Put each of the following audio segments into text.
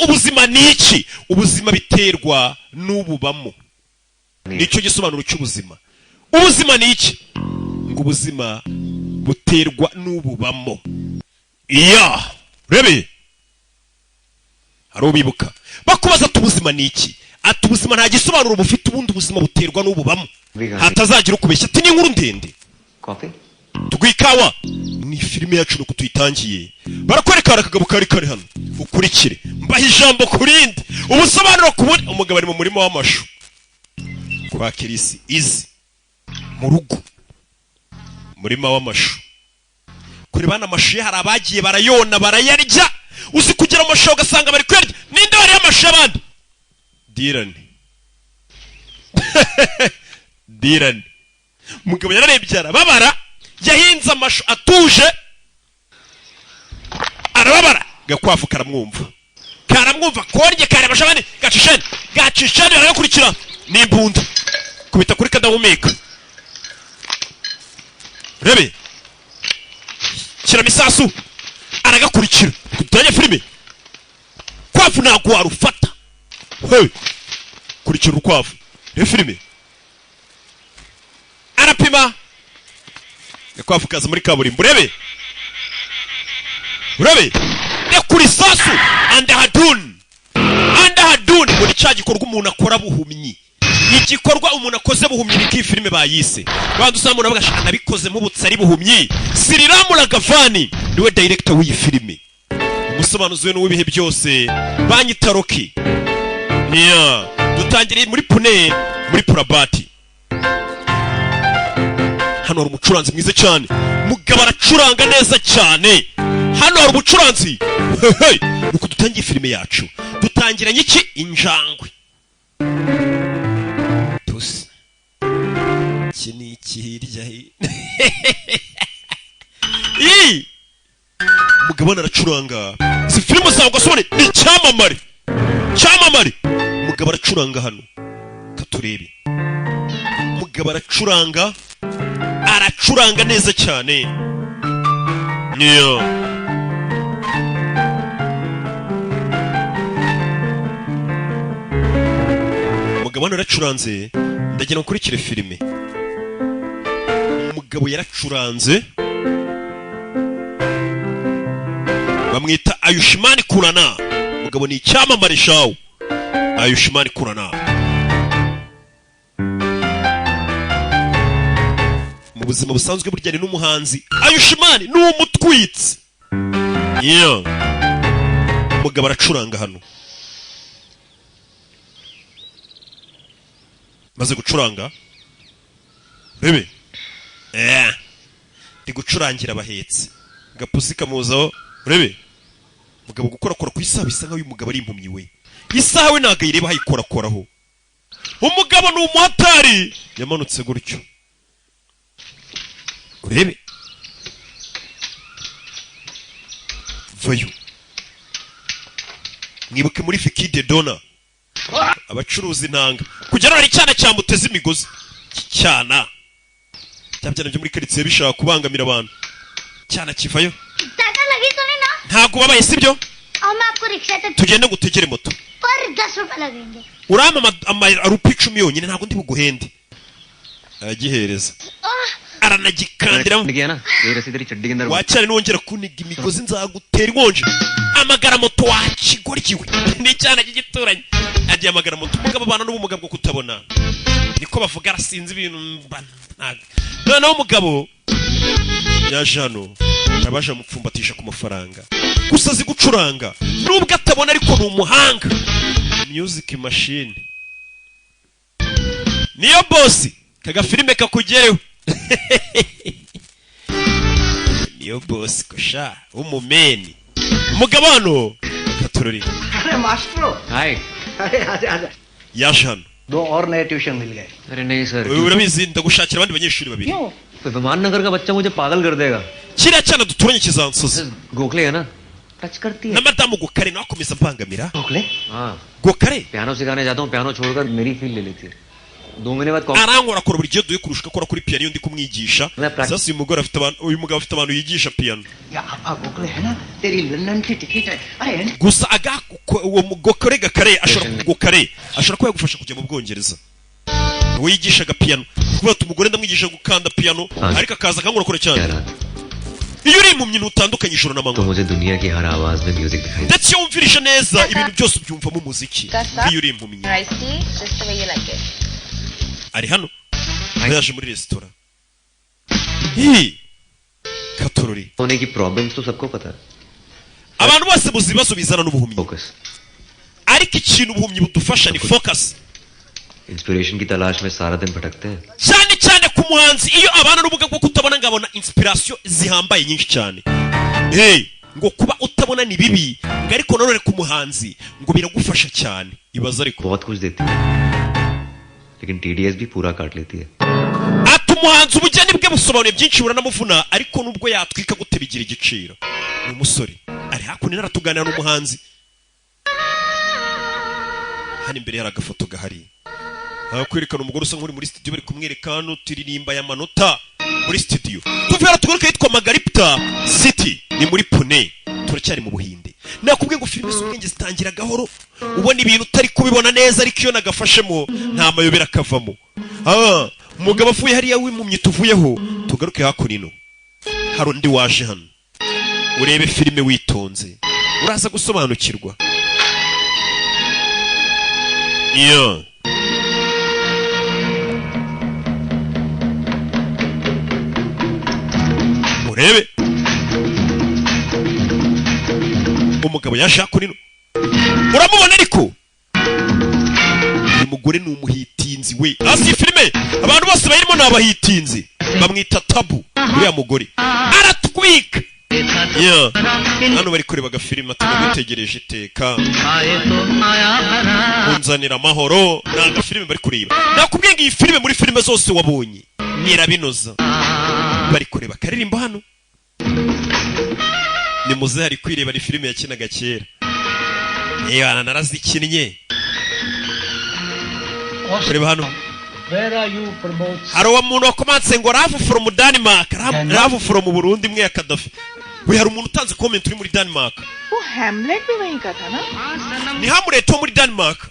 ubuzima ni iki? Ubuzima biterwa n'ububamo. Nicyo gisobanuro cy'ubuzima. Ubuzima ni iki? Ngo ubuzima buterwa n'ububamo. Iya, rebe. Harobibuka. Bakubaza tubuzima ni iki? Ati ubuzima nta gisobanuro bufite, ubundi ubuzima buterwa n'ububamo. Hatazagira ukubeshya ati ni inkuru ndende. Coffee? Tugwikawa. Ni filime yacu nuko tuyitangiye. Barakwereka akagabo kari hano. Ukurikire. Mbaha ijambo kurindi. Ubusobanuro kubundi umugabo ari mu murima w'amashu. Kwa Kirisi izi mu rugo. Murima w'amashu. Kuri bana amashu hari abagiye barayona barayarya. Uzi kugira amashu ugasanga bari kwerya. Ninde wari amashu abandi? Dirani. Dirani. Mugabo yararebye arababara. Yahinze amashu atuje. Arababara. Gakwafu karamwumva. Karamwumva korye kare bashabane. Gacishane arakurikira. Nimbunda. Kubita kuri kadahumeka. Rebe. Kira misasu. Aragakurikira. Kutanya filime. Kwafu ntabwo warufata. Hey. Kurikira urukwavu. Re filime. Arapima. Gakwafu kaza muri kaburimbo. Rebe. Rebe. Ne kuri sasu. Andahadun. Muri cyagikorwa umuntu akora buhumyi. Igikorwa umuntu akoze buhumyi ni filime bayise. Bandu usanga umuntu bagashaka nabikoze mu butsari buhumyi. Siriramu Lagavani niwe director w'iyi filime. Umusobanuzi we w'ibihe byose banyita Rocky. Niya dutangiriye muri Pune muri Purabati. Hano hari umucuranzi mwiza cyane. Mugabo aracuranga neza cyane. Hano hari umucuranzi. Hey, nuko dutangiye filime yacu. Dutangiranye iki? Injangwe. Tusi. Kini kirya hi. Mugabo aracuranga. Si filime zawe gasone ni cyamamare. Cyamamare. Mugabo aracuranga hano. Katurebe. Mugabo aracuranga. Aracuranga neza cyane. Niyo. Umugabo yaracuranze ndagira nkurikire filime. Umugabo yaracuranze bamwita Ayushimani Kurana. Umugabo ni icyamamare shawo. Ayushimani Kurana. Mu buzima busanzwe burya n'umuhanzi Ayushimani ni umutwitsi. Yeah. Umugabo aracuranga hano. Maze gucuranga. Rebe. Ndi gucurangira abahetse. Gapusi kamuzaho. Rebe. Mugabo gukorakora ku isaha bisa nkaho uyu mugabo ari impumyi we. Isaha we naga ireba hayikorakoraho. Umugabo ni umuhatari. Yamanutse gutyo. Urebe. Vayo. Mwibuke muri Fikide Dona. Abacuruzi intanga. Kugera ari cyana cyamuteze imigozi. Cyana. Cyabyana byo muri karitsiye bishaka kubangamira abantu. Cyana kivayo. Ntago babaye sibyo? Tugende gutegere moto. Urama arupi 10 yonyine ntago ndi buguhende. Agihereza. Aranagikandira. Wacyane nongera kuniga imigozi nzagutera inkonje. Amagara moto wakigoryiwe. Ni cyana gigituranye. Agiye amagara moto umugabo bana n'ubumuga bwo kutabona. Niko bavuga arasinze ibintu ntago. Noneho umugabo yaje hano abaje mupfumbatisha ku mafaranga. Gusa azi gucuranga nubwo atabona ariko ni umuhanga. Music machine. Niyo boss kaga filime kakugereho. Niyo boss kusha umumeni. Umugabo hano katurori. अरे मास्टरो हाय अरे आजा आजा याशन 2 और नए ट्यूशन मिल गए अरे नहीं sir urabizi ndagushakira abandi banyeshuri babiri विमान नगर का बच्चा मुझे पागल कर देगा kiriya cyana duturanye kizansoza Gokhale है ना टच करती है na madamu gokare nakomeza mpangamira Gokhale हां gokare पियानो सिखाने जाता हूं पियानो छोड़कर मेरी फील ले लेती है 2 महीने बाद arankora akora buri gihe duye kurusha akora kuri piano iyo ndi kumwigisha sasa uyu mugore afite abantu uyu mugabo afite abantu yigisha piano gusa uwo mugore gakare ashobora kuba yagufasha kujya mu Bwongereza we yigishaga piano kuba umugore ndamwigisha gukanda piano ariko akaza akankora cyane iyo uri impumyi ntutandukanye ijoro n'amanywa ndetse iyo wumvirije neza ibintu byose ubyumvamo umuziki iyo uri impumyi ari hano yaje muri resitora katorori abantu bose muzi ibibazo bizana n'ubuhumyi ariko ikintu ubuhumyi budufasha ni focus inspiration की तलाश में सारा दिन भटकते हैं cyane cyane ku muhanzi iyo abana n'ubuga bwo kutabona ngabona inspiration zihambaye nyinshi cyane ngo kuba utabona ni bibi ngo ariko nanone ku muhanzi ngo biragufasha cyane ibaza ariko बहुत कुछ देती है लेकिन TDS भी पूरा काट लेती है ati umuhanzi ubugeni bwe busobanuye byinshi buranamuvuna ariko nubwo yatwika gute bigira igiciro ni umusore ari hakuno naratuganira n'umuhanzi hano imbere hari agafoto gahari kwerekana umugore usa nk'uri muri studio bari kumwereka hano turirimba y'amanota muri studio tuvera tugaruka yitwa Margarita City ni muri Pune turacyari mu Buhinde nakubwiye ngo filime z'ubwenge zitangira gahoro ubona ibintu utari kubibona neza ariko iyo nagafashemo nta mayobera kavamo umugabo avuye hariya w'impumyi tuvuyeho tugaruke hakurino hari undi waje hano urebe filime witonze uraza gusobanukirwa iyo urebe umugabo yaje hakurino uramubona ariko uyu mugore ni umuhitinzi we hasi filime abantu bose bayirimo ni abahitinzi bamwita tabu uriya mugore aratwika hano bari kureba agafilime tugategereje iteka unzanira amahoro ni agafilime bari kureba nakubwiye ngo iyi filime muri filime zose wabonye nirabinoza bari kureba akaririmbo hano ni muze hari kwireba ni filime yakinaga kera yewe narazikinnye kureba hano hari uwo muntu wakomanse ngo Love from Denmark Love from Burundi mwe ya Kadafi we hari umuntu utanze comment uri muri Denmark Hamlet भी वहीं का था ना ni Hamlet wo muri Denmark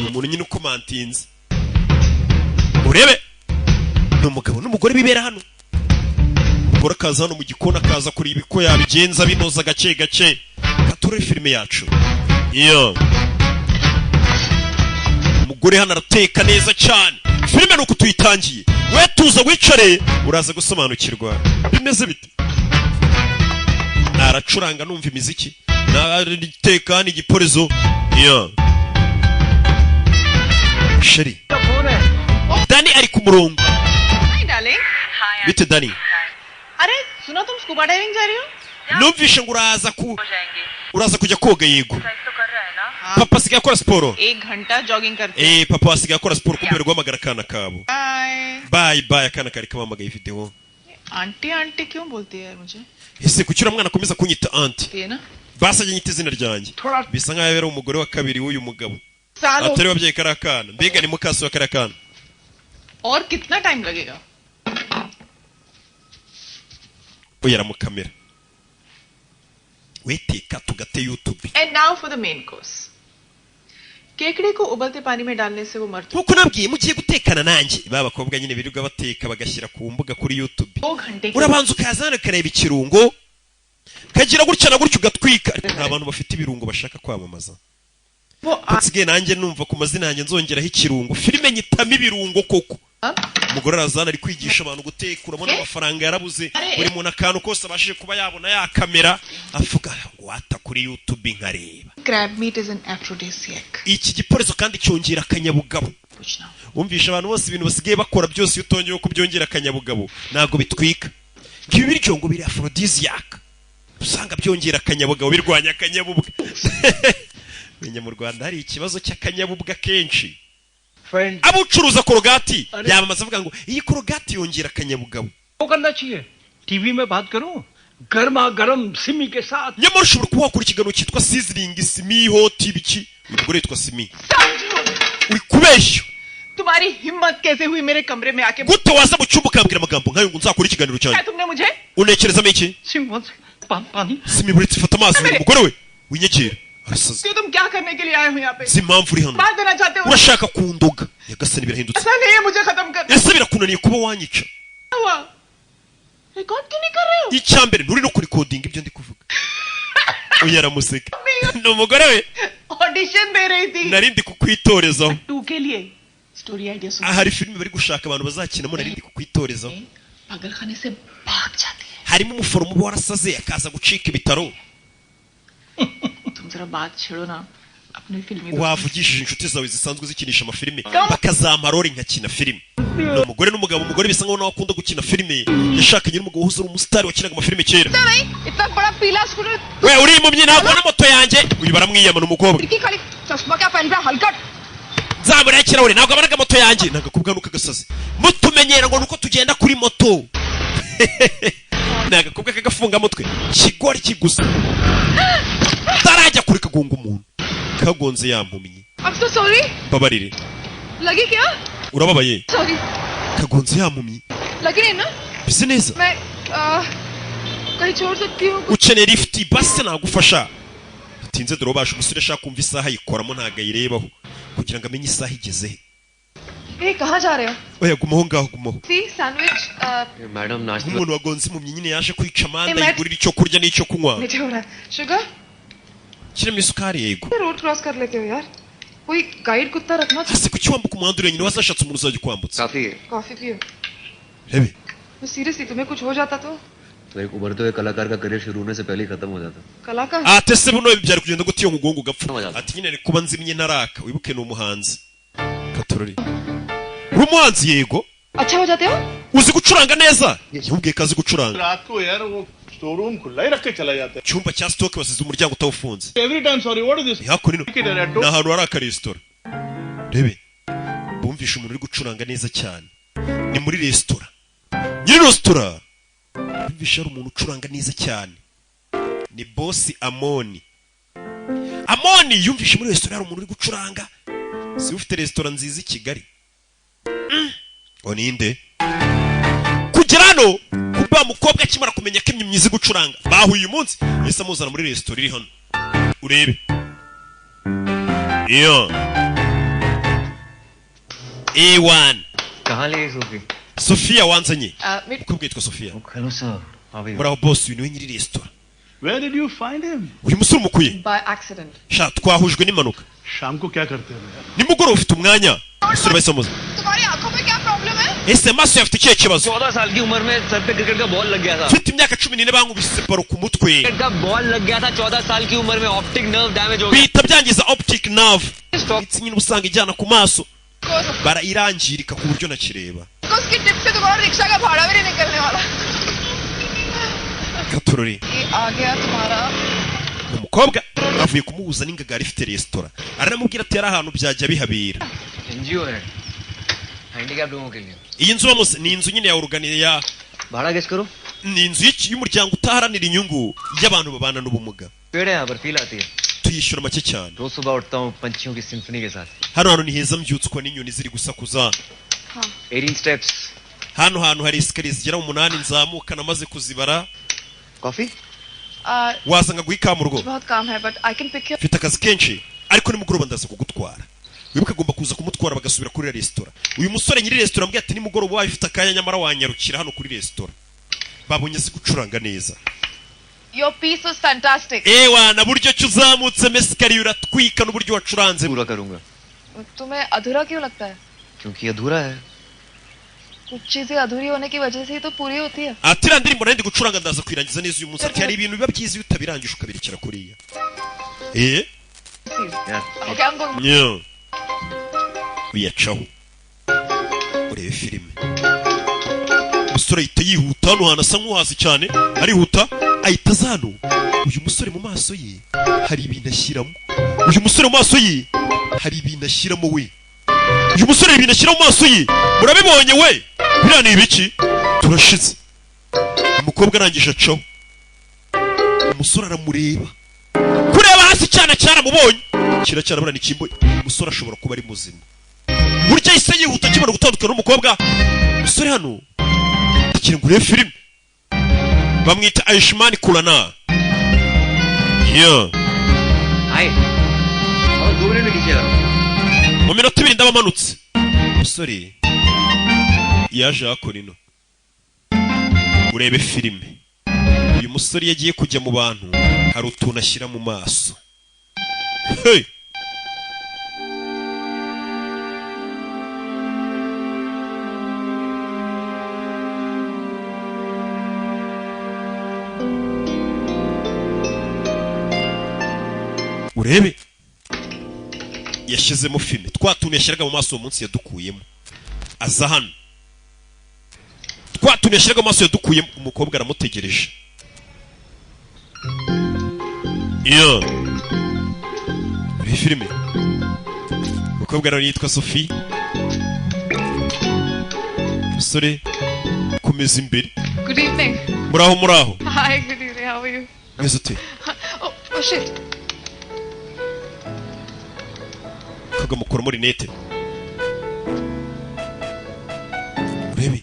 umuntu nyine ukomantinze urebe ni umugabo n'umugore bibera hano umugore akaza hano mu gikona akaza kuri ibiko yabigenza binoza gace gace kature filime yacu umugore hano arateka neza cyane filime nuko tuyitangiye we tuza wicare uraza gusobanukirwa bimeze bite naracuranga numva imiziki nariteka n'igiporezo sheri Dani ari ku murongo Hi darling bite Dani अरे सुनो तुम scuba diving जा रही हो numvishe ngo uraza kujya koga yego papa asigaye akora siporo 1 घंटा जॉगिंग करते हैं papa asigaye akora siporo kumbe guhamagara akana kabo bye bye akana kari kamamagaye video aunty aunty क्यों बोलती है मुझे ese kucyura mwana akomeza kunyita auntie ये ना basajye nyita izina ryanjye bisa nkaho yari umugore wa kabiri w'uyu mugabo atari wabyaye kari akana mbega ni mukasi wa kari akana और कितना टाइम लगेगा uyara mu kamera weteka tugate YouTube and now for the main course केकड़े को उबलते पानी में डालने से वो मरता nkuko nabwiye mugiye gutekana nanjye babakobwa nyine birirwa bateka bagashyira ku mbuga kuri YouTube 2 घंटे urabanza ukazana kareba ikirungo kagira gutya na gutya ugatwika nta abantu bafite ibirungo bashaka kwamamaza Kutsigiye nanjye numva ku mazina yanjye nzongeraho ikirungo filime nyitamo ibirungo koko umugore arazana ari kwigisha abantu guteka urabona amafaranga yarabuze buri muntu akantu kose abashije kuba yabona ya kamera avuga ngo wata kuri YouTube nkareba crab meat is an aphrodisiac iki giporezo kandi cyongera akanyabugabo umvisha abantu bose ibintu basigaye bakora byose iyo utongeye ko byongera akanyabugabo nago bitwika ngibi biryo ngo biri aphrodisiac usanga byongera akanyabugabo birwanya akanyabubwa Menya mu Rwanda hari ikibazo cy'akanyabubwa kenshi abucuruza korogati yamamaza avuga ngo iyi korogati yongera akanyabugabo करना चाहिए टीवी में बात करूं गर्मा गरम सिमी के साथ nyamara ushobora kuba wakora ikiganiro cyitwa sizzling simi hot ibiki ubwo yitwa simi uri kubeshya तुम्हारी हिम्मत कैसे हुई मेरे कमरे में आके gute waza mu cyumba ukambwira amagambo nkayo ngo nzakora ikiganiro क्या cyanjye तुमने मुझे unekerezamo iki सिम पानी simi buritse fata amazi umugore we winyegera arasaze क्यों तुम क्या करने के लिए आए हो यहाँ पे zi impamvu uri hano मार देना चाहते हो urashaka kundoga yagasani birahindutse ऐसा नहीं है मुझे खत्म करना ese birakunaniye kuba wanyica हुआ रिकॉर्ड क्यों नहीं कर रहे हो icyambere nturi no kurikodinga ibyo ndi kuvuga uyu aramuseka ni umugore we audition दे रही थी nari ndi kukwitorezaho 2 के लिए स्टोरी आइडिया सुन hari filime bari gushaka abantu bazakinamo nari ndi kukwitorezaho पागल खाने से भाग जाती है harimo umuforomo uba warasaze akaza gucika ibitaro तुम जरा बात छेड़ो ना अपनी फिल्मी wavugishije inshuti zawe zisanzwe zikinisha amafilime bakazampa role nkakina filime ni umugore n'umugabo umugore bisa nkaho nawe akunda gukina filime yashakanye n'umugabo uhuze ari umusitari wakinaga amafilime kera इतना बड़ा पीला scooter we uri impumyi ntabwo na moto yanjye uyu baramwiyama n'umukobwa की खाली चश्मा क्या पहन रहा हलकट nzamura ikirahure ntabwo abanaga moto yanjye nagakubwa nuko agasazi mutumenyera ngo nuko tugenda kuri moto nagakubwa kagafunga mutwe kigori kigusa tarajya kuri kagonga umuntu kagonze yampumyi I'm so sorry babarire लगी क्या urababaye sorry kagonze yampumyi लगी नहीं ना bise neza मैं कहीं छोड़ सकती हूँ ukeneye lift basi nagufasha utinze dore ubasha umusore ashaka kumva isaha yikoramo ntago ayirebaho kugira ngo amenye isaha igeze ए कहाँ जा रहे हो oya gumaho ngaho gumaho सी सैंडविच मैडम नाश्ता nk'umuntu wagonze impumyi nyine yaje kwica amanda Matt. yigurira icyo kurya n'icyo kunywa नीचे हो रहा है sugar kirimo isukari yego road cross कर लेते हो यार कोई गाइड कुत्ता रखना चाहिए hasi kuki wambuka umuhanda uri nyine wazashatse umuntu uzajya ukwambutsa काफी है कॉफी पियो rebe सीरियसली तुम्हें कुछ हो जाता तो एक उभरते हुए कलाकार का करियर शुरू होने से पहले ही खत्म हो जाता कला का ate se buno byari kugenda gute iyo mugongo ugapfa Oya. ati nyine ari kuba nzimye naraka wibuke ni umuhanzi katorori uri umuhanzi yego अच्छा हो जाते हो uzi gucuranga neza yamubwiye ko azi gucuranga रात को यार वो स्टोर रूम खुला ही रख के चला जाता icyumba cya stoke basize umuryango utawufunze है every time sorry what is this hakuno ni ahantu hari akaresitora rebe bumvishe umuntu uri gucuranga neza cyane ni muri resitora nyiri resitora bumvishe hari umuntu ucuranga neza cyane ni bosi amoni yumvishe muri resitora hari umuntu uri gucuranga si ufite resitora nziza i kigali ngo ninde kugera hano kuba mukobwa akimara kumenya ko imyimyi izi gucuranga bahuye uyu munsi yahise amuzana muri resitora iri hano urebe iyo A1 कहाँ ले Sophie Sofia wanzanye मेरे uko bwitwa Sofia hello sir how muraho boss uyu niwe nyiri resitora where did you find him uyu musore umukuye by accident sha twahujwe n'impanuka शाम को क्या करते हो यार nimugoroba ufite umwanya umusore bahise bamuza तुम्हारी आंखों में क्या प्रॉब्लम है ese maso yawe afite ikihe kibazo 14 साल की उम्र में सर पे क्रिकेट का बॉल लग गया था mfite imyaka 14 bankubise baro ku mutwe cricket का बॉल लग गया था 14 साल की उम्र में ऑप्टिक नर्व डैमेज हो गया bihita byangiza optic nerve imitsi nyine usanga ijyana ku maso barayirangirika ku buryo nakireba उसकी टिप से तुम्हारा रिक्शा का भाड़ा भी नहीं निकलने वाला katorori ये आ गया तुम्हारा umukobwa avuye kumuhuza n'ingagari ifite resitora aranamubwira ati yari ahantu byajya bihabera NGO है हैंडीकैप लोगों के लिए iyi nzu bamuse ni inzu nyine ya organiya भाड़ा गेस करो ni inzu y'umuryango utaharanira inyungu y'abantu babana n'ubumuga पेड़ है यहाँ पर फील आती है tuyishyura make cyane रोज सुबह उठता हूँ पंछियों की सिम्फनी के साथ hano hantu ni heza mbyutswa n'inyoni ziri gusakuza 18 steps hano hantu hari esikariye zigera mu 8 nzamuka namaze kuzibara coffee wasanga guha ikawa mu rugo बहुत काम है but I can pick you mfite akazi kenshi ariko nimugoroba ndaza kugutwara wibuke agomba kuza kumutwara bagasubira kuri resitora uyu musore nyiri resitora ambwiye ati nimugoroba wawe ufite akanya nyamara wanyarukira hano kuri resitora babonye azi gucuranga neza your peace was fantastic ewa na buryo ki uzamutse mesikariye uratwika n'uburyo wacuranze पूरा करूंगा तुम्हें अधूरा क्यों लगता है क्योंकि अधूरा है कुछ चीजें अधूरी होने की वजह से ही तो पूरी होती है ati iriya ndirimbo nari ndi gucuranga ndaza kuyirangiza neza uyu munsi ati hari ibintu biba byiza iyo utabirangije ukabirekera kuriya यार okay I am going nyo uyacaho urebe filime umusore ahita yihuta hano hantu asa nk'uhazi cyane arihuta ahita aza hano uyu musore mu maso ye hari ibintu ashyiramo uyu musore mu maso ye hari ibintu ashyiramo we uyu musore ibintu ashyira mu maso ye murabibonye we biriya ni ibiki turashize umukobwa arangije acaho umusore aramureba kureba hasi cyane cyaramubonye kiracyarabura ni kimbo umusore ashobora kuba ari muzima burya ise yihuta akimara gutandukana n'umukobwa. Umusore hano akiri ngure filime bamwita Ayushmann Khurrana. हाय और 2 मिनट में नीचे आ रहा हूं mu minota 2 ndabamanutse. Umusore yaje akora ino urebe filime. Uyu musore yagiye kujya mu bantu hari utuntu ashyira mu maso. Hey! Urebe yashyizemo filime twa tuntu yashyiraga mu maso uwo munsi yadukuyemo. Aza hano twa tuntu yashyiraga mu maso yadukuyemo. Umukobwa aramutegereje. Uri filime umukobwa rero yitwa Sophie. Umusore komeza imbere. Good evening. Muraho. Hi, good evening. How are you? Meze ute? Oh shit. Kaga mukora muri nete. Urebe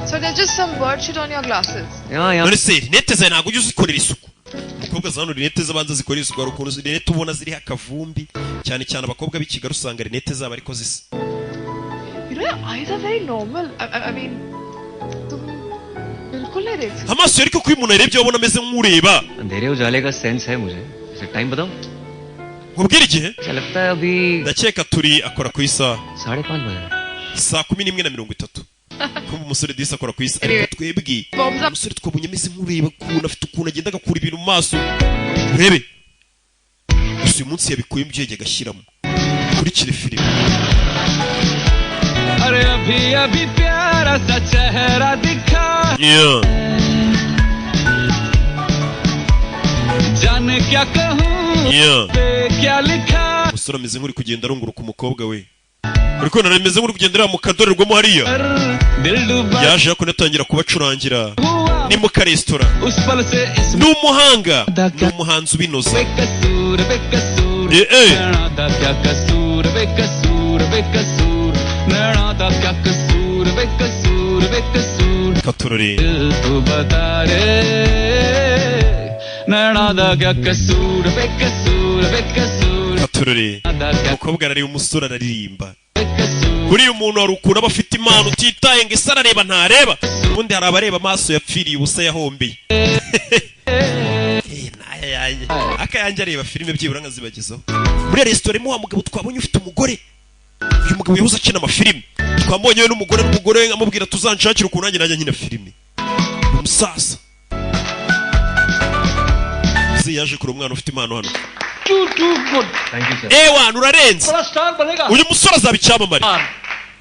So there's just some bird shit on your glasses. none se rinete zawe ntabwo ujya uzikorera isuku. Umukobwa za hano rinete z'abanza zikorera isuku. Hari ukuntu rinete ubona ziriho akavumbi cyane cyane abakobwa b'i Kigali usanga rinete zabo ariko zisa. You know, your eyes are very normal. I mean, तुम बिल्कुल नहीं देख सकते. Amaso ariko ko uyu muntu arebye wabona ameze nk'ureba. अंधेरे उजाले का सेंस है मुझे इसे टाइम बताओ Nkubwire igihe मुझे लगता है अभी ndakeka turi akora ku isaha 5:30 बज रहे हैं saa 11:30. Kumva umusore disi akora ku isaha ariko twebwe umusore twabonye ameze nk'ureba ukuntu afite ukuntu agenda agakura ibintu mu maso. Urebe gusa uyu munsi yabikuyemo ibyo yajyaga agashyiramo. Kurikire filime. अरे अभी अभी प्यारा सा चेहरा दिखा जाने क्या कहूँ क्या लिखा. Umusore ameze nk'uri kugenda arunguruka umukobwa we. Ariko narameze nk'uri kugendera mu kadorerwamo hariya. Yaje ako natangira kubacurangira. Ni mu karesitora. Ni umuhanga. Ni umuhanzi ubinoza. Katorore. Katorore. Umukobwa arareba umusore araririmba. Buriya umuntu hari ukuntu aba afite impano utitaye ngo ese arareba ntareba. Ubundi hari abareba amaso yapfiriye ubusa yahombeye. Akayange areba filime byibura nkazibagezaho. Buriya resitora imwe wa mugabo twabonye ufite umugore. Uyu mugabo yahoze akina amafilime. Twamubonye we n'umugore nkamubwira tuzanshakira ukuntu nanjye najya nkina filime. Umusaza yaje kuri umwana ufite impano hano. Thank you sir Ewa urarenze. बड़ा स्टार बनेगा Uyu musore azaba icyamamare.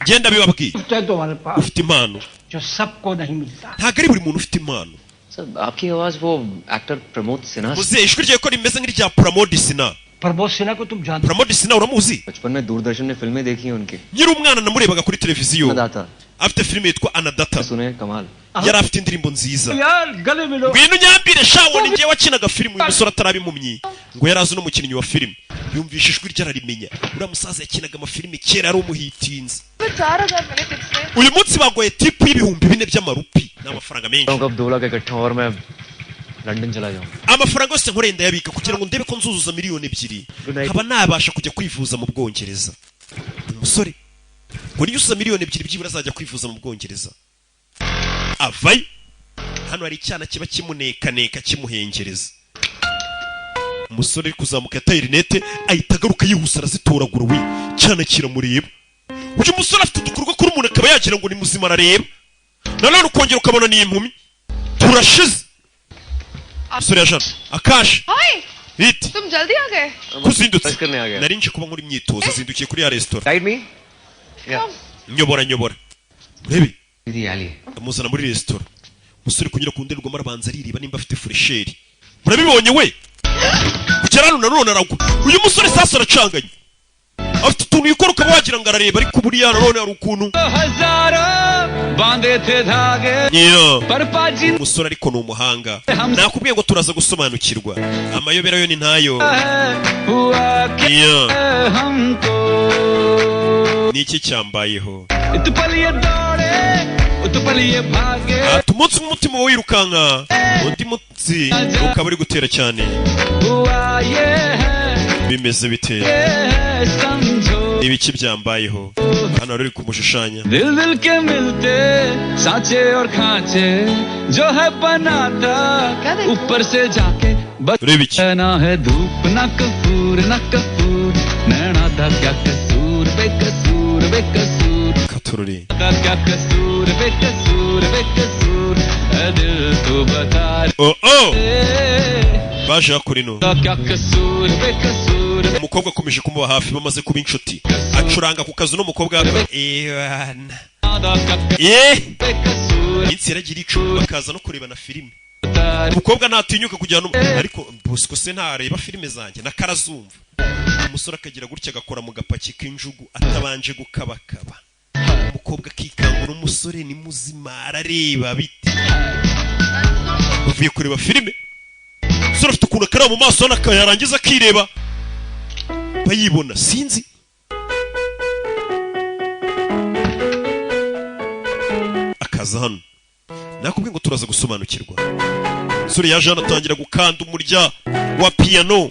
Genda bibabwiye. तुम्हारे पास Ufite impano. जो सबको नहीं मिलता. Ntabwo ari buri muntu ufite impano. Sir आपकी आवाज वो actor Pramod Sinha Muze ijwi rye ko rimeze nk'irya Pramod Sina. Pramod Sinha को तुम जानते Pramod Sina uramuzi? बचपन में दूरदर्शन में फिल्में देखी हैं उनकी Nyiri umwana namurebaga kuri televiziyo. दाता Afite filime yitwa Anadata. सुने कमाल Yari afite indirimbo nziza. यार गले मिलो. Ngwino nyambire shawo ni ngiye wakinaga filime uyu musore atarabi impumyi. Ngo yarazi n'umukinnyi wa filime. Yumvisha ijwi rye ararimenya. Uriya musaza yakinaga amafilime kera ari umuhitinzi. 4,000 मिले टिप्स में. Uyu munsi bagoye tipu y'ibihumbi 4 by'amarupi. N'amafaranga menshi. कब 2 लाख इकट्ठा और मैं लंदन चला जाऊं Amafaranga yose nkore ndayabika kugira ngo ndebe ko nzuzuza miliyoni 2 nkaba nabasha kujya kwivuza mu Bwongereza. Umusore ngo niyo uzuza miliyoni 2 byibura azajya kwivuza mu Bwongereza. Avayo hano hari icyana kiba kimunekaneka kimuhengereza. Umusore ari kuzamuka yataye rinete ahita agaruka yihusa arazitoragura we cyana kiramureba. Uyu musore afite udukorwa kuri umuntu akaba yagira ngo ni muzima arareba. Nanone ukongera ukabona ni impumi. Turashize. Umusore yajana akaje. Hi. Bite. तुम जल्दी आ गए. Kuzindutse. करने आ गया Nari nje kuba nkuri imyitozo zindukiye kuri ya restaurant. Guide me या Nyobora. Urebe. दीदी आली Amuzana muri restaurant. Umusore kunyura ku ndererwamo arabanza aririba nimba afite fresheri. Murabibonye we? Kugera hano nanone aragwa. Uyu musore sasa aracanganye. Afite utuntu yikora ukaba wagira ngo arareba ariko buriya nanone hari ukuntu. हजारों बांधे थे धागे पर पाजी Umusore ariko ni umuhanga. Nakubwiye ngo turaza gusobanukirwa. Amayobera yo ni ntayo. हुआ Yeah. हमको niki cyambayeho utupaliye dore utupaliye bhage umunsi umutima wirukanka undi mutsi ukaba uri gutera cyane bimeze bite ibiki byambayeho hano ruri kumushushanya दिल दिल के मिलते साचे और खांचे जो है बनाता ऊपर से जाके बचना है धूप ना कपूर नैना दा क्या कसूर बेकसूर बेकसूर katururi दा क्या कसूर बेकसूर बेकसूर है दिल तो बता baje hakurino दा क्या कसूर बेकसूर umukobwa akomeje kumuba hafi bamaze kuba inshuti acuranga ku kazu n'umukobwa insi iragira icumu bakaza no kurebana filime umukobwa ntatinyuka kujyana ariko Bosco se ntareba filime zanjye nakarazumva umusore akagira gutya agakora mu gapaki k'injugu atabanje gukabakaba umukobwa akikangura umusore ni muzima arareba bite uvuye kureba filime umusore afite ukuntu akareba mu maso yarangiza akireba bayibona sinzi akaza hano nakubwiye ngo turaza gusobanukirwa umusore yaje hano atangira gukanda umurya wa piano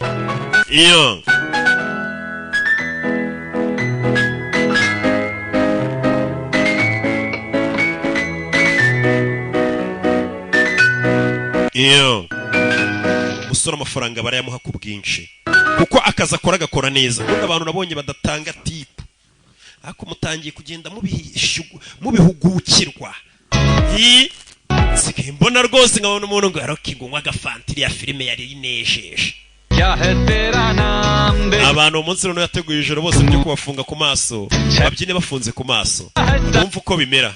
umusore amafaranga barayamuha ku bwinshi kuko akazi akora agakora neza kuko abantu nabonye badatanga tipu ariko mutangiye kugenda mubihugukirwa nsigaye mbona rwose nkabona umuntu ngo yarokigwa agafantiri ya filime yari inejeje abantu umunsi none yateguye ijoro bose byo kubafunga ku maso babyine bafunze ku maso bumva uko bimera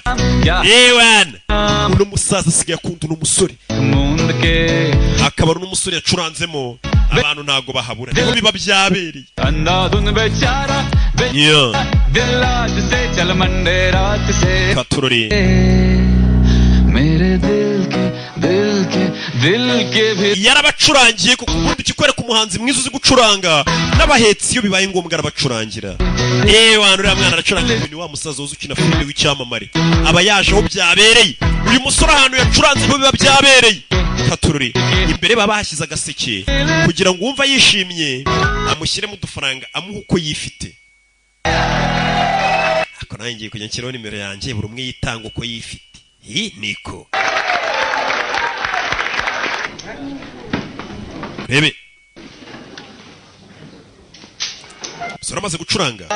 uno musaza asigaye akunda uno musore akaba ari n'umusore yacuranzemo abantu ntago bahabura niho biba byabereye katurori yarabacurangiye kuko ubundi ikikwereka umuhanzi mwiza uzi gucuranga n'abahetsi iyo bibaye ngombwa arabacurangira wantu uriya mwana aracuranga ibintu wa musaza uzi ukina filime w'icyamamare aba yaje aho byabereye uyu musore ahantu yacuranze biba byabereye katururi imbere baba bahashyize agaseke kugira ngo wumva yishimye amushyiremo udufaranga amuha uko yifite ako nanjye ngiye kujya nshyiraho nimero yanjye buri umwe yitanga uko yifite niko rebe sora maze gucuranga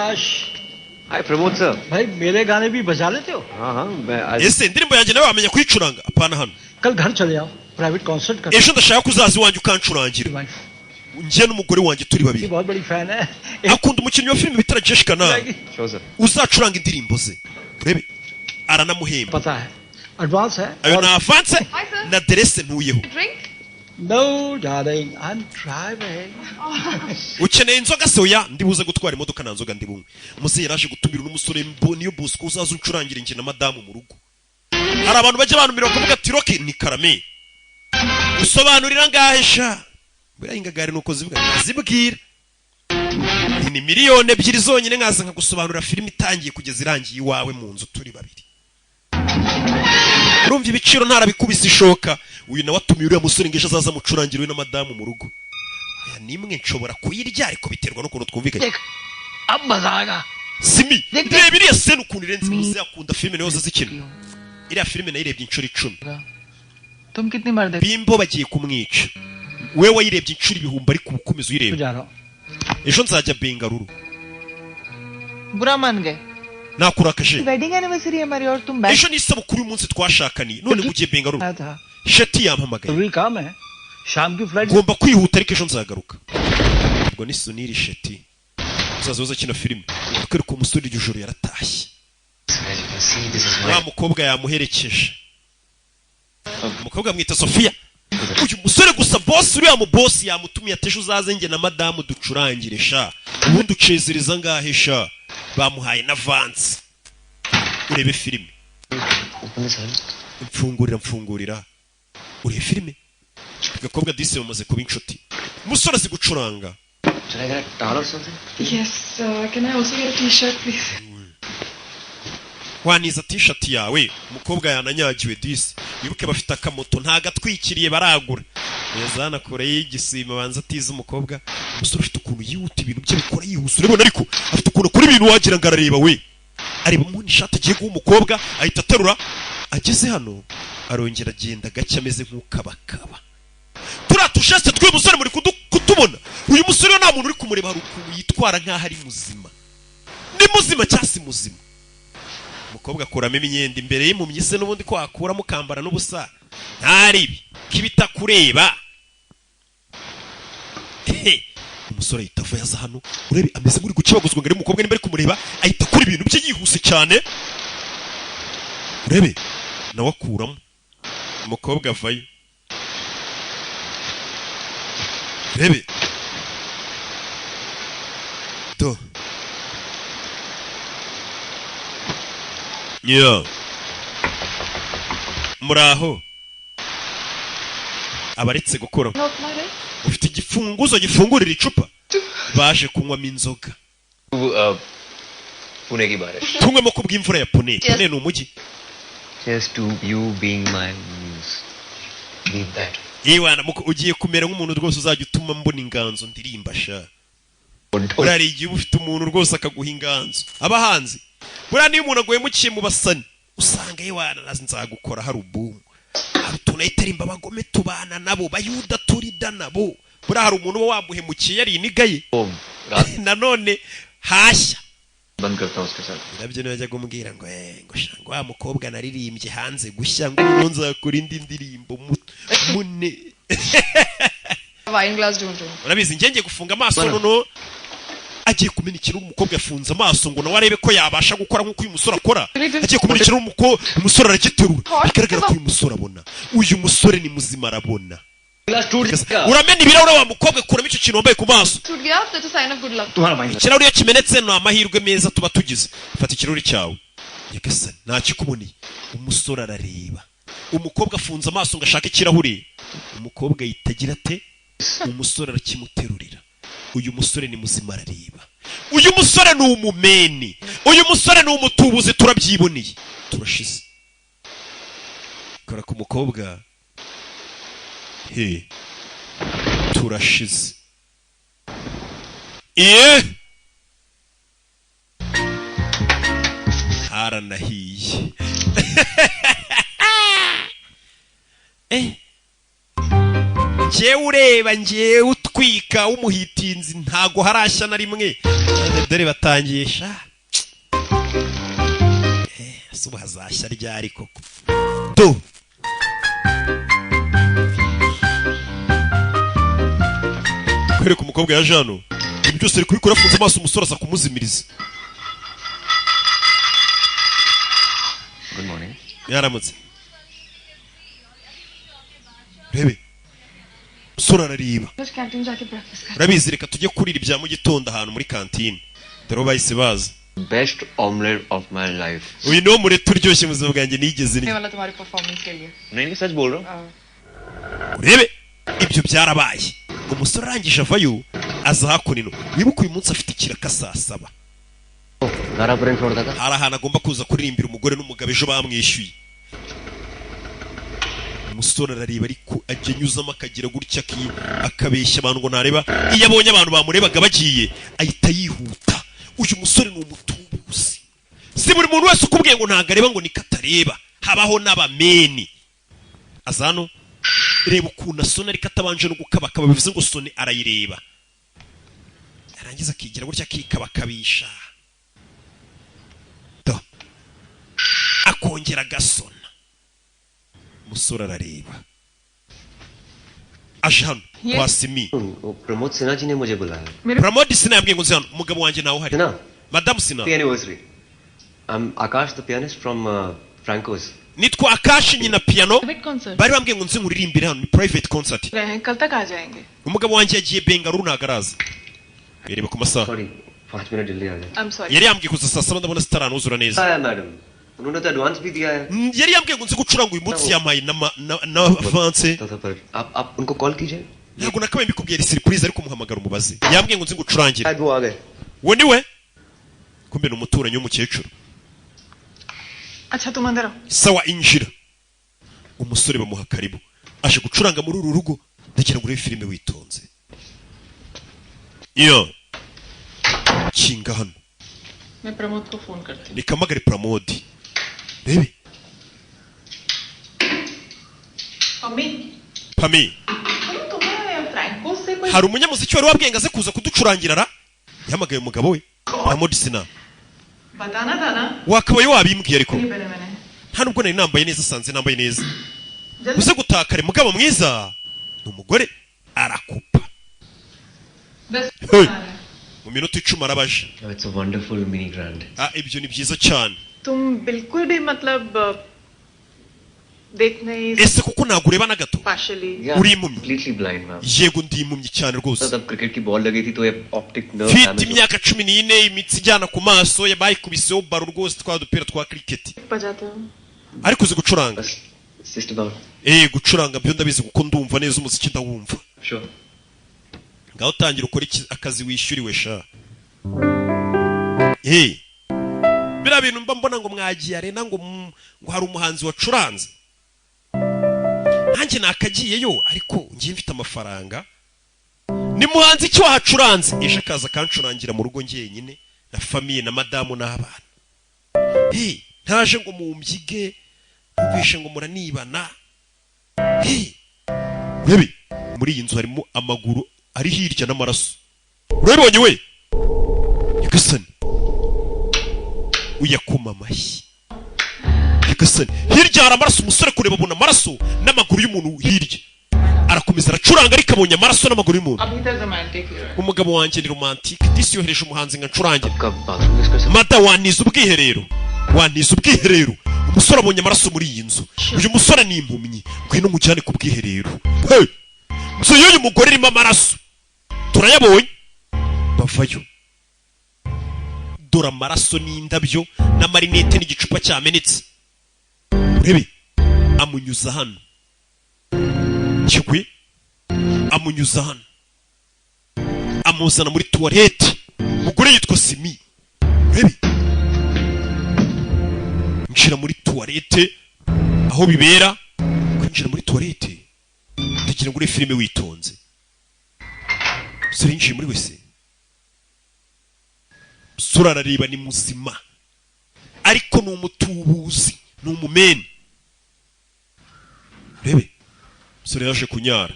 Hi Pramod sir. भाई मेरे गाने भी बजा लेते हो? हाँ मैं आज ese indirimbo yanjye nawe wamenya kuyicuranga apana hano कल घर चले जाओ प्राइवेट कॉन्सर्ट कर ejo ndashaka kuzaza iwanjye ukancurangira njye n'umugore wanjye turi babiri बहुत बड़ी फैन है akunda umukinnyi wa filime bitara Jessica na sure sir. uzacuranga indirimbo ze urebe aranamuhemba पता है एडवांस है ayo na avance na derese ntuyeho Drink? No darling I'm driving ukeneye inzoga soya ndibuze gutwara imodoka nta nzoga ndibunywe muze yaraje gutumira n'umusore niyo Bosco uzaza uncurangire njye na madamu mu rugo hari abantu bajya abantu mirongo bavuga ati roki ni karame usobanurira ngahe sha birahingagare nuko zivuga zibwira ni miliyoni 2 zonyine nkaza nkagusobanurira filime itangiye kugeza irangiye iwawe mu nzu turi babiri urumva ibiciro ntarabikubise ishoka uyu nawe atumiye uriya musore ngesha azaza mucurangira we na madamu mu rugo nimwe nshobora kuyirya ariko biterwa n'ukuntu twumvikanye अब मजा आएगा simi reba iriya sene ukuntu irenze muze yakunda filime nayo zikina iriya filime nayirebye inshuro 10 तुम कितनी मर देते bimbo bagiye kumwica wewe wayirebye inshuro 1000 ariko ubukomeza uyireba जा रहा हूँ ejo nzajya bengaruru बुरा मान गए nakurakaje वेडिंग एनिवर्सरी है हमारी और तुम बैठ ejo ni isabukuru y'umunsi twashakaniye none mugiye bengaruru आया था sheti yampamagaye जरूरी काम है शाम की flight ngomba kwihuta ariko ejo nzagaruka ubwo ni Suniri Sheti uzazoza kino filime kwereka umusore iryo joro yaratashye As you can see, this is my wa mukobwa yamuherekeje umukobwa mwita Sofia uyu musore gusa boss uriya mu boss yamutumiye ateshe uzaze nge na madamu ducurangire sha ubundi ucezereza ngahe sha bamuhaye na vance urebe filime open this hand. mfungurira urebe filime gakobwa dise bamaze kuba inshuti umusore azi gucuranga Should I get a towel or something? Yes. Can I also get a t-shirt, please? waniza t-shirt yawe umukobwa yananyagiwe disi wibuke bafite akamoto nta gatwikiriye baragura yazana kure y'igisima banza atiza umukobwa umusore ufite ukuntu yihuta ibintu bye bikora yihuse urabona ariko afite ukuntu akora ibintu wagira ngo arareba we areba mu nishati agiye guha umukobwa ahita aterura ageze hano arongera agenda gake ameze nk'ukabakaba turiya tusheste tw'uyu musore muri kutubona uyu musore nta muntu uri kumureba hari ukuntu yitwara nk'aho ari muzima ni muzima cyangwa si muzima umukobwa akuramo imyenda imbere y'impumyi se n'ubundi ko wakuramo ukambara n'ubusa ntaribi kibitakureba umusore ahita ava yaza hano urebe ameze nk'uri gukibaguzwa ngo ari umukobwa nimba ari kumureba ahita akora ibintu bye yihuse cyane urebe nawe akuramo umukobwa avayo urebe do muraho abaretse gukora ufite igifunguzo gifungurira icupa baje kunywamo inzoga Pune की बारिश tunywemo ko bw'imvura ya Pune Pune ni umujyi just to you being my muse leave that iwana muko ugiye kumera nk'umuntu rwose uzajya utuma mbona inganzo ndirimba sha urari igihe ufite umuntu rwose akaguha inganzo abahanzi bura niyo umuntu aguhemukiye mu basani usanga iwana nazi nzagukora hari ubumu hari tunayiterimba bagome tubana nabo bayuda turida nabo bura hari umuntu wamuhemukiye yari inigaye nanone hashya बंद करता हूं उसके साथ nabyo najya gumbwira ngo ngo shango wa mukobwa naririmbye hanze gushya ngo nzakora indi ndirimbo mune wine glass don't you urabizi ngenge gufunga amaso nono agiye kumenikira umukobwa yafunze amaso ngo nawe arebe ko yabasha gukora nk'uko uyu musore akora agiye kumenikira umusore aragiterura bigaragara ko uyu musore abona uyu musore ni muzima arabona uramena ibirahure wa mukobwa kuramo icyo kintu wambaye ku maso that's a sign of good luck ikirahure iyo kimenetse ni amahirwe meza tuba tugize fata ikirahure cyawe nyagasani ntakikuboneye umusore arareba umukobwa afunze amaso ngo ashake ikirahure umukobwa yitagira ate umusore arakimuterurira uyu musore ni muzima arareba uyu musore ni umumeni uyu musore ni umutubuzi turabyiboneye turashize kora ku mukobwa he turashize haranahiye njyewe ureba njyewe utwika w'umuhitinzi ntago harashya na rimwe dore batangiye sha suba hazashya ryari koko do kwereka umukobwa ya Jano ibi byose ari kubikora afunze amaso umusore asa kumuzimiriza good morning yaramutse rebe umusore arariba canteen जाके breakfast कर urabizi reka tujye kurira ibya mu gitondo ahantu muri kantine dore bahise baza best omelette of my life uyu niwo murete uryoshye mu buzima bwanjye nigeze ये वाला तुम्हारी performance के लिए नहीं सच बोल रहा हूं urebe ibyo byarabaye umusore arangije avayo aza hakunino wibuka uyu munsi afite ikiraka saa 7 hari ahantu agomba kuza kuririmbira umugore n'umugabo ejo bamwishyuye umusore arareba ariko ajya anyuzamo akagira gutya akabeshya abantu ngo ntareba iyo abonye abantu bamurebaga bagiye ahita yihuta uyu musore ni umutubuzi si buri muntu wese ukubwiye ngo ntago areba ngo niko atareba habaho n'abameni aza hano reba ukuntu asona ariko atabanje no gukabakaba bivuze ngo sone arayireba yarangiza akigira gutya akikabakabisha akongera agasona umusore arareba aje hano kwa Simi Pramod सिन्हा जी ने मुझे बुलाया Pramod Sinha yambwiye ngo nzi hano umugabo wanjye nawe uhari Madame Sinha anniversary I'm Akash the pianist from Franco's nitwa Akash nyina piano private concert bari bambwiye ngo nzi nkuririmbire hano ni private concert कल तक आ जाएंगे umugabo wanjye yagiye Bengaluru nagaraza yereba ku masaha sorry 5 minutes जल्दी आ जाए I'm sorry yari yambwiye kuza saa 7 ndabona sitaranuzura neza madam उन्होंने तो एडवांस भी दिया है yari yambwiye ngo nzi gucuranga uyu munsi yamaye na avance आप उनको कॉल कीजिए ntabwo nakabaye mbikubwira surprise ariko muhamagara umubaze yambwiye ngo nzi gucurangire शायद वो आ गए we niwe kumbe ni umuturanyi w'umukecuru अच्छा तुम अंदर आओ. Sawa injira. Umusore bamuha karibu. Aje gucuranga muri uru rugo. Ndagira ngo urebe filime witonze. Iyo. Kinga hano. मैं प्रमोद को फोन करती हूँ. Nikamagare Pramodi. Rebe. Pami. Franco से कोई Hari umunyamuziki wari wabwiye ngaze kuza kuducurangira ra? Yahamagaye umugabo we. Pramodi sina. बताना था ना. Wakabaye wabimbwiye ariko. नहीं पहले मैंने. Nta nubwo nari nambaye neza sanze nambaye neza. Uze gutakare mugabo mwiza. Umugore arakupa. Hey. Mu minota 10 arabaje. It's a wonderful mini grand. Ibyo ni byiza cyane. तुम बिल्कुल भी मतलब देखने Ese kuko nagureba na gato. partially. Uri impumyi. Completely blind, ma'am. Yego ndi impumyi cyane rwose. तब क्रिकेट की बॉल लगी थी तो ये optic nerve Mfite imyaka 14 imitsi ijyana ku maso yabayikubiseho baro rwose twa dupira twa cricket. बजाते हो. Ariko uzi gucuranga. It's just about. Gucuranga byo ndabizi kuko ndumva neza umuziki ndawumva. Sure. Ngaho tangira ukora akazi wishyuriwe sha. Bira bintu mba mbona ngo mwagiye arena ngo hari umuhanzi wacuranze. Nanjye nakagiyeyo ariko ngiye mfite amafaranga. Ni muhanzi cyo wahacuranze eje akaza kancurangira mu rugo ngenyine na famille na madamu n'abana. Ntaje ngo mumbyige ubishe ngo muranibana. Bebe muri iyi nzu harimo amaguru ari hirya n'amaraso. Urabibonye we? Yagasani. Uyakoma amashyi. Yagasani. Hirya hari amaraso umusore kureba abona amaraso n'amaguru y'umuntu hirya. Arakomeza aracuranga ariko abonye amaraso n'amaguru y'umuntu. Umugabo wanjye ni romantique. Disi yohereje umuhanzi nka ncurange. Mada waniza ubwiherero. Waniza ubwiherero. Umusore abonye amaraso muri iyi nzu. Uyu musore ni impumyi. Kwino mujyane ku bwiherero. Hey! Nzu y'uyu mugore irimo amaraso. Turayabonye. Bavayo. Dora amaraso n'indabyo na marinette n'igicupa cyamenetse. Urebe. Amunyuza hano. Kigwe. Amunyuza hano. Amuzana muri toilette. Umugore yitwa Simi. Urebe. Njira muri toilette aho bibera. Kwinjira muri toilette. Ndagira ngo ure filime witonze. Sirinjiye muri wese. Sura arareba ni muzima. Ariko ni umutubuzi, ni umumeni. Rebe. Sura yaje kunyara.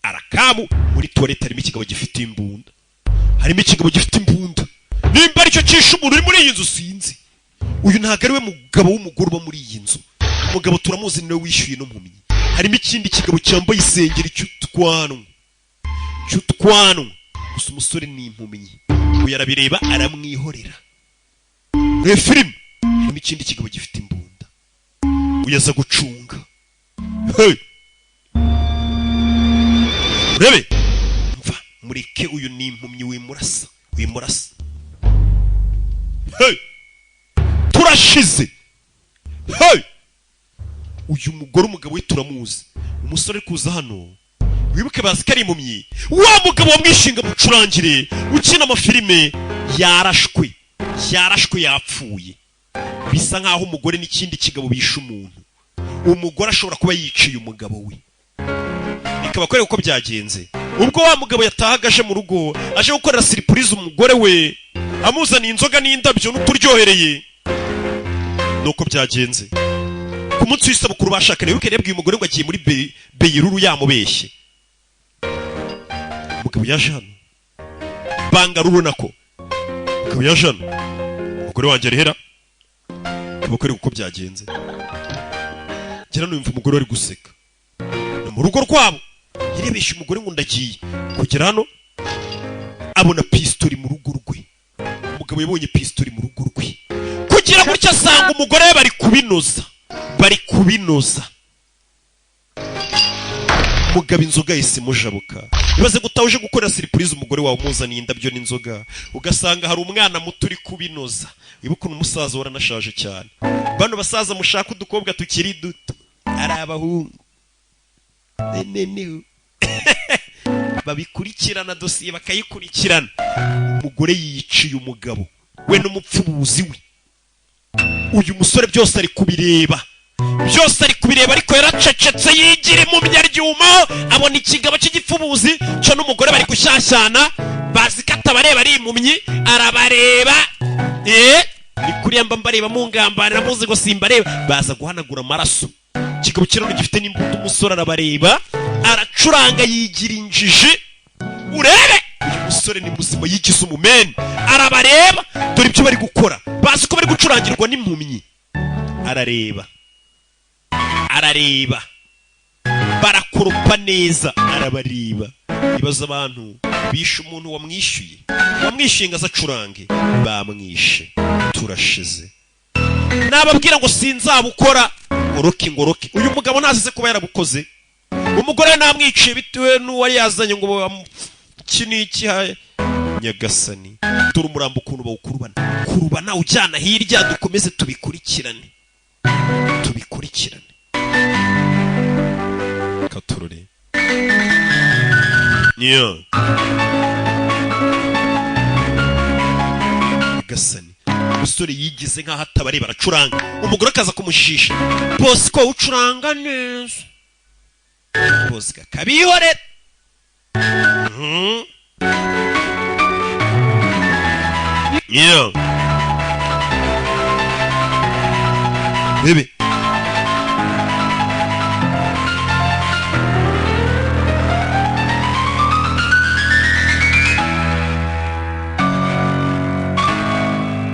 Arakamu muri toilette harimo ikigabo gifite imbunda. Harimo ikigabo gifite imbunda. Nimba aricyo cisha umuntu uri muri iyi nzu sinzi. Uyu ntago ari we mugabo w'umugore uba muri iyi nzu. Umugabo turamuzi niwe wishyuye no mpumyi. Harimo ikindi kigabo cyambaye isengeri cy'utwanwa. Gusa umusore ni impumyi. Uyu arabireba aramwihorera. Re film. Harimo ikindi kigabo gifite imbunda. Uyaza gucunga. Hey! Rebe. Mva mureke uyu ni impumyi wimurasa. Hey! Turashize. Hey! Uyu mugore umugabo we turamuzi. Umusore kuza hano. Wibuke bazi ko ari impumyi. Wa mugabo wamwishinga mucurangire ukina amafilime yarashwe yapfuye. Bisa nkaho umugore n'ikindi kigabo bisha umuntu. Umugore ashobora kuba yiciye umugabo we. Bikaba kwereka uko byagenze. Ubwo wa mugabo yatahagaje mu rugo aje gukorera surprise umugore we amuzaniye inzoga n'indabyo n'uturyohereye. Nuko byagenze. Ku munsi w'isabukuru bashakanye wibuke yabwiye umugore ngo agiye muri Beyiruru yamubeshye. Umugabo yaje hano. Bangaruru nako. Umugabo yaje hano. Umugore wanjye arihera. Kabakore uko byagenze. Gira numva umugore ari guseka. Mu rugo rwabo yirebesha umugore ngo ndagiye. Kugera hano abona pistoli mu rugo rwe. Umugabo yabonye pistoli mu rugo rwe. Kugira gutya asanga umugore we bari kubinoza. Umugabo inzoga yise mujabuka. Ibaze gutauje gukorera surprise umugore wawe umuzaniye indabyo n'inzoga. Ugasanga hari umwana muto uri kubinoza. Wibuka umusaza waranashaje cyane. Bano basaza mushaka udukobwa tukiri duto. Ari abahungu. Babikurikirana dosiye bakayikurikirana. Umugore yiciye umugabo. we n'umupfubuzi we. Uyu musore byose ari kubireba, ariko yaracecetse yigira impumyi aryuma, abona ikigabo cy'igipfubuzi cyo n'umugore bari gushyashyana, bazi ko atabareba ari impumyi, arabareba. Ni kuriya mba mbareba mungambanira muzi ngo simbareba, baza guhanagura amaraso. Ikigabo kirano gifite n'imbuto, umusore arabareba, aracuranga yigira injiji. Urebe uyu musore ni muzima yigize umumeni, arabareba, dore ibyo bari gukora, bazi ko bari gucurangirwa n'impumyi. Arareba barakoropa neza, arabareba. Ibaza abantu bishe umuntu wamwishyuye ngo azacurange, bamwishe, turashize. Nababwira ngo sinzabukora, ngoroke. Uyu mugabo nazize kuba yarabukoze, umugore namwiciye bitewe n'uwari yazanye ngo kiniki Nyagasani. Dore umurambo ukuntu bawukurubana ujyana hirya, dukomeze tubikurikirane. Katurore niyo Nyagasani. Umusore yigize nk'aho atabare, baracuranga, umugore akaza kumushisha, Bosco ucuranga neza. Bosco kabihorera. Yeah. Baby.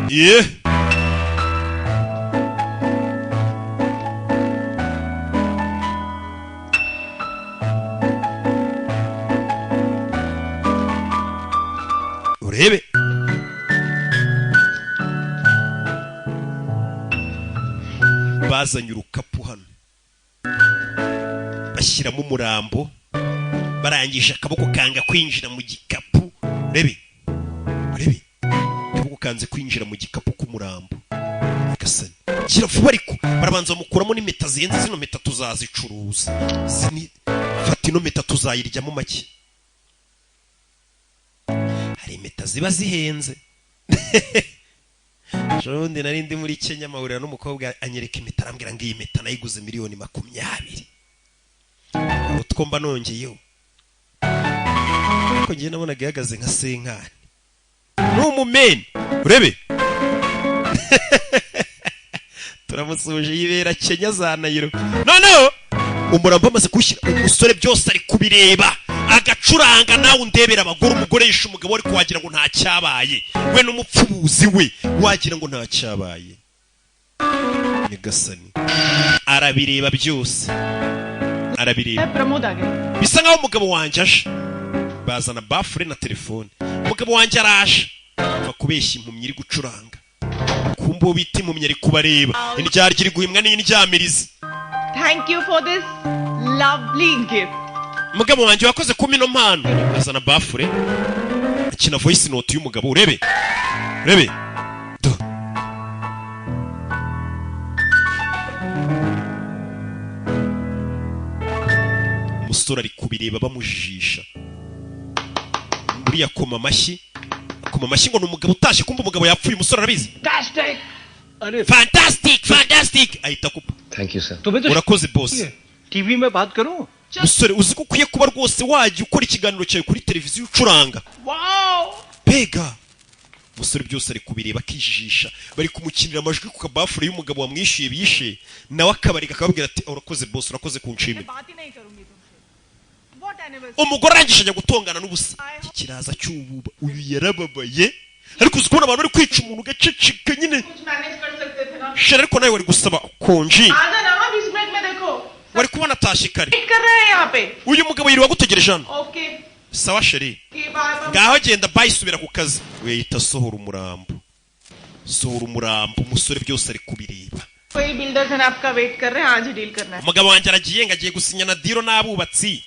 Yeah. Urebe. Bazanye urukapu hano, bashyiramo umurambo, barangije akaboko kanga kwinjira mu gikapu. Urebe. Akaboko kanze kwinjira mu gikapu k'umurambo. Nyagasani. Gira vuba ariko, barabanza bamukuramo n'impeta zihenze, zino mpeta tuzazicuruza. Fata ino mpeta tuzayiryamo make. Hari impeta ziba zihenze. Jondi nari ndi muri Kenya mahurira n'umukobwa anyereka impeta, arambwira ngo iyi mpeta nayiguze $20,000. Utwo mba nongeyeho. Ariko ngiye nabona gihagaze nka senkani. N'umumeni. Urebe. Turamusuje yibera Kenya za Nairobi. No. Umurambo amaze kushyira, umusore byose ari kubireba, agacuranga, nawe undebera abagore, umugore yishe umugabo ariko wagira ngo nta cyabaye, we n'umupfubuzi we wagira ngo nta cyabaye. Nyagasani arabireba byose, bisa nkaho umugabo wanjye aje, bazana bafure na telefone, umugabo wanjye araje, va kubeshya impumyi iri gucuranga, kumbo bita impumyi ari kubareba, indyarya iri guhimwa n'indyamirizi. Thank you for this lovely gift. Umugabo wanjye wakoze kuma ino mpano, azana bafure, akina voice note y'umugabo. Urebe. Umusore ari kubireba bamujijisha. Uriya akoma amashyi ngo ni umugabo utashye, kumva umugabo yapfuye, umusore arabizi. Fantastic. Ahita kupa. Thank you, sir. Urakoze boss. TV में बात करूं? Musore uzi ko ukwiye kuba rwose wajya ukora ikiganiro cyawe kuri televiziyo ucuranga. Wow! Pega. Musore byose ari kubireba akijijisha, bari kumukinira amajwi ku kabafure y'umugabo wamwishyuye bishe, nawe akabarika akababwira ati urakoze boss, urakoze kunshimira. Umugore arangije ajya gutongana n'ubusa. Ikiraza cy'ububa, uyu yarababaye, ariko uzi kubona abantu bari kwica umuntu gaceceka nyine. Shere ariko nawe wari gusaba konji. Wari kubona atashye kare. Uyu mugabo yiriwe gutegereje hano. Sawa sheri. Ngaho genda bayisubira ku kazi. We yita sohora umurambo. Umusore byose ari kubireba. कोई बिल्डर्स हैं आपका वेट कर रहे हैं, आज ही डील करना है. Umugabo wanjye aragiye ngagiye gusinya na deal n'abubatsi.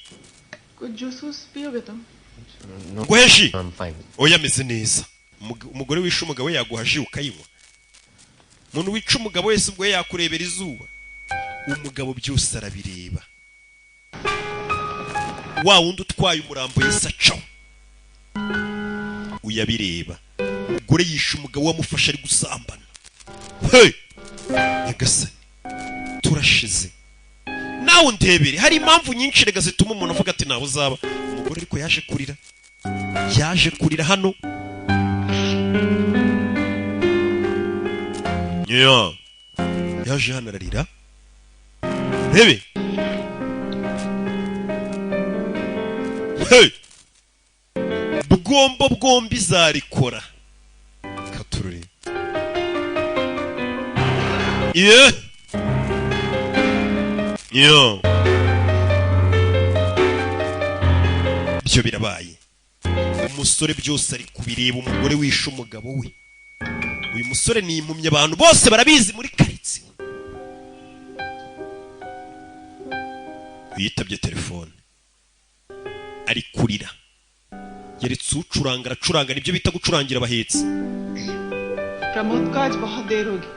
कुछ जूस पियोगे तुम? Guheshi. I'm fine. Oya meze neza. Umugore wishe umugabo yaguha ji ukayinywa. Umuntu wica umugabo wese ubwo yakurebera izuba. Umugabo byose arabireba. Wa wundi utwaye umurambo yese acaho. Uyabireba. umugore yishe umugabo wamufashe ari gusambana. Hey Nyagasani turashize. Nawe ndebere hari impamvu nyinshi rega zituma umuntu avuga ati nawe uzaba. Umugore ariko yaje kurira hano. Yaje hano ararira. Rebe. Hey bwombi zarikora katurure. Byo birabaye. Umusore byose ari kubireba umugore wishe umugabo we. Uyu musore ni impumye abantu bose barabizi muri karitsiye. Yitabye telefone. Ari kurira. Yeretse ucuranga nibyo bita gucurangira abahetsi. Pramod का आज बहुत देर होगी.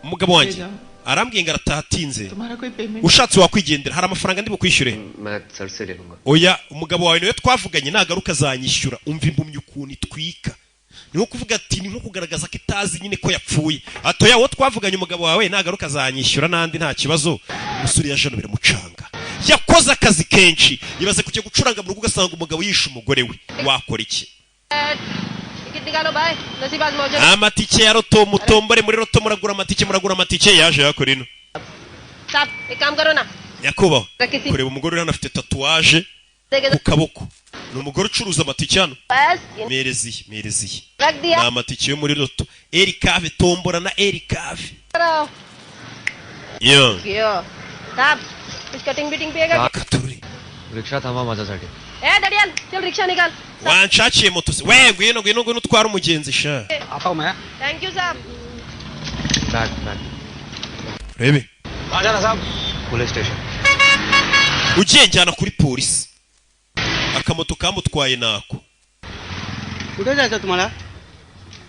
Umugabo wanjye arambwiye ngo aratahatinze. Ushatse wakwigendera hari amafaranga ndi bukwishyure. Oya umugabo wawe niwe twavuganye nagaruka azanyishyura. Umva impumye ukuntu itwika. Niho kuvuga ati ni nko kugaragaza ko itazi nyine ko yapfuye. Atoya wo twavuganye umugabo wawe nagaruka azanyishyura nandi nta kibazo. Umusore yaje no biramucanga. Yakoze akazi kenshi yibaze kujya gucuranga mu rugo ugasanga umugabo yishe umugore we. Wakora iki? Amatike ya roto mutombore muri roto muragura amatike yaje yakora ino. Sab ek kaam karo na. Yakubaho kureba umugore hano afite tatuwaje ku kaboko. Ni umugore ucuruza amatike hano. Merezi. Ni amatike yo muri roto. Erikave tombora na Erikave. Sab इस cutting beating पिएगा Katuri. Rickshaw थामा माझ्यासाठी. दड़ियाल चल रिक्शा निकाल. Wanshakiye moto se. We ngwino utwara umugenzi sha. आता हूं मैं. Thank you साहब. बैक. Rebe. आ जाना साहब. Police station. Ugiye njyana kuri polisi. Akamoto kamutwaye nako. कुठे जायचं तुम्हाला?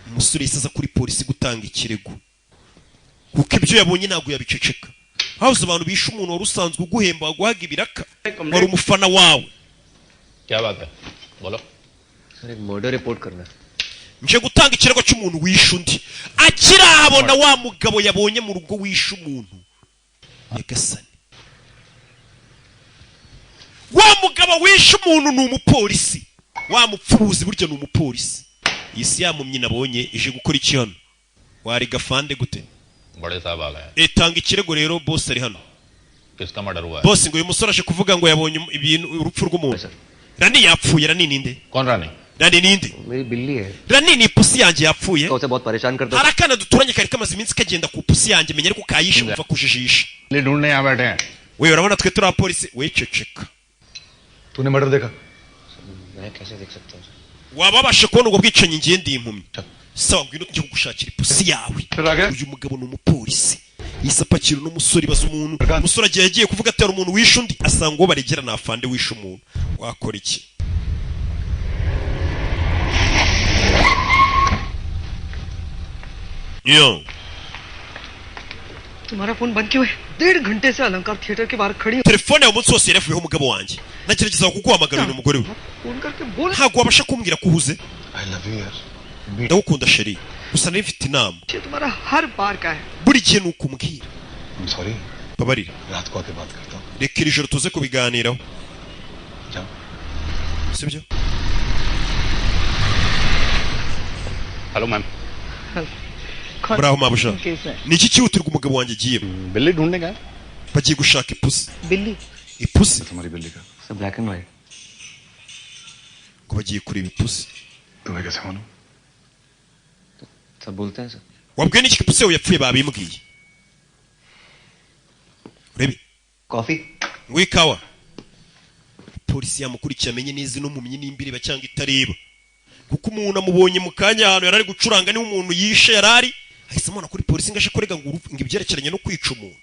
Umusore yisaza kuri polisi gutanga ikirego. Kuko ibyo yabonye ntago yabiceceka. Hauze abantu bishe umuntu wari usanzwe uguhemba guhaga ibiraka. Wari umufana wawe. क्या बात है बोलो सर एक murder report करना है. Nje gutanga ikirego cy'umuntu wishe undi. Akirahabona wa mugabo yabonye mu rugo wishe umuntu. Nyagasani. Wa mugabo wishe umuntu ni umupolisi. Wa mupfubuzi buryo ni umupolisi. Isi yamumye nabonye ije gukora iki hano. Wari gafande gute? बड़े साहब आ गए. Tanga ikirego rero boss ari hano. किसका मर्डर हुआ है? Boss ngo uyu musore aje kuvuga ngo yabonye ibintu urupfu rw'umuntu. Rani yapfuye Rani ninde? कौन रानी? Rani ninde? मेरी बिल्ली है. Rani ni pusi yanjye yapfuye. उसे बहुत परेशान करता है. Harakana duturanye kari kamaze iminsi kagenda ku pusi yanjye menye ariko kayishe umva kujijisha. ले ढूंढने यहाँ बैठे हैं. We urabona twe turi apolisi we ceceka. तूने मर्डर देखा? मैं कैसे देख सकता हूँ? Wababashe kubona ubwo bwicanyi ngiye ndi impumyi. Sawa ngwino tujye kugushakira ipusi yawe. Uyu mugabo ni umupolisi. Yisapakira n'umusore baza umuntu. Umusore yagiye kuvuga ati ari umuntu wishe undi asanga uwo baregera nafande wishe umuntu. Wakora iki? तुम्हारा फोन बंद क्यों है? 1.5 घंटे से अलंकार थिएटर के बाहर खड़ी हूं. Telefone yawe umunsi wose yaravuyeho umugabo wanjye. Nagerageza kuguhamagarira umugore we. Phone करके बोल. Ntabwo wabasha kumbwira ko uhuze. I love you यार. Ndagukunda sheri. Gusa nifite inama. ये तुम्हारा हर बार का है. Buri gihe nuko umbwira. I'm sorry. Babarira. रात को आके बात करता हूँ. Reka iri joro tuze kubiganiraho. जाओ. Sibyo? Hello ma'am. Bravo mabusha. Ni iki cyihutirwa umugabo wanjye agiye? बिल्ली ढूंढने गए. Bagiye gushaka ipusi. बिल्ली. Ipusi? तुम्हारी बिल्ली का. सब black and white. Ko bagiye kureba ipusi. तुम्हें कैसे मालूम? सब बोलते हैं sir. Wabwiye n'iki ipusi yawe yapfuye babimbwiye? Urebe. Coffee. Wikawa. Polisi yamukurikiye amenye neza no mumye n'imbireba cyangwa itareba. Kuko umuntu amubonye mu kanya ahantu yarari gucuranga ni umuntu yishe yarari ahise amona kuri polisi ngashe korega ngo ibyerekeranye no kwica umuntu.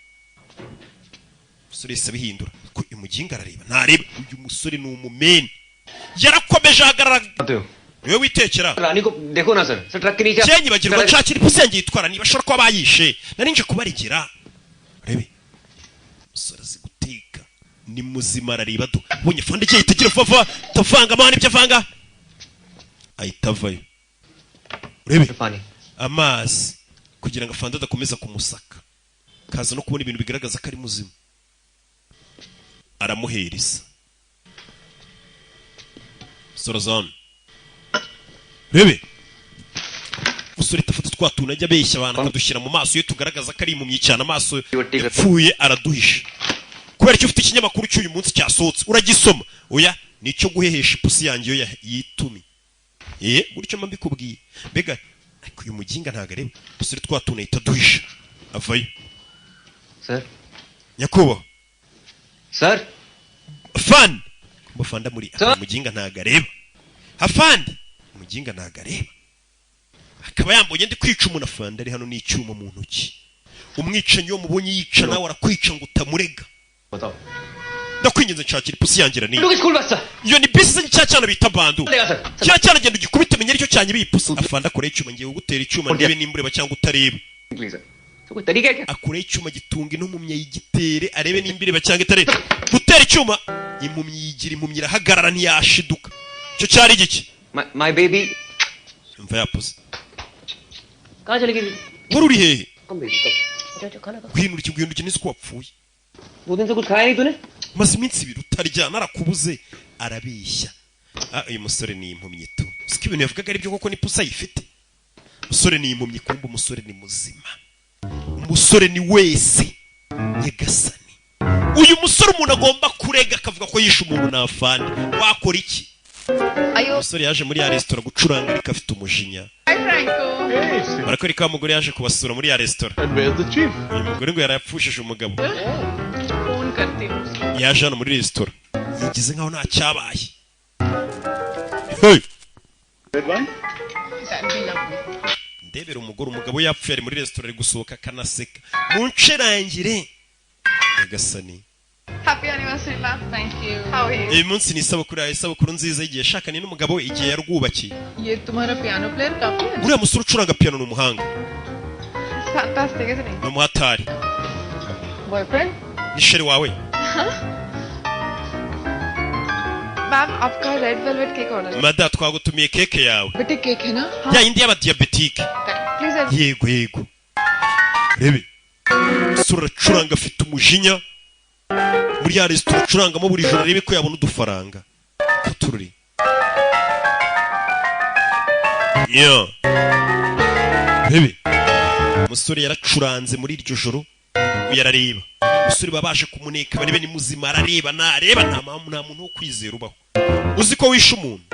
Musore yise bihindura ko imuginga arareba ntareba uyu musore ni umumeni yarakomeje ahagarara. Wewe witekera रानी को देखो ना sir. Sir truck के नीचे. cyenyi bagirwa nshakira ipusi yanjye yitwara niba ashobora kuba bayishe narinje kubaregera. Rebe musore azi guteka ni muzima arareba do bonye fande cye itagira vuba tavanga amana ibyo avanga ahita avayo. urebe amazi kugira ngo afande adakomeza kumusaka kaza no kubona ibintu bigaragaza ko ari muzima aramuhereza Sorazan rebe musore tafata twatuna ajya abeshya abantu akadushyira mu maso iyo tugaragaza ko ari impumyi cyane amaso yapfuye araduhisha kubera icyo ufite ikinyamakuru cy'uyu munsi cyasohotse uragisoma oya nicyo guhehesha ipusi yanjye yo yitumi gutyo mba mbikubwiye mbega uyu muginga ntago areba musore twatuna ahita aduhisha avayo sir nyakubaho sir fan mufanda muri muginga ntago areba hafandi muginga ntago areba akaba yambonye ndi kwica umuntu afande ari hano n'icyuma mu ntoki umwicanyi wo mubonye yica nawe arakwica ngo utamurega ndakwinginze nshakira ipusi yangira ni iyo ni bisi cyane bita bandu cyane genda ugikubite menye icyo cyanye bipusi afande akore icyuma ngiye gutera icyuma ndebe nimbureba cyangwa utareba akore icyuma gitunga intumumye yigitere arebe nimbireba cyangwa itareba gutera icyuma impumyi yigira impumyi irahagarara ntiyashiduka cyo cyari giki my baby mva yapusi कहाँ चली गई wari uri hehe खाना खा guhinduka n'izi ko wapfuye 2 दिन से कुछ खाया नहीं तूने maze iminsi ibiri utarya narakubuze arabeshya uyu musore ni impumyi tu siko ibintu yavugaga ari byo koko ni pusa yifite umusore ni impumyi kumbe umusore ni muzima umusore ni wese nyagasani uyu musore umuntu agomba kurega akavuga ko yishe umuntu nafande wakora iki umusore yaje muri ya resitora gucuranga ariko afite umujinya barakora ko umugore yaje kubasura muri ya resitora uyu mugore ngo yarapfushije umugabo yaje hano muri resitora yigize nkaho nta cyabaye ndebera umugabo yapfuye ari muri resitora ari gusohoka akanaseka muncerangire Agasani Happy anniversary, love. Thank you. How are you? uyu munsi ni isabukuru nziza igihe yashakanye n'umugabo we igihe yarwubakiye ये तुम्हारा piano player काफी अच्छा uriya musore ucuranga piano ni umuhanga है. Fantastic, isn't he? ni umuhatari Boyfriend? ni sheri wawe ma'am आपका red velvet cake order है. mada twagutumiye keke yawe बेटे केक है ना? ya yindi y'abadiyabetike please yego rebe umusore aracuranga afite umujinya muri ya resitora acurangamo buri joro arebe ko yabona udufaranga katururi rebe umusore yaracuranze muri iryo joro yarareba umusore babashe kumuneka barebe ni muzima arareba nareba nta muntu wo kwizera ubaho uzi ko wishe umuntu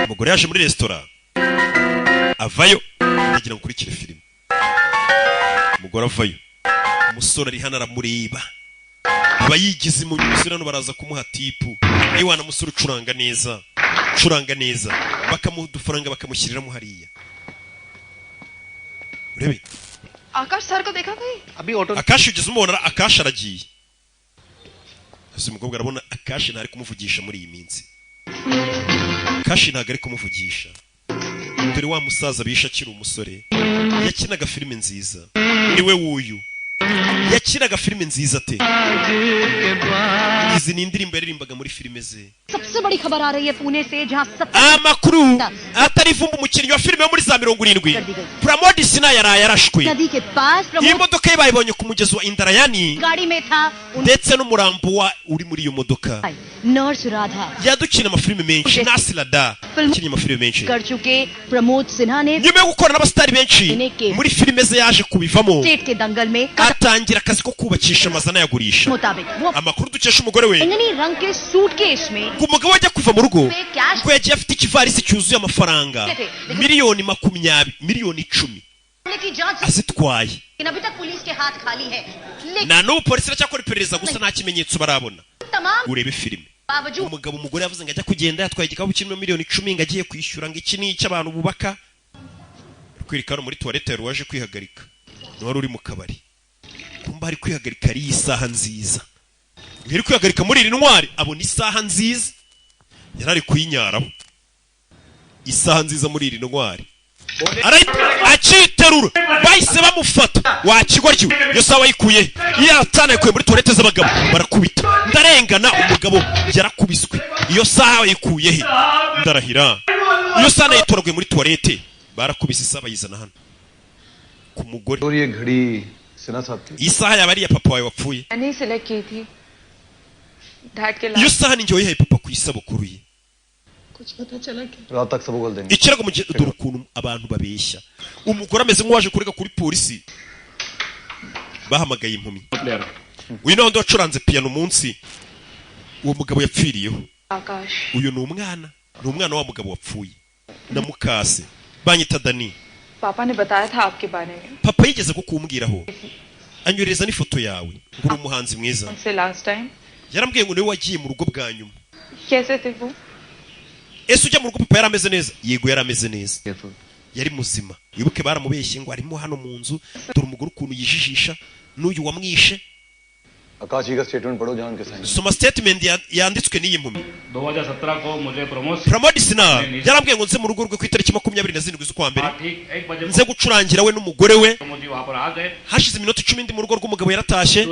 umugore yaje muri resitora avayo agira ngo ukurikire filime umugore avayo umusore ari hano aramureba aba yigize mu umusore hano baraza kumuha tipu ewana musore ucuranga neza bakamuha udufaranga bakamushyiriramo hariya urebe आकाश सर को देखा कहीं? अभी auto akashi ugeze umubona akashi aragiye ese umukobwa arabona akashi ntari kumuvugisha muri iyi minsi akashi ntabwo ari kumuvugisha dore wa musaza bisha akiri umusore yakinaga filime nziza niwe wuyu yakinaga filime nziza te izi ni indirimbo yaririmbaga muri filime ze सबसे बड़ी खबर आ रही है पुणे से जहां amakuru atari vumba umukinnyi wa filime yo muri za 70 Pramodisina yaraye arashwe नदी के पास iyi modoka ye bayibonye ku mugezi wa Indarayani गाड़ी में था ndetse n'umurambo wa uri muri iyo modoka nurse Radha yadukina amafilime menshi Nasirada ukina amafilime menshi कर चुके प्रमोद सिन्हा ने nyuma yo gukorana n'abasitari benshi muri filime ze yaje kubivamo state के दंगल में atangira akazi ko kubakisha amazu anayagurisha मुताबिक वो amakuru dukesha umugore we बैंगनी रंग के सूटकेस में ngo umugabo ajya kuva mu rugo ngo yagiye afite ikivarisi cyuzuye amafaranga miliyoni 10 की जांच azitwaye लेकिन अभी तक पुलिस के हाथ खाली है na n'ubu polisi iracyakora iperereza gusa nta kimenyetso barabona तमाम urebe filime बावजूद umugabo umugore yavuze ngo ajya kugenda yatwaye igikapu kirimo miliyoni 10 ngo agiye kwishyura ngo iki ni icy'abantu bubaka kwirika hano muri toilette yari waje kwihagarika niwari uri mu kabari kumba ari kwihagarika ari isaha nziza ngiri kwihagarika muri iri ntwari abona isaha nziza yarari kuyinyaraho isaha nziza muri iri ntwari akiterura bahise bamufata wakigoryo iyo saha wayikuye iyo atanakuye muri toilette z'abagabo barakubita ndarengana umugabo yarakubiswe iyo saha wayikuye he ndarahira iyo saha yitoraguye muri toilette barakubise isaha bayizana hano ku mugore iyi saha yaba ari iya papa wawe wapfuye iyo saha ni njye wayihaye papa ku isabukuru ye ikirago mu gihe dore ukuntu abantu babeshya umugore ameze nk'uwaje kurega kuri polisi bahamagaye impumyi uyu n'undi wacuranze piano umunsi uwo mugabo yapfiriyeho uyu ni umwana wa mugabo wapfuye na mukase banyita Dani papa yigeze ko kumbwiraho anyohereza n'ifoto yawe ngo uri umuhanzi mwiza yarambwiye ngo niwe wagiye mu rugo bwa nyuma ese ujya mu rugo papa yarameze neza yego yarameze neza yari muzima wibuke baramubeshye ngo arimo hano mu nzu dore umugore ukuntu yijijisha n'uyu wamwishe soma statement yanditswe n'iyi mpumyi 2017 को मुझे Pramod Sinha yarambwiye ngo nze mu rugo rwe ku itariki 27 z'ukwa mbere nze gucurangira we n'umugore we hashize iminota 10 ndi mu rugo rw'umugabo yaratashye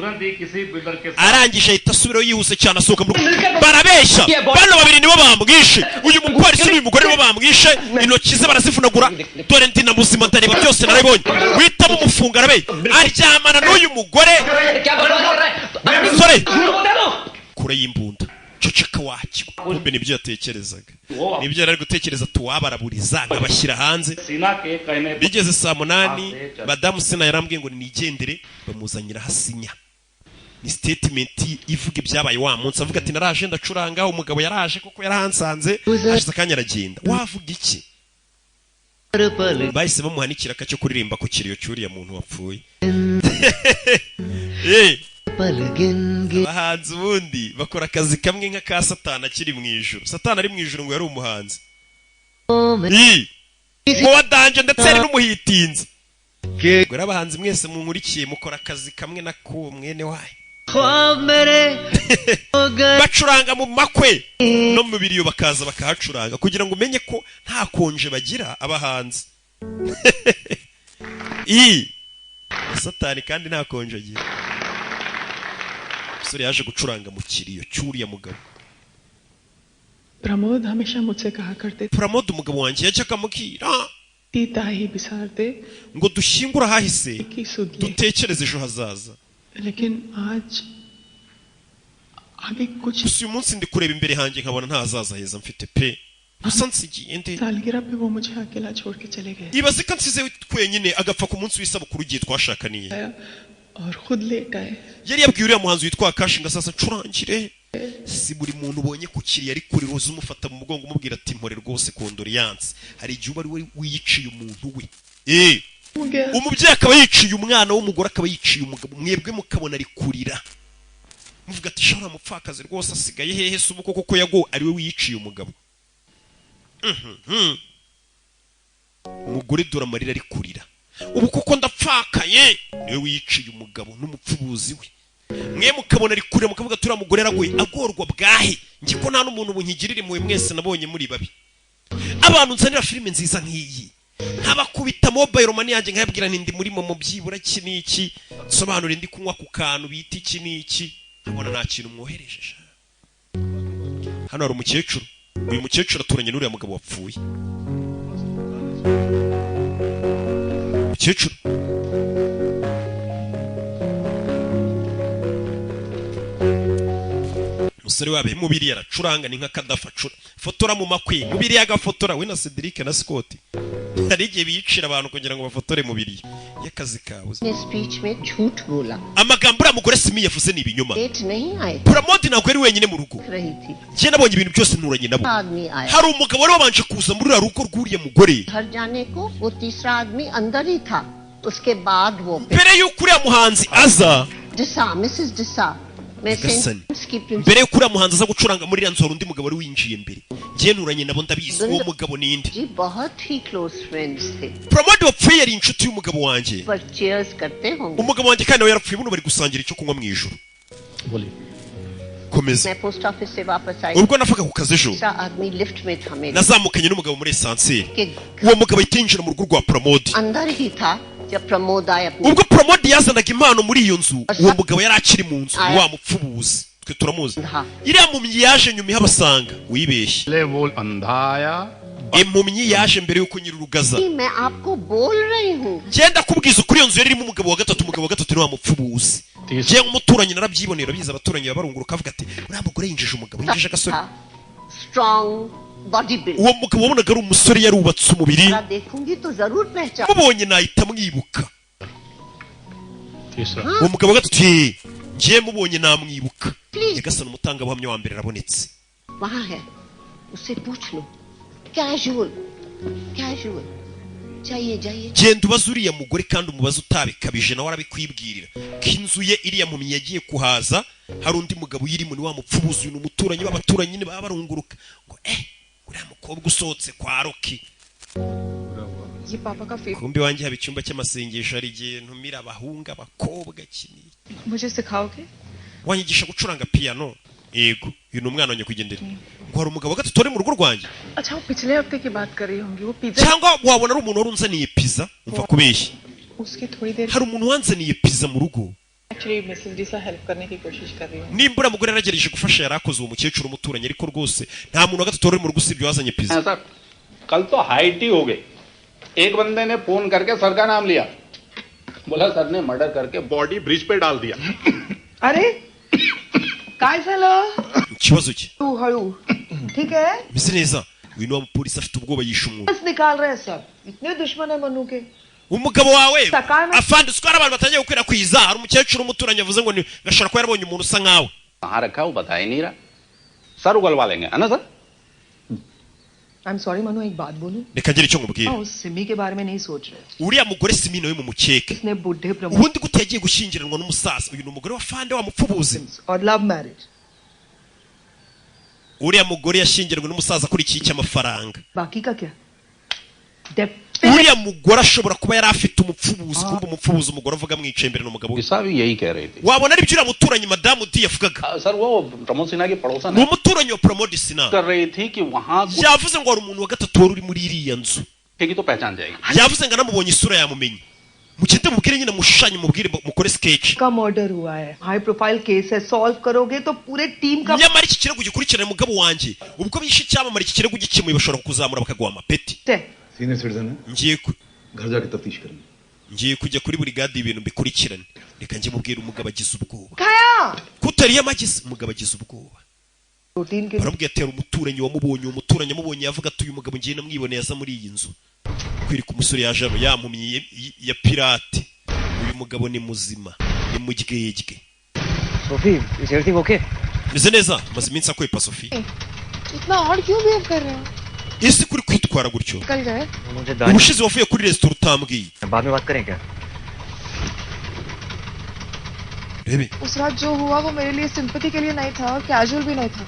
arangije ahita asubiraho yihuse cyane asohoka mu rugo barabeshya bano babiri nibo bamwishe uyu mupolisi n'uyu mugore nibo bamwishe intoki ze barazivunagura dore ndi na muzima ndareba byose narabibonye witamo umufunga arabe aryamana n'uyu mugore sore kure y'imbunda ceceka wacyo kumbe nibyo yatekerezaga nibyo yari gutekereza tuwabaraburiza nkabashyira hanze bigeze saa 8 madamu Sena yarambwiye ngo nigendere bamuzanyira hasinya ni statement ivuga ibyabaye wa munsi avuga ati naraje ndacuranga umugabo yaraje kuko yarahansanze hashize akanya aragenda wavuga iki bahise bamuhanikira akacyo kuririmba ku kiriyo cyuriya muntu wapfuye abahanzi ubundi bakora akazi kamwe nka ka Satani akiri mu ijuru Satani ari mu ijuru ngo yari umuhanzi ngo wadanje ndetse ari n'umuhitinzi ngo abahanzi mwese munkurikiye mukora akazi kamwe na ko mwene wayo bacuranga mu makwe no mu biriyo bakaza bakahacuranga kugira ngo umenye ko nta konje bagira abahanzi Satani kandi nta konje agira sore yaje gucuranga mu kiriyo cyuriya mugabo Pramod हमेशा मुझसे कहा करते Pramod umugabo wanjye yajyaga amubwira ताही बिसार दे ngo dushyingura hahise dutekereze ejo hazaza लेकिन आज आगे कुछ uyu munsi ndi kureba imbere hanjye nkabona nta hazaza heza mfite pe gusa nsigiye nde सालगिरह पे वो मुझे अकेला छोड़ के चले गए ibaze ko nsize twenyine agapfa ku munsi w'isabukuru igihe twashakaniye और खुद लेट आए yari yabwiye uriya muhanzi witwa Kashinga sasa curangire si buri muntu ubonye ku kiri yari kuri roza umufata mu mugongo umubwira ati mpore rwose condolence hari igihe ari we wiyiciye umuntu we umubyeyi akaba yiciye umwana w'umugore akaba yiciye umugabo mwebwe mukabona ari kurira muvuga ati shora mupfakazi rwose asigaye hehe se ubukoko ko yago ari we wiyiciye umugabo umugore dore amarira ari kurira ubu kuko ndapfakaye niwe wiyiciye umugabo n'umupfubuzi we mwe mukabona ari kurira mukavuga turi umugore yaragoye agorwa bwahe ngi ko nta n'umuntu bunkigirira imwe mwese nabonye muri babi abantu nzanira filime nziza nk'iyi ntabakubita mobile money yanjye nkayabwira ndi muri momo byibura iki niki sobanura ndi kunywa ku kantu bita iki niki abona nta kintu mwohereje hano hari umukecuru uyu mukecuru aturanye n'uriya mugabo wapfuye umukecuru umusore wabe mubiri yaracuranga ni nka kadafacura fotora mu makwe mubiri yagafotora we na Cedric na Scott hari igihe biyicira abantu kugira ngo bafotore mubiri y'akazi kawe amagambo uriya mugore Simi yavuze ni ibinyoma Pramod ntabwo ari wenyine mu rugo njye nabonye ibintu byose nturanye nabo hari umugabo wari wabanje kuza muri uriya rugo rw'uriya mugore mbere y'uko uriya muhanzi aza mbere y'uko uriya muhanzi aza gucuranga muri iriya nzu hari undi mugabo wari winjiye mbere njye nturanye nabo ndabizi uwo mugabo ni inde Pramod wapfuye yari inshuti y'umugabo wanjye umugabo wanjye kandi nawe yarapfuye buno bari gusangira icyo kunywa mu ijoro komeza मैं post office से वापस आई ubwo navaga ku kazi ejo दूसरा आदमी लिफ्ट में था मेरे nazamukanye n'umugabo muri esanseri के uwo mugabo ahita yinjira mu rugo rwa Pramod अंदर ही था जब प्रमोद आए अपने ubwo Pramod yazanaga impano muri iyo nzu uwo mugabo yari akiri mu nzu wa mupfubuzi twe turamuzi iriya mumyi yaje nyuma ihabasanga wibeshye ले वो अंधा आया impumyi yaje mbere yuko nyirurugaza मैं आपको बोल रही हूँ ngenda kubwiza ukuri iyo nzu yari irimo umugabo wa gatatu ni wa mupfubuzi ngiye nk'umuturanyi narabyibonera biza abaturanyi barunguruka avuga ati uriya mugore yinjije umugabo yinjije agasore strong body build uwo mugabo wabonaga ari umusore yarubatse umubiri देखूंगी तो जरूर पहचान mubonye nahita mwibuka तीसरा uwo mugabo wa gatatu ngiye mubonye namwibuka nyagasani umutangabuhamya wa mbere arabonetse वहाँ है उससे पूछ लो casual casual जाइए जाइए genda ubaze uriya mugore kandi umubaze utabikabije nawe arabikwibwirira ko inzu ye iriya mpumyi yagiye kuhaza hari undi mugabo uyirimo ni wa mupfubuzi uyu ni umuturanyi w'abaturanyi nyine baba barunguruka ngo uriya mukobwa usohotse kwa Roki ये पापा का favourite kumbi wanjye haba icyumba cy'amasengesho hari igihe ntumira abahungu abakobwa kinini मुझे सिखाओगे wanyigisha gucuranga piano yego uyu ni umwana wanjye kugendera ngo hari umugabo wa gatatu uri mu rugo rwanjye अच्छा वो पिछले हफ्ते की बात कर रही होंगी वो pizza cyangwa wabona ari umuntu wari unzaniye pizza umva kubeshya उसकी थोड़ी देर hari umuntu wanzaniye pizza mu rugo actually Mrs D से हेल्प करने की कोशिश कर रही हूँ nimbura mugore yaragerageje gufasha yari akoze uwo mukecuru umuturanyi ariko rwose nta muntu wa gatatu wari mu rugo usibye wazanye pizza sir कल तो high tea हो गई एक बंदे ने फोन करके सर का नाम लिया बोला सर ने मर्डर करके बॉडी ब्रिज पे डाल दिया अरे काय झालं ikibazo cye तू हळू ठीक है mbese neza uyu ni wa mupolisi afite ubwoba yishe umuntu बस निकाल रहे हैं सब इतने दुश्मन है मनु के umugabo wawe Sakana. afande uzi ko hari abantu batangiye gukwirakwiza hari umukecuru umuturanyi avuze ngo gashobora kuba yarabonye umuntu usa nkawe कहाँ रखा है वो बता ही नहीं रहा सर उगलवा लेंगे है ना sir I am sorry Manu एक बात बोलूं reka ngire icyo nkubwira हाँ, उस सिमी के बारे में नहीं सोच रहे uriya mugore simino we mu mukeke इसने बूढ़े Pramod ubundi gute yagiye gushyingiranwa n'umusaza uyu ni umugore wa fande wa mupfubuzi और love marriage uriya mugore yashyingiranywe n'umusaza akurikiye icy'amafaranga बाकी का क्या definite uriya mugore ashobora kuba yari afite umupfubuzi kumva umupfubuzi umugore avuga amwicaye imbere n'umugabo we ईसा भी यही कह रही थी wabona ari byo uriya muturanyi madamu di yavugaga sir वो प्रमोद सिन्हा की पड़ोसन ni है umuturanyi wa Pramod Sinha कर रही थी कि वहाँ कुछ yavuze ngo hari umuntu wa gatatu wari uri muri iriya nzu देखेगी तो पहचान जाएगी yavuze ngo anamubonye isura yamumenye mugende mubwire nyine mushushanye mubwire mukore sketch का मर्डर हुआ है हाई प्रोफाइल केस है सॉल्व करोगे तो पूरे टीम का nyamara iki kirego gikurikirana umugabo wanjye ubwo bishe icyamamare iki kirego gikemuye bashobora kuzamura bakaguha amapeti है senior citizen है ngiye घर जाके तफ्तीश करेंगे ngiye kujya kuri buri gadi ibintu mbikurikirane reka njye mubwire umugabo agize ubwoba खाया kutariye amagize umugabo agize ubwoba protein के baramubwira ati hari umuturanyi wamubonye uwo muturanyi amubonye yavuga ati uyu mugabo ngiye namwiboneye aza muri iyi nzu kwirika umusore yaje hano yampumyi ya pirate uyu mugabo ni muzima ni muryegye Sophie is everything okay meze neza maze iminsi akwepa Sophie इतना और क्यों बिहेव कर रहे हो ese kuri kwitwara gutyo निकल गए मुझे दानी ubushize wavuye kuri resitora utambwiye बाद में बात करें क्या rebe उस रात जो हुआ वो मेरे लिए सिंपैथी के लिए नहीं था और कैजुअल भी नहीं था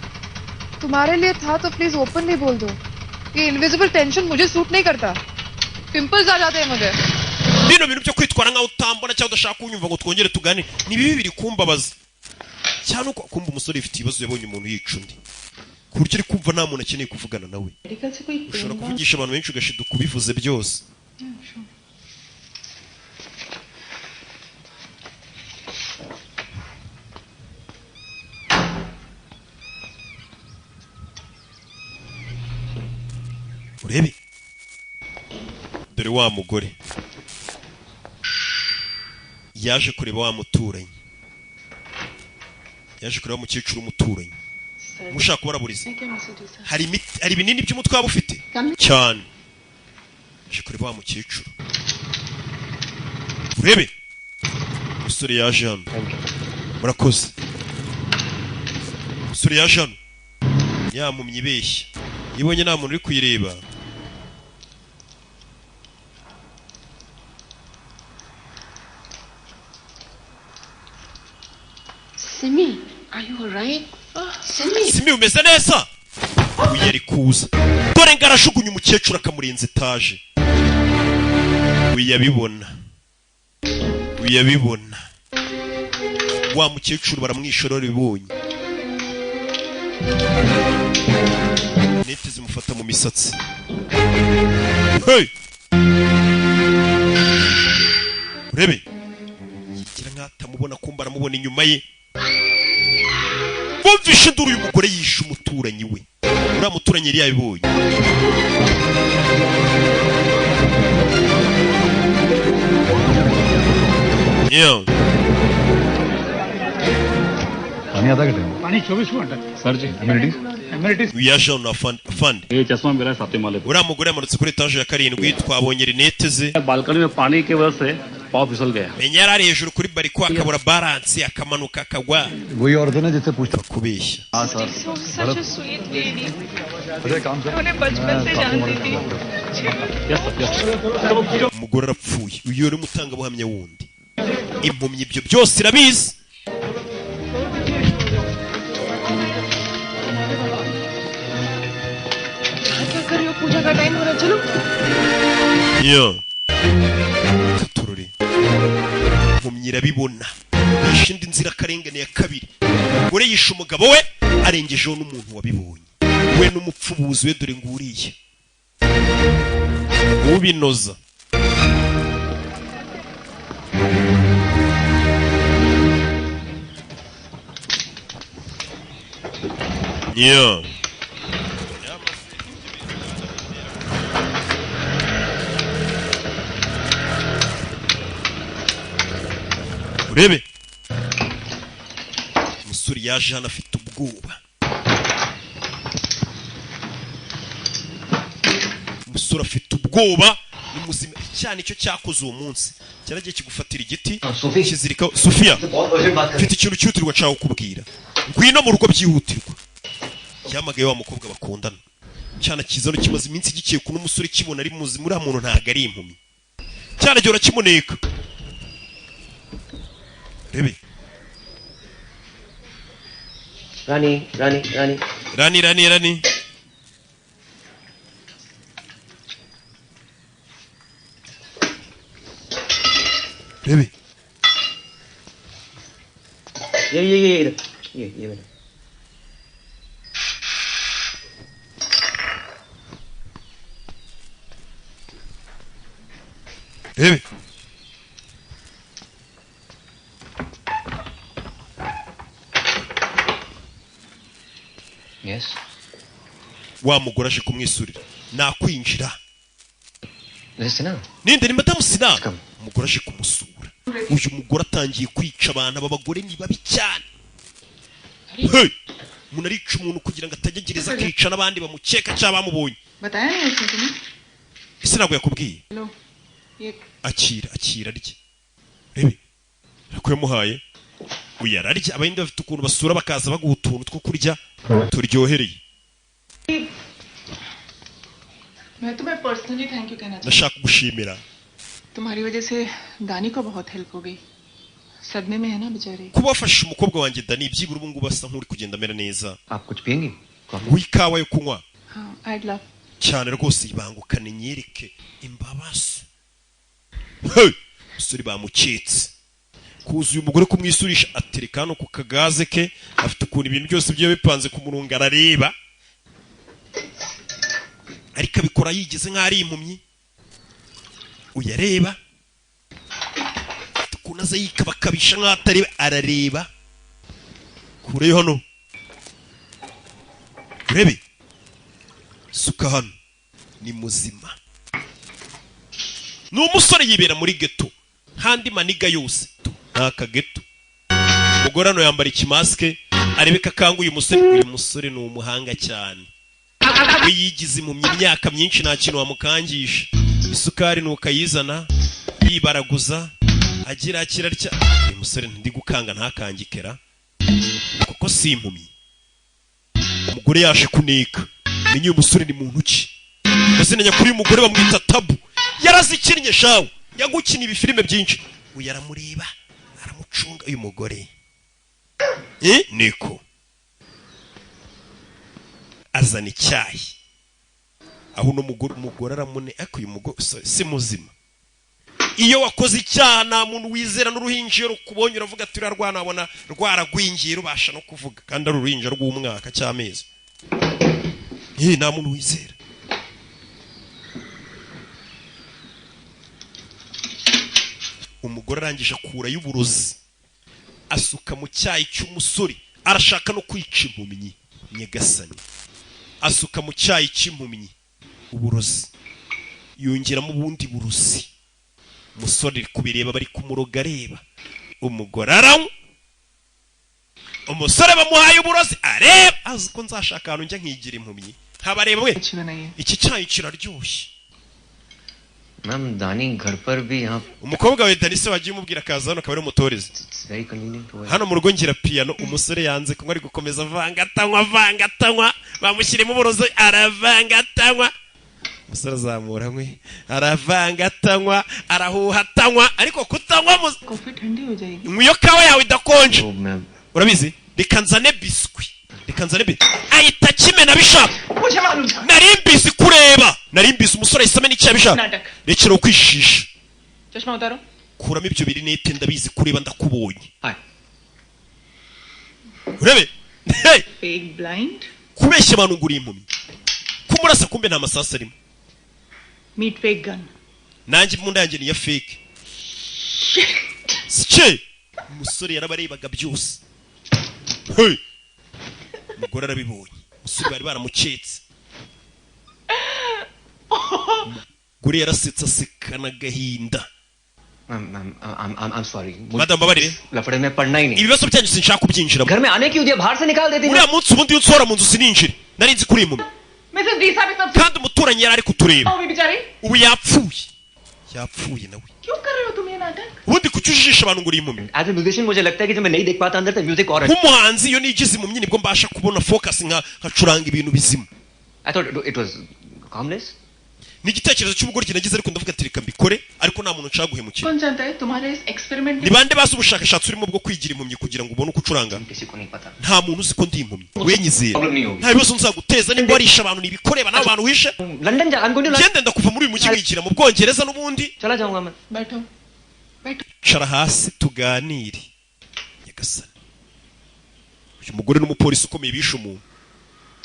तुम्हारे लिए था तो प्लीज ओपनली बोल दो ये इनविजिबल टेंशन मुझे सूट नहीं करता पिंपल्स आ जाते हैं मुझे bino bintu byo kwitwara nkaho utambona cyangwa udashaka kunyumva ngo twongere tugane ni bibi biri kumbabaza cyane uko kumva umusore ifite ibibazo yabonye umuntu yica undi ku buryo uri kumva nta muntu akeneye kuvugana nawe medical से कोई ushobora kuvugisha abantu benshi ugashiduka ubivuze byose urebe dore wa mugore yaje kureba wa muturanyi yaje kureba umukecuru umuturanyi mushaka kubaraburiza hari ibinini by'umutwe waba ufite cyane yaje kureba wa mukecuru urebe umusore yaje hano murakoze umusore yaje hano yampumye ibeshya ibonye nta muntu uri kuyireba Simi, are you alright? Simi, simi umeze neza uyu yari kuza dore ngo arajugunya umukecuru akamurenza etaje uyu yabibona wa mukecuru baramwishora bibonye Nete zimufata mu misatsi. Hey! Urebe. Yigira nkatamubona kumba aramubona inyuma ye. Bumvishe nduru uyu mugore yishe umuturanyi we. Uriya muturanyi yari yabibonye. Yeah. पानी आता कितने पानी 24 घंटा सर जी amenities Uyaje on fund. ये चश्मा मेरा साथी माले Uriya mugore yamanutse kuri etage ya karindwi twabonye rinete ze. Balcony में पानी की वजह से पाँव फिसल गया Menya yari hejuru kuri bariko akabura balance akamanuka akagwa. वही औरत है जिससे पूछता Kubeshya. हाँ sir Such a sweet lady. अरे काम से उन्हें बचपन से जानती थी. Yes sir Umugore arapfuye. Uyu yari umutangabuhamya wundi. Impumyi ibyo byose irabizi. पूजा का टाइम हो रहा है चलो Yo. Katururi. Impumyi irabibona. Ishindi nzira karengane ya kabiri. Umugore yishe umugabo we arengejeho n'umuntu wabibonye. We n'umupfubuzi we dore nguriye. Ubinoza. Yeah. Urebe. Umusore yaje hano afite ubwoba. Umusore afite ubwoba ni muzima cyane icyo cyakoze uwo munsi. Cyaragiye kigufatira igiti kizirika Sofia. Mfite ikintu cyutirwa cyaho kubwira. Ngwino mu rugo byihutirwa. Yamagaye wa mukobwa bakundana. Cyana kizano kimaze iminsi gikiye kuno umusore kibona ari muzima uri muntu ntago ari impumi. Cyana jye urakimuneka. Rebe. Rani. Rani. Rebe. ये मेरा Rebe. Yes. Wa mugore aje kumwisurira. Nakwinjira. Listen. Ninde ni madamu Sina? Umugore aje kumusura. Uyu mugore atangiye kwica abantu b'abagore ni babi cyane. Hey! Umuntu arica umuntu kugira ngo atagegereza akica n'abandi bamukeka cyangwa bamubonye. बताया नहीं उसने तुम्हें? Ese ntabwo yakubwiye? लो ये Akira rye. Rebe. Nakwemuhaye. Uyararya abandi bafite ukuntu basura bakaza baguha utuntu two kurya turyohereye. मैं तुम्हें personally thank you कहना चाहती Ndashaka gushimira. हूँ तुम्हारी वजह से दानी को बहुत हेल्प हो गई सदमे में है ना बेचारे Kuba wafashe umukobwa wanjye Dani byibura ubu ngubu asa nk'uri kugenda amera neza. आप कुछ पियेंगे? Wikawa yo kunywa. हाँ I'd love Cyane rwose ibangukane nyereke imbabazi. Hey! Musuri bamuketse. Kuzuye umugore kumwisurisha atereka hano ku kagaze ke afite ukuntu ibintu byose byo bipanze ku murongo arareba. Ariko abikora yigeze nk'ari impumyi. Uyareba. Kunaza yikabakabisha nk'atareba arareba. Kure hano. Urebe. Suka hano. Ni muzima. Ni umusore yibera muri geto. Handi maniga yose. Naka geto. Umugore hano yambara ikimaske. Arebeka kanga uyu musore. Uyu musore ni umuhanga cyane. We yigize mu myaka myinshi nta kintu wamukangisha. Isukari nukayizana. Yibaraguza. Agira akirarya. Uyu musore ndi gukanga ntakangikera. Kuko si impumyi. Umugore yaje kuneka. Menye uyu musore ni muntu ki. Mazina nyakuri y'umugore bamwita Tabu. Yarazikinnye shawo. Yagukina ibifilime byinshi. Uyu aramureba. Aramucunga uyu mugore. Niko. Azana icyayi. Aho no umugore aramune. Ariko uyu mugore si muzima. iyo wakoze icyaha nta muntu wizera n'uruhinja iyo rukubonye uravuga ati urarwana abona rwaragwingiye rubasha no kuvuga kandi ari uruhinja rw'umwaka cy'amezi nta muntu wizera. Umugore arangije akura y'uburozi asuka mu cyayi cy'umusore arashaka no kwica impumyi. Nyagasani asuka mu cyayi cy'impumyi uburozi yongeramo ubundi burozi. Umusore kubireba bari kumuroga areba. Umugore aranywa, umusore bamuhaye uburozi areba azi ko nzashaka ahantu njya nkigira impumyi nkabareba we iki cyayi kiraryoshye. Ma'am दानी घर पर भी यहाँ umukobwa we Dani se wagiye umubwira akaza hano akaba ari umutorezi hano mu rugo ngira piano. Umusore yanze kunywa ari gukomeza vangatanywa bamushyiremo uburozi aravangatanywa. Umusore azamura nkwe aravangatanywa arahuhatanywa ariko kutanywa nkwiyo kawa yawe idakonje urabizi. Reka nzane biswi ahita kimena bishaka nari mbisi kureba nari mbisi umusore ahisame n'icyo yabishaka rekera kwishisha kuramo ibyo biri nete ndabizi kureba ndakubonye urebe kubeshya abantu ngo uri impumyi kumurasa kumbe nta masasu arimo nanjye mu ndange ni ya fake sice umusore yarabarebaga byose. Umugore arabibonye umusore bari baramuketse. Umugore yarasetse asekana agahinda. I'm sorry. Madam babarire लफड़े में पढ़ना ही नहीं. ibibazo byanyu sinshaka kubyinjiramo. घर में आने क्यों दिया बाहर से निकाल देती. uriya munsi ubundi unsora mu nzu sininjire nari nzi kuri impumyi kandi umuturanyi yari ari kutureba ubu yapfuye nawe. ubundi kuki ujijisha abantu ngo uri impumyi. As a musician मुझे लगता है कि जब मैं नहीं देख पाता अंदर से म्यूजिक और nk'umuhanzi iyo nigize impumyi nibwo mbasha kubona focus nkacuranga ibintu bizima. I thought it was calmness. Ni igitekerezo cy'ubugoryi nagize ariko ndavuga ati reka mbikore ariko nta muntu nshaka guhemukira. Ni bande bazi ubushakashatsi urimo bwo kwigira impumyi kugira ngo ubone uko ucuranga. Nta muntu uzi ko ndi impumyi wenyizera nta bibazo nzaguteza nimba warisha abantu nibikoreba n'abo bantu wishe. Ngende ndakuva muri uyu mujyi wigira mu Bwongereza n'ubundi. Cara hasi tuganire. Nyagasani uyu mugore n'umupolisi ukomeye bishe umuntu.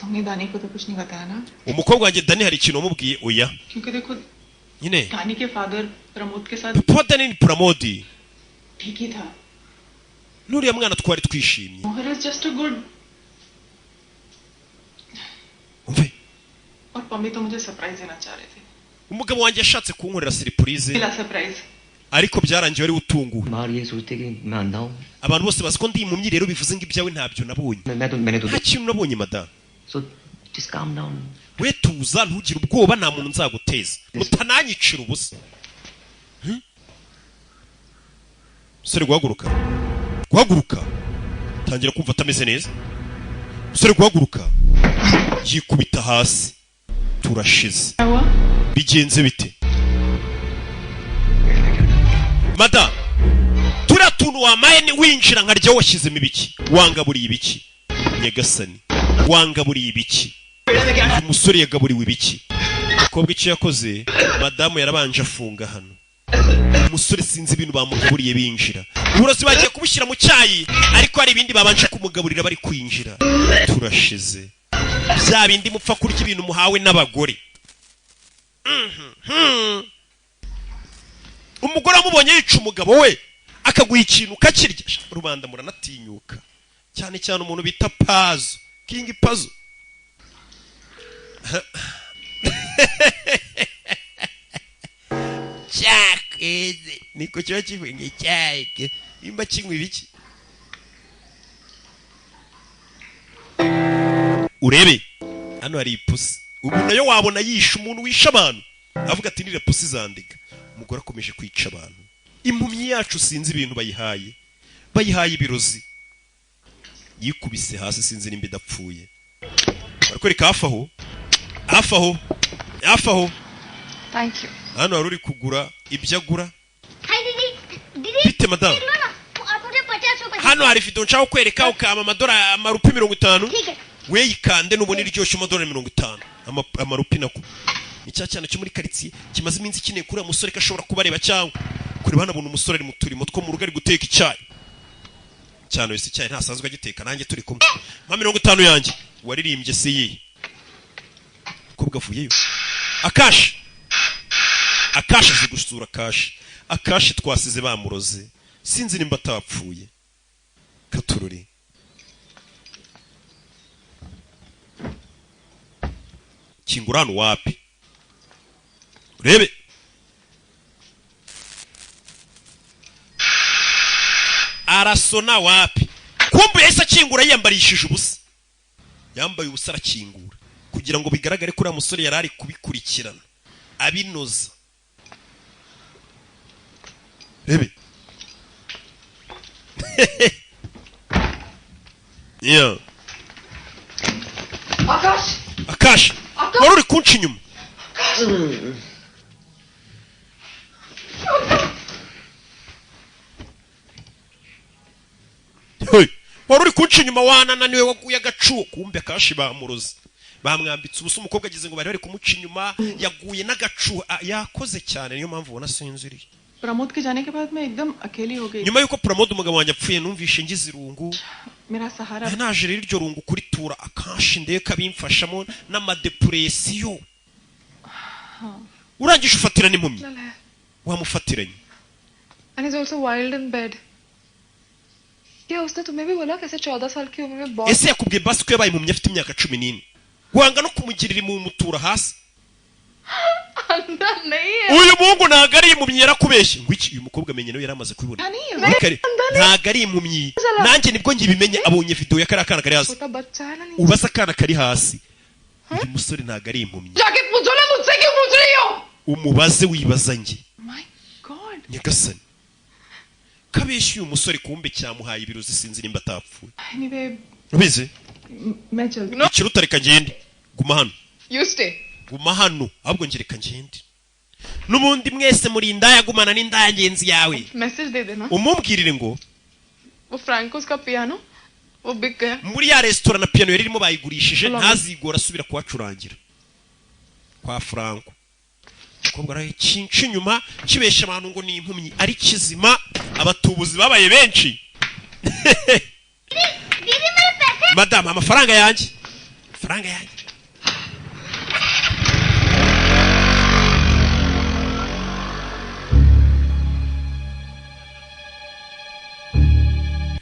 तुमने दानी को तो कुछ नहीं बताया ना. umukobwa wanjye Dani hari ikintu wamubwiye oya. क्योंकि देखो nyine दानी के फादर प्रमोद के साथ papa Dani ni Pramodi ठीक ही था. nuriya mwana twari twishimye. मोहर is just a good. umve और पम्मी तो मुझे सरप्राइज देना चाह रहे थे. umugabo wanjye yashatse kunkorera surprise मिला surprise. ariko byarangiye ari utunguwe. बाहर ये सोचते कि मैं अंधा हूँ. abantu bose bazi ko ndi impumyi rero bivuze ngo ibyawe ntabyo nabonye. nta kintu nabonye madam. So just calm down. we tuza ntugire ubwoba nta muntu nzaguteza mutananyicira ubusa. Sore guhaguruka tangira kumva atameze neza. Sore guhaguruka yikubita hasi turashize. Bigenze bite madam? Turiya tuntu wamaye ni winjira nkarya washyizemo ibiki wangaburiye ibiki. Nyagasani wangaburiye ibiki. Uyu musore yagaburiwe ibiki. Umukobwa icyo yakoze madamu yarabanje afunga hano. Umusore sinzi ibintu bamugaburiye binjira. Uburozi bagiye kubushyira mu cyayi ariko hari ibindi babanje kumugaburira bari kwinjira. Turashize bya bindi mupfa kurya ibintu muhawe n'abagore. Umugore amubonye yica umugabo we akaguha ikintu kakirya rubanda muranatinyuka cyane cyane umuntu bita Pazo King Pazo. Chakeze niko cyo kivenge cyake imba kinywa ibiki. Urebe hano hari ipusi ubu nayo wabona yisha umuntu wisha abantu avuga ati nire pusi zandiga. Umugore akomeje kwica abantu. Impumyi yacu sinzi ibintu bayihaye ibirozi yikubise hasi sinzi nimba idapfuye. Barakwereka hafi aho. Thank you. Hano hari uri kugura ibyo agura. Bite madam? Hano hari video nshaka kwereka ukama amadora amarupi 50. We yikande nubona iryoshye amadora 50. Amarupi nako. Icya cyane cyo muri quartier kimaze iminsi kineye kuri umusore kashobora kubareba cyangwa kuri bana buntu umusore ari mu turimo two mu rugo ari guteka icyayi cyane wese icyayi ntasanzwe agiteka nanjye turi kumwe ma 50 yanjye waririmbye se yi kubwa avuyeyo akashi azi gusura akashi twasize bamuroze sinzi nimba atapfuye katururi kingurano wapi urebe arasona wapi kumbe yahise akingura yiyambarishije ubusa yambaye ubusa arakingura kugira ngo bigaragare ko uriya musore yari ari kubikurikirana abinoza rebe yeah. Akash wari uri kunca inyuma wari uri kunca inyuma wanananiwe waguye agacuho kumbe Akashi bamuroze bamwambitse ubusa umukobwa agize ngo bari kumuca inyuma yaguye n'agacuho yakoze cyane niyo mpamvu ubona sinziriye Pramod के जाने के बाद मैं एकदम अकेली हो गई nyuma yuko Pramod umugabo wanjye apfuye numvishe ngize irungu मेरा सहारा naje rero iryo rungu kuri tura Akashi ndeye kabimfashamo n'amadepresiyo urangije ufatira n'impumyi wamufatiranye and he's also wild in bed क्या उसने तुम्हें भी बोला कैसे 14 साल की उम्र में बहुत ese yakubwiye basi ko yabaye impumyi afite imyaka 14 wanga no kumugirira mu mutura hasi अंदर नहीं है uyu mungu ntago ari impumyi yarakubeshye ngo iki uyu mukobwa amenye nawe yaramaze kubibona ntago ari impumyi nanjye nibwo ngibimenye abonye video ya kari akana kari hasi छोटा बच्चा है ना नहीं ubaza akana kari hasi uyu musore ntago ari impumyi जाके पूछो ना मुझसे क्यों पूछ रही हो umubaze wibaza nge My God. nyagasani kabeshye uyu musore kumbe cyamuhaye ibiruzi sinzi nimba atapfuye Anyway, ubizi मैं चलती ikiruta reka ngende guma hano you stay guma hano ahubwo ngereka ngende n'ubundi mwese muri indaya gumana n'indaya ngenzi yawe message दे देना umubwirire ngo वो फ्रैंकोस का पियानो वो बिक गया muri ya resitora na piano yari irimo bayigurishije ntazigora asubira kuhacurangira kwa Franco umukobwa araye cinci inyuma kibesha abantu ngo ni impumyi ari kizima abatubuzi babaye benshi madame amafaranga yanjye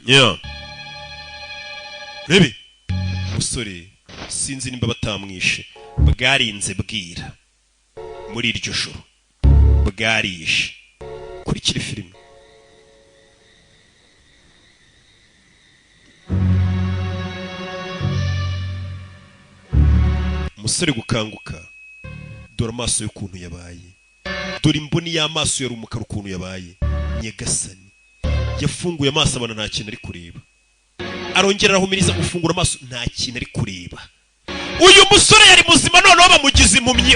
yeah. Rebe musore sinzi nimba batamwishe bwarinze bwira muri iryo joro bwarishe kuri kiri filime umusore gukanguka dore amaso y'ukuntu yabaye dore imboni y'amaso yari umukara ukuntu yabaye nyagasani yafunguye amaso abana nta kintu ari kureba arongera arahumiriza gufungura amaso nta kintu ari kureba uyu musore yari muzima noneho bamugize impumyi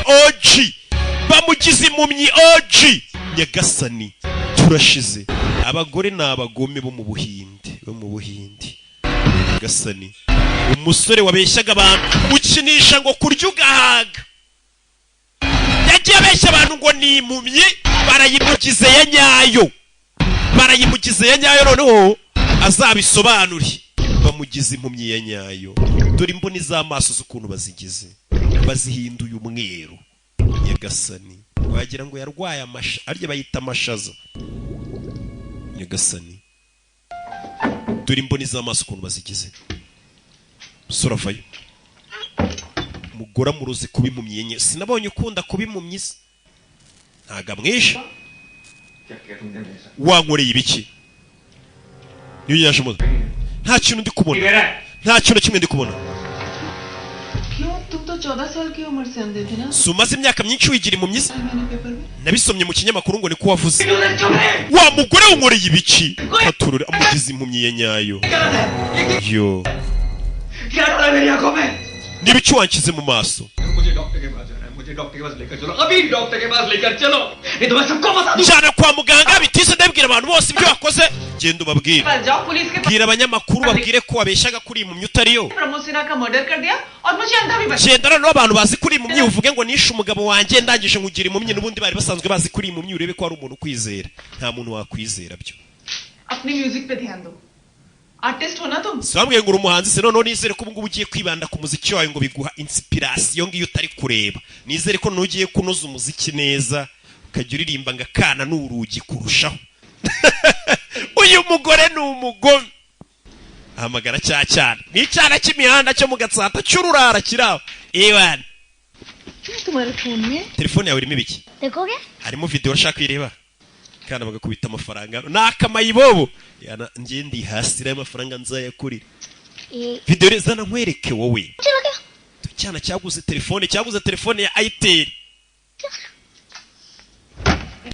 OG nyagasani turashize abagore ni abagome bo mu buhinde nyagasani umusore wabeshyaga abantu ukinisha ngo kurya ugahaga yagiye abeshya abantu ngo ni impumyi barayimugize ya nyayo noneho azabisobanure bamugize impumyi ya nyayo dore imboni z'amaso z'ukuntu bazigize bazihinduye umweru nyagasani wagira ngo yarwaye arya bayita amashaza nyagasani dore imboni z'amaso ukuntu bazigize sura vayo umugore amuroze kuba impumyi yenye sinabonye ukunda kuba impumyi se ntago amwishe wankoreye ibiki niyo yaje muda nta kintu ndi kubona nta kintu kimwe ndi kubona क्यों तुम तो 14 साल की उम्र से अंधे थे ना sumaze imyaka myinshi wigira impumyi se मैंने पेपर में nabisomye mu kinyamakuru ngo niko wavuze wa mugore wankoreye ibiki katurure amugize impumyi ya nyayo yo क्या डरा मेरी आंखों में n'ibiki wankize mu maso मुझे डॉक्टर के पास लेकर चलो अभी डॉक्टर के पास लेकर चलो नहीं तो मैं सबको बता दूं njana kwa muganga bitise ndabwira abantu bose ibyo wakoze genda ubabwire जाओ पुलिस के bwira abanyamakuru babwire ko wabeshaga kuri impumyi utariyo प्रमोसिना का मर्डर कर दिया और मुझे अंधा भी बना genda rero abantu bazi kuri impumyi uvuge ngo nishe umugabo wanjye ndangije nkugira impumyi n'ubundi bari basanzwe bazi kuri impumyi urebe ko ari umuntu kwizera nta muntu wakwizera byo अपनी म्यूजिक पे ध्यान दो आर्टिस्ट हो ना तुम Sambwe ngo umuhanzi se none nizere ko ubungubu ugiye kwibanda ku muziki wawe ngo biguha inspiration ngiyo utari kureba nizere ko nugiye kunoza umuziki neza ukajya uririmba ngakana n'urugi kurushaho uyu mugore ni umugome ahamagara cyane ni cyana cy'imihanda cyo mu gatsata cy'ururara kiraho ewana तुम्हारे फोन में telefone yawe irimo ibiki देखोगे harimo video ushaka ireba kana bagakubita amafaranga nakamayibobo yana ngiye ndi hasi ra amafaranga nzayakurira video rezana nkwereke wowe cyana cyaguze telefone ya Itel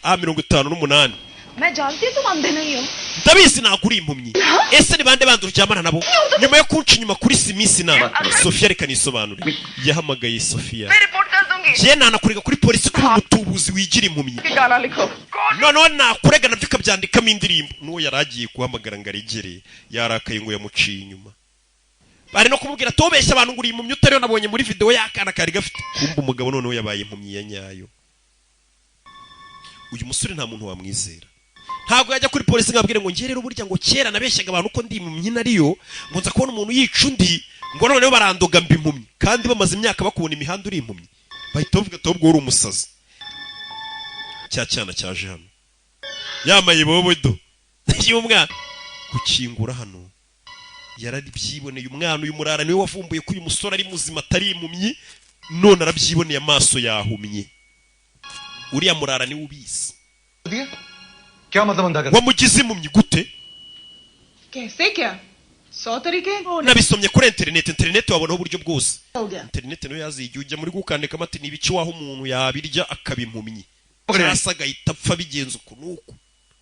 A58 मैं जानती हूँ तुम अंधे नहीं हो ndabizi naguri impumyi ese ni bande banduru cyamana nabo nyuma yo kunca inyuma kuri simisi na Sofia reka nisobanure yahamagaye Sofia मैं रिपोर्ट कर दूंगी je nanakurega kuri polisi kuri umutubuzi wigira impumyi गाना लिखो none nakurega navyo kabyandikamo indirimbo nuwo yaragiye guhamagara ngaregere yarakaye ngo yamuciye inyuma bari no kumubwira tobeshya abantu nguri impumyi utariyo nabonye muri video yakana kari gafite kumba umugabo noneho yabaye impumyi ya nyayo uyu musore nta muntu wamwizera ntabwo yajya kuri polisi ngabwire ngo ngerero burya ngo kera nabeshyaga abantu ko ndi impumyi nariyo ngo nza kubona umuntu yica undi ngo noneho barandoga mbi impumyi kandi bamaze imyaka bakubona imihanda uri impumyi bahita bavuga ati ubwo uri umusazi cyana cyaje hano yamaye bobodo y'umwana gukingura hano yarari byiboneye umwana uyu murara niwe wavumbuye ko uyu musore ari muzima atari impumyi none arabyiboneye amaso yahumye uriya murara ni ubizi क्या मतलब अंधा कर wamugize impumyi gute कैसे क्या 100 तरीके nabisomye kuri internet wabonaho uburyo bwose हो गया internet no yazigiye ujya muri gukandika mati nibici waho umuntu yabirya akabimpumyi cyasa gahita apfa bigenza uko nuko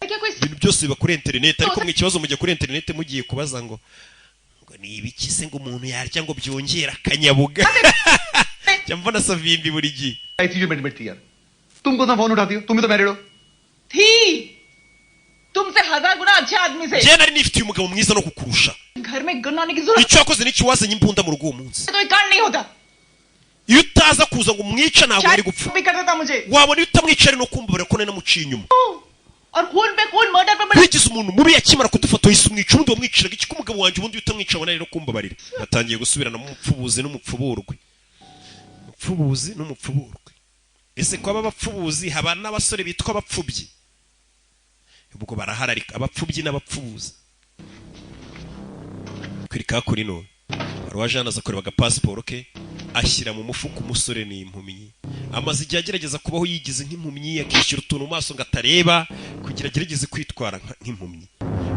क्या कोई ibintu byose biba kuri internet ariko mu kibazo mujye kuri internet mugiye kubaza ngo ni ibiki se ngo umuntu yarya ngo byongera akanyabuga cyamvana savimbi buri gihe आई थी जो मिनट थी यार तुमको ना फोन उठाती हो तुम भी तो मैरिड हो थी तुमसे 1000 गुना अच्छे आदमी से je nari nifitiye umugabo mwiza no kukurusha घर में गन आने की जरूरत icyo yakoze n'icyo wazanye imbunda mu rugo uwo munsi तो ये कांड नहीं होता iyo utaza kuza ngo umwica ntabwo ari gupfa भी करता था मुझे wabona iyo utamwica ari no kumva ko nari namuciye inyuma और खून पे खून मर्डर पे wigize umuntu mubi yakimara kudufoto yise umwica ubundi wamwiciraga iki k'umugabo wanjye ubundi iyo utamwica abona ari no kumbabarira natangiye gusubirana mu mupfubuzi n'umupfuburwe mupfubuzi n'umupfuburwe ese ko aba bapfubuzi haba n'abasore bitwa abapfubyi ubwo barahararika abapfubyi n'abapfubuzi kwirika kuri none waje hano aza kureba agapasiporo ke ashyira mu mufuka umusore ni impumyi amaze igihe agerageza kubaho yigize nk'impumyi akishyura utuntu mu maso ngo atareba kugira agerageze kwitwara nk'impumyi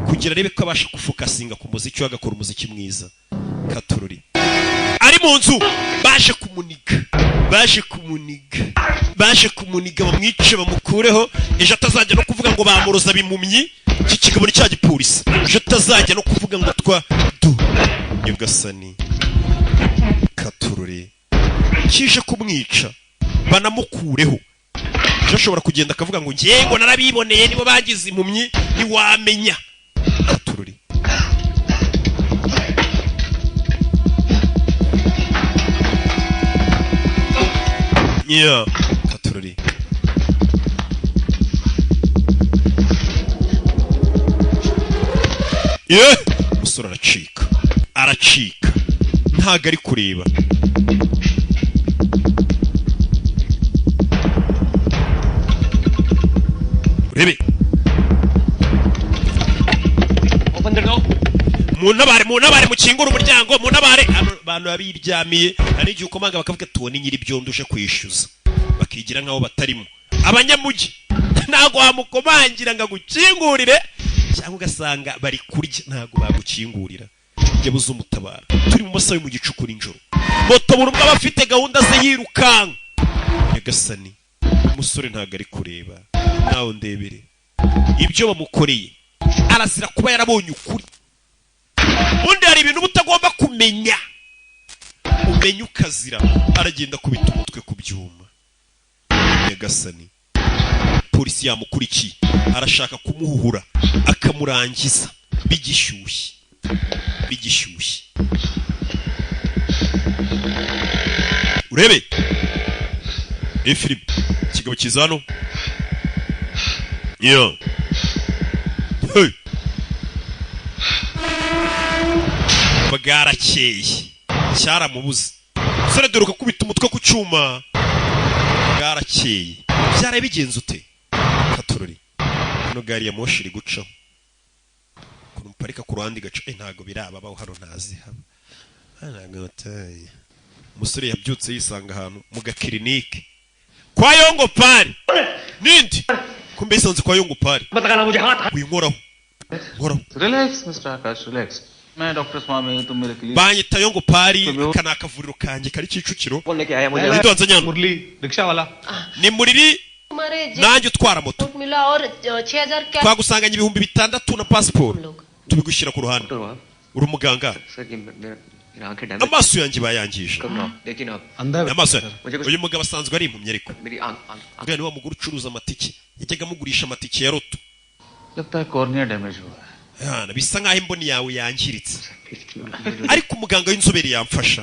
kugira arebe ko abasha gufokasinga ku muziki we agakora umuziki mwiza katururi ari mu nzu baje kumuniga bamwice bamukureho ejo atazajya no kuvuga ngo bamuroza bimpumyi iki kigabo ni cya gipolisi ejo atazajya no kuvuga ngo nyagasani katurure kije kumwica banamukureho ejo ashobora kugenda akavuga ngo ngengo narabiboneye nibo bagize impumyi ntiwamenya katurure katurure umusore aracika ntago ari kureba urebe munabare mukingura umuryango munabare abantu babiryamiye hari igihe ukomanga bakavuga tubone nyiri byondo uje kwishyuza bakigira nkaho batarimo abanyamugi ntago wamukomangira ngo agukingurire cyangwa ugasanga bari kurya ntago bagukingurira yabuze umutabara turi mu masaha yo mu gicuku n'ijoro moto buri umwe aba afite gahunda ze yirukanka nyagasani umusore ntago ari kureba nawe ndebere ibyo bamukoreye arazira kuba yarabonye ukuri ubundi hari ibintu utagomba kumenya umenya ukazira aragenda kubita umutwe ku byuma nyagasani polisi yamukurikiye arashaka kumuhuhura akamurangiza bigishyushye urebe filime ikigabo kiza hano yo hey bwarakeye cyaramubuze sore dore ukakubita umutwe ku cyuma bwarakeye byaraye bigenze ute katurori hano gari ya moshi iri gucaho parika ku ruhande gaca ntago biraba baho hano ntazi haba ntago bataye umusore yabyutse yisanga ahantu mu gakirinike kwa Yongo Pari nindi kumbe isanze kwa Yongo Pari winkoraho relax Mr. Akash relax मैं डॉक्टर स्वामी तुम मेरे लिए banyita Yongo Pari kana akavuriro kanjye kari Kicukiro ndonze nyana मुरली रिक्शा वाला ni muriri nanjye utwara moto twagusanganya 6,000 na passport tubigushyira ku ruhande uri umuganga amaso yanjye bayangije amaso uyu mugabo asanzwe ari impumyi ariko ubwo ni wa muguru ucuruza amatike yajyaga amugurisha amatike ya roto bisa nkaho imboni yawe yangiritse ariko umuganga w'inzobere yamfasha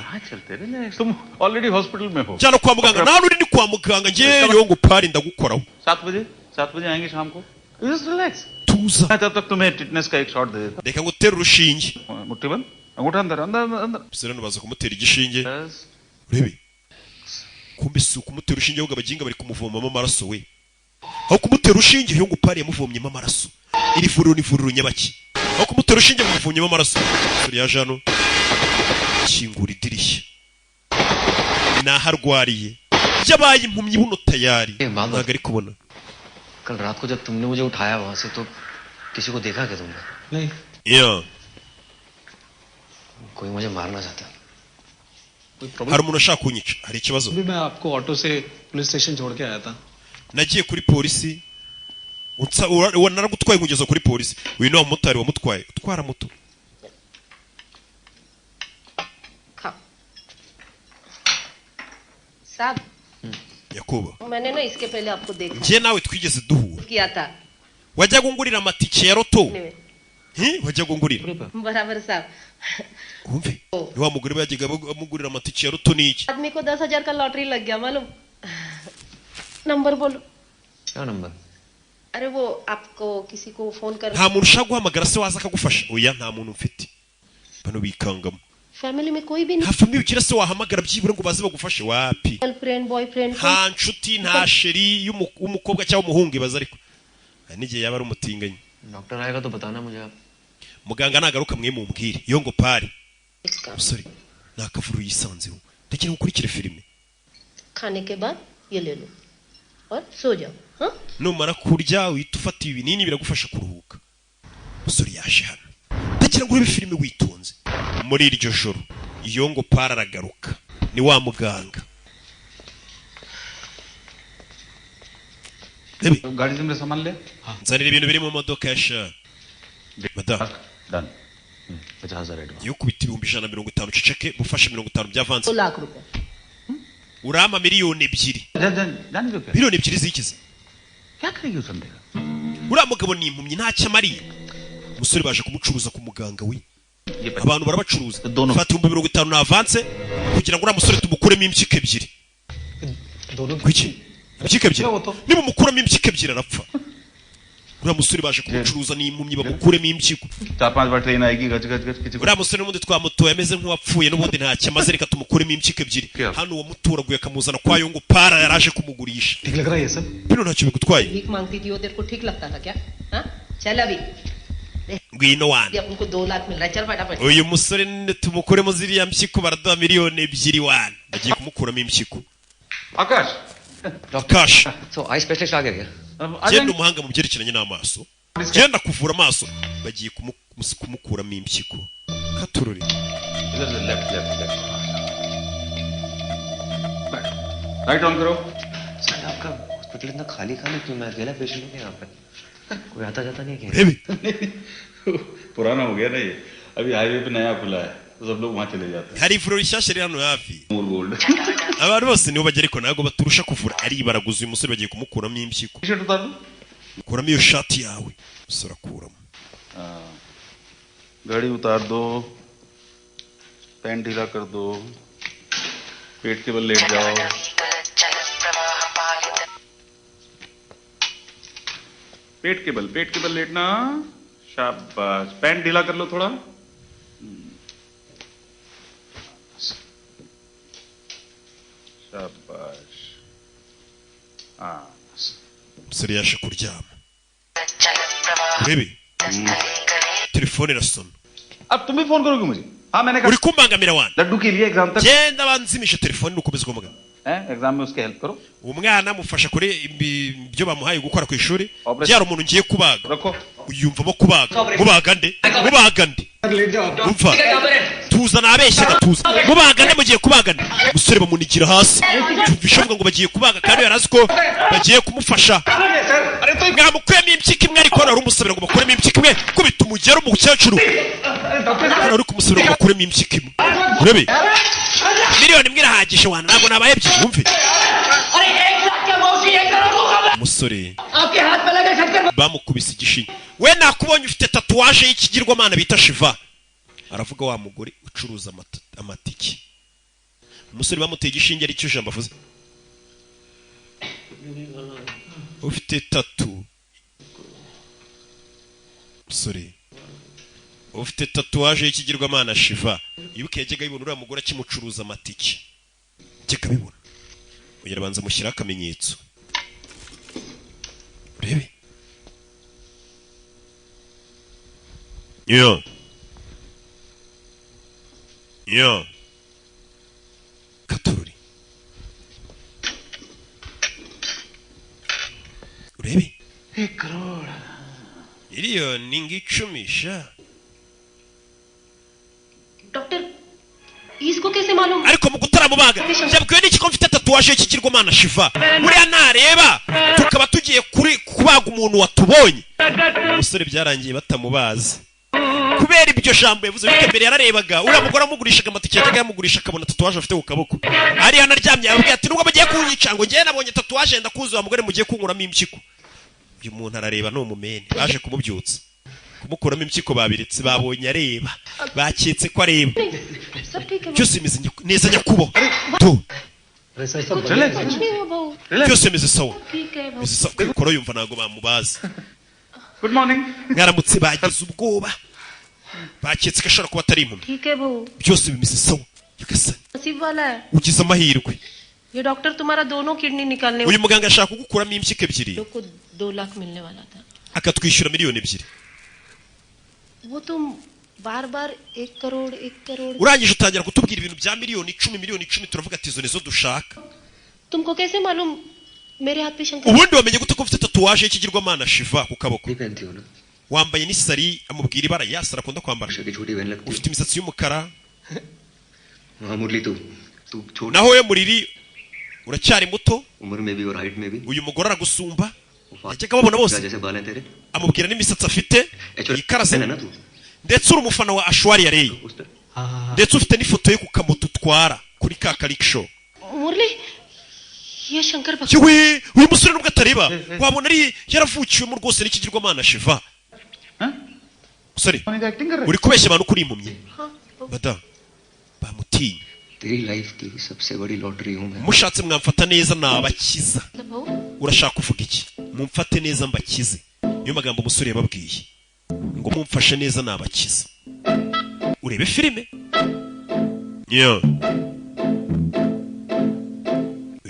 cyane kwa muganga nawe uri ni kwa muganga ngewe Yongo Pari ndagukoraho 7 बजे आएंगे शाम को just relax tuza तब तक तुम्हें टिटनेस का एक शॉट दे देता reka ngutere urushinge मुट्ठी बंद अंगूठा अंदर अंदर bisera nubaza kumutera igishinge urebe kumbe si ukumutera urushinge ahubwo abaginga bari kumuvomamo amaraso we aho kumutera urushinge Yongo Pari yamuvomyemo amaraso iri vuriro ni vuriro nyabaki aho kumutera urushinge muvomyemo amaraso suri yaje hano kingura idirishya naharwariye yabaye impumyi buno tayari ntago ari kubona कल रात को जब तुमने मुझे उठाया वहां से तो किसी को देखा क्या तुमने नहीं कोई मुझे मारना चाहता hari umuntu ashaka kunyica hari ikibazo मैं आपको ऑटो से पुलिस स्टेशन छोड़ के आया था nagiye kuri polisi naragutwaye kugeza kuri polisi uyu ni wa mumotari wamutwaye utwara moto साहब Yakoba मैंने ना इसके पहले आपको देखा njye nawe twigeze duhura किया था wajya gungurira amatike ya roto wajya gungurira बराबर साहब kumve ni wa mugore bajyaga amugurira amatike ya roto niki आदमी को 10,000 का लॉटरी लग गया मालूम नंबर बोलो क्या नंबर अरे वो आपको किसी को फोन कर nta muntu ushaka guhamagara se waza akagufasha oya nta muntu mfite bano bikangamo family में कोई भी नहीं nta famille ugira se wahamagara byibura ngo baze bagufashe wapi girlfriend boyfriend nta nshuti nta sheri y'umukobwa cyangwa umuhungu ibaza ariko n'igihe yaba ari umutinganyi doctor आएगा तो बताना मुझे आप muganga nagaruka mwe mumbwire Yongo Pari sorry nakavuru yisanzeho ndagira gukurikira filime खाने के बाद ये ले लो और सो जाओ हाँ numara kurya uhita ufata ibinini biragufasha kuruhuka musore yaje hano ndagira ngo urebe filime witonze muri iryo joro Yongo Pari aragaruka ni wa muganga गाड़ी से मेरा सामान ले nzanira ibintu biri mu modoka ya sha madam done 50,000 advance yo kubita 150 ceceke mufashe 50 bya avance 2 लाख रुपए urama miliyoni 2 जाने दो क्या miliyoni 2 zikize क्या करेगी उस बंदे का uriya mugabo ni impumyi ntacyo amariye umusore baje kumucuruza ku muganga we abantu barabacuruza fata 50 na avance kugira ngo uriya musore tumukuremo impyiko ebyiri kuki impyiko ebyiri niba umukuramo impyiko ebyiri arapfa uriya musore baje kumucuruza ni impumyi bamukuremo impyiko 4-5 बार ट्रेन आएगी गज गज गज किसी को uriya musore n'ubundi twamutoye ameze nk'uwapfuye n'ubundi ntacyo amaze reka tumukuremo impyiko ebyiri hano uwamuturaguye akamuzana kwa Yongo Pari yaraje kumugurisha ठीक लग रहा है ये सब bino ntacyo bigutwaye भीख मांगती थी वो तेरे को ठीक लगता था क्या हाँ चल अभी ngwino wana अब उनको 2 लाख मिल रहा है चल फटाफट uyu musore tumukuremo ziriya mpyiko baraduha miliyoni 2 wana agiye kumukuramo impyiko आकाश Akash तो आई स्पेशलिस्ट आ गया क्या genda umuhanga mu byerekeranye n'amaso genda kuvura amaso bagiye kumukuramo impyiko katururi इधर से left left left right on करो सर आपका हॉस्पिटल इतना खाली खाली क्यों मैं अकेला पेशेंट हूँ यहाँ पे कोई आता जाता नहीं क्या urebe पुराना हो गया ना ये अभी हाईवे पे नया खुला है तो सब लोग वहां चले जाते हैं hari ivuriro rishyashya riri hano hafi more gold abantu bose nibo bagera ariko ntabwo baturusha kuvura ari baraguza uyu musore bagiye kumukuramo impyiko T-shirt उतार दो kuramo iyo shati yawe umusore akuramo गाड़ी उतार दो पैंट ढीला कर दो पेट के बल लेट जाओ पेट के बल लेटना शाबाश पैंट ढीला कर लो थोड़ा शाबाश हाँ umusore yaje kuryama urebe telefone irasona अब तुम भी फोन करोगे मुझे हाँ मैंने कहा uri kumbangamira wana लड्डू के लिए एग्जाम तक genda banzimishe telefone nukomeza kuvuga exam में उसके हेल्प करो umwana mufasha kuri ibyo bamuhaye gukora ku ishuri byari umuntu ngiye kubaga रखो uyumvamo kubaga nde umva tuzana abeshya tuza mubaga nde mugiye kubaga nde umusore bamunigira hasi tumvisha avuga ngo bagiye kubaga kandi yarazi ko bagiye kumufasha mwamukuyemo impyiko imwe ariko ari umusabira ngo bakuremo impyiko imwe kubita umugero mu mukecuru ari kumusabira ngo bakuremo impyiko imwe urebe miliyoni imwe irahagije wana ntabwo nabaye ebyiri wumve umusore bamukubise igishinya we nakubonye ufite tatuwaje y'ikigirwamana bita shiva aravuga wa mugore ucuruza amatiki umusore bamuteye igishinge ari cyo jambo avuze ufite tatu umusore ufite tatuwaje y'ikigirwamana shiva ibuke yajyaga yibona uriya mugore akimucuruza amatiki jyaga bibona uyarabanza mushyiraho akamenyetso urebe yo katururi urebe 1 crore miliyoni ng'icumisha doctor इसको कैसे मालूम ariko mu gutaramubaga byabwiwe n'iki ko mfite tatuwaje y'ikigirwamana shiva buriya nareba tukaba tugiye kubaga umuntu watubonye umusore byarangiye batamubaza kubera ibyo jambo yavuze bike mbere yararebaga uriya mugore amugurishaga amatike yajyaga yamugurisha akabona tatuwaje afite ku kaboko ariyo anaryamye yabwiye ati nubwo mugiye kunyica ngo njyewe nabonye tatuwaje ndakuzi wa mugore mugiye kunkuramo impyiko uyu muntu arareba ni umumene baje kumubyutsa kumukuramo impyiko babiretse babonye areba baketse ko areba byose bimeze neza nyakubo byose bimeze sawa kwikora yumva ntabwo bamubaza good morning mwaramutse bagize ubwoba baketse ko ashobora kuba atari impumyi byose bimeze sawa ugize amahirwe ये डॉक्टर तुम्हारा दोनों किडनी निकालने uyu muganga ashaka kugukuramo impyiko ebyiri को 2 लाख मिलने वाला था akatwishyura miliyoni ebyiri वो तुम बार-बार 1 crore urangije utangira kutubwira ibintu bya miliyoni 10 turavuga ati izo nizo dushaka तुमको कैसे मालूम मेरे हाथ पे Shankar ubundi wamenye gute ko mfite tatuwaje y'ikigirwamana shiva ku kaboko नहीं पहनती हो ना wambaye n'isari amubwira ibara yasara akunda kwambara छोटी छोटी बहन लगती ufite imisatsi y'umukara हाँ मुरली तू छोटी naho we muriri uracyari muto उम्र में भी और हाइट में भी uyu mugore aragusumba yajyaga babona bose जैसे बाल हैं तेरे amubwira n'imisatsi afite ikaraze है ना तू ndetse uri umufana wa ashwari yareye ndetse ufite n'ifoto ye ku kamoto utwara kuri ka karikisho मुरली ये Shankar yewe uyu musore nubwo atareba wabona ari yaravukiwemo rwose n'ikigirwamana shiva musore uri kubeshya abantu kuri impumyi madamu bamutinye तेरी लाइफ की सबसे बड़ी लॉटरी हूं मैं mushatse mwamfata neza nabakiza urashaka kuvuga iki mumfate neza mbakize niyo magambo umusore yababwiye ngo mumfashe neza nabakiza urebe filime yo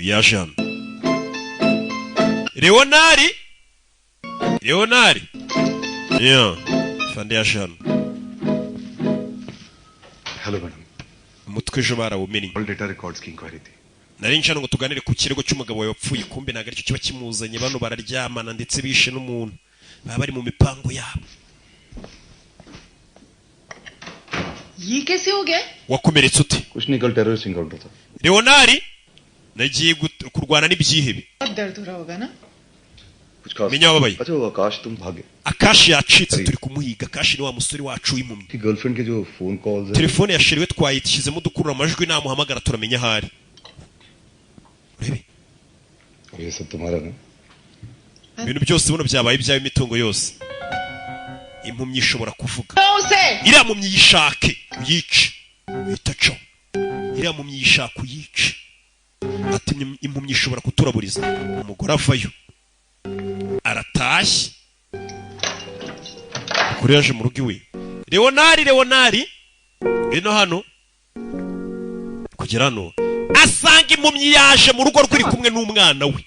yaje hano leonari yo fande yaje hano hello madam umutwe ejo barawumennye all data records की इंक्वायरी थी nari nshaka ngo tuganire ku kirego cy'umugabo wawe wapfuye kumbe ntabwo aricyo kiba kimuzanye bano bararyamana ndetse bishe n'umuntu baba bari mu mipango yabo ये कैसे हो गया wakomeretse ute कुछ नहीं कल terrorist encounter था leonari nagiye kurwana n'ibyihebe बहुत दर्द हो रहा होगा ना menya wababaye अच्छा वो आकाश तुम भागे Akashi yacitse turi kumuhiga Akashi ni wa musore wacu w'impumyi कि गर्लफ्रेंड के जो phone calls telefone ya sheriwe twayitishizemo dukurura amajwi namuhamagara turamenya ahari urebe ये सब तुम्हारा ना ibintu byose buno byabaye ibyawe imitungo yose impumyi ishobora kuvuga iriya mumyi yishake uyice bitaco iriya mumyi yishaka uyice ati impumyi ishobora kuturaburiza umugore avayo aratashye kuri yaje mu rugo iwe Leonari ino hano kugera hano asanga impumyi yaje mu rugo rw'iri kumwe n'umwana we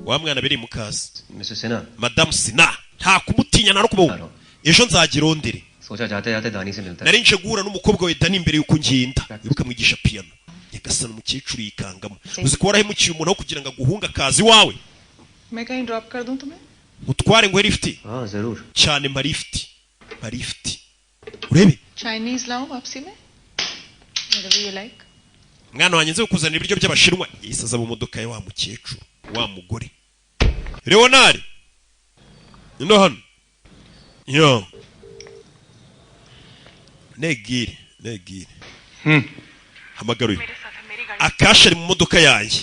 wa mwana biri mu kazi Mrs. Sinha Madame Sinha nta kumutinya na rukubo ejo nzagirondere सोचा जाते जाते दानी से मिलता है nari nje guhura n'umukobwa we Dani imbere yuko ngenda yibuka mwigisha piano yagasana umukecuru yikangamo uzi ko warahemukiye umuntu wo kugira ngo aguhunga akazi wawe मैं कहीं ड्रॉप कर दूं तुम्हें utware ngo lift हां जरूर cyane lift urebe चाइनीज लाऊं वापसी में whatever you like mwana wanjye nze kukuzanira ibiryo by'abashinwa yisaza mu modoka ye wa mukecuru wa mugore Leonard ino hano yo negire hamagaruye Akashi ari mu modoka yanjye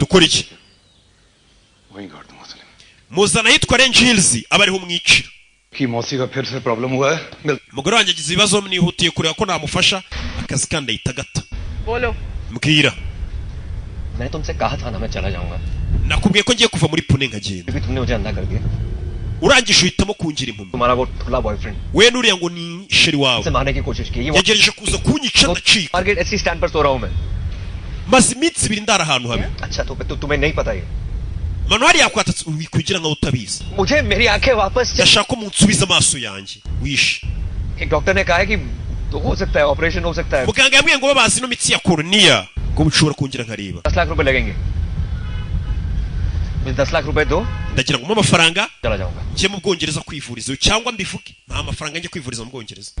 dukora iki muzana yitwa Range Hills abariho umwiciro कि मौसी का फिर से प्रॉब्लम हुआ है mugore wanjye agize ibibazo nihutiye kureba ko namufasha akazi kandi ahita gata बोलो mbwira मैंने तुमसे कहा था ना मैं चला जाऊंगा nakubwiye ko ngiye kuva muri Pune nkagenda क्योंकि तुमने मुझे अंधा कर दिया urangije uhitamo kungira impumyi तुम्हारा वो ठुला boyfriend we nuriya ngo ni sheri wawe से मारने की कोशिश की yagereje kuza kunyica ndacika market ऐसी स्टैंड पर सो रहा हूं मैं maze iminsi ibiri ndara ahantu habi अच्छा तो तुम्हें नहीं पता ये manuari yakwatatse kugira ngo utabizi मुझे मेरी आंखें वापस yashaka ko munsubiza amaso yanjye wishe एक डॉक्टर ने कहा है कि तो हो सकता है ऑपरेशन हो सकता है muganga yambwiye ngo babazi no mitsi ya koroniya ko bushobora kongera nkareba 10 लाख रुपए लगेंगे मुझे 10 लाख रुपए दो ndagira ngo mu amafaranga चला जाऊंगा ngiye mu Bwongereza kwivuriza cyangwa mbivuge nta mafaranga ngiye kwivuriza mu Bwongereza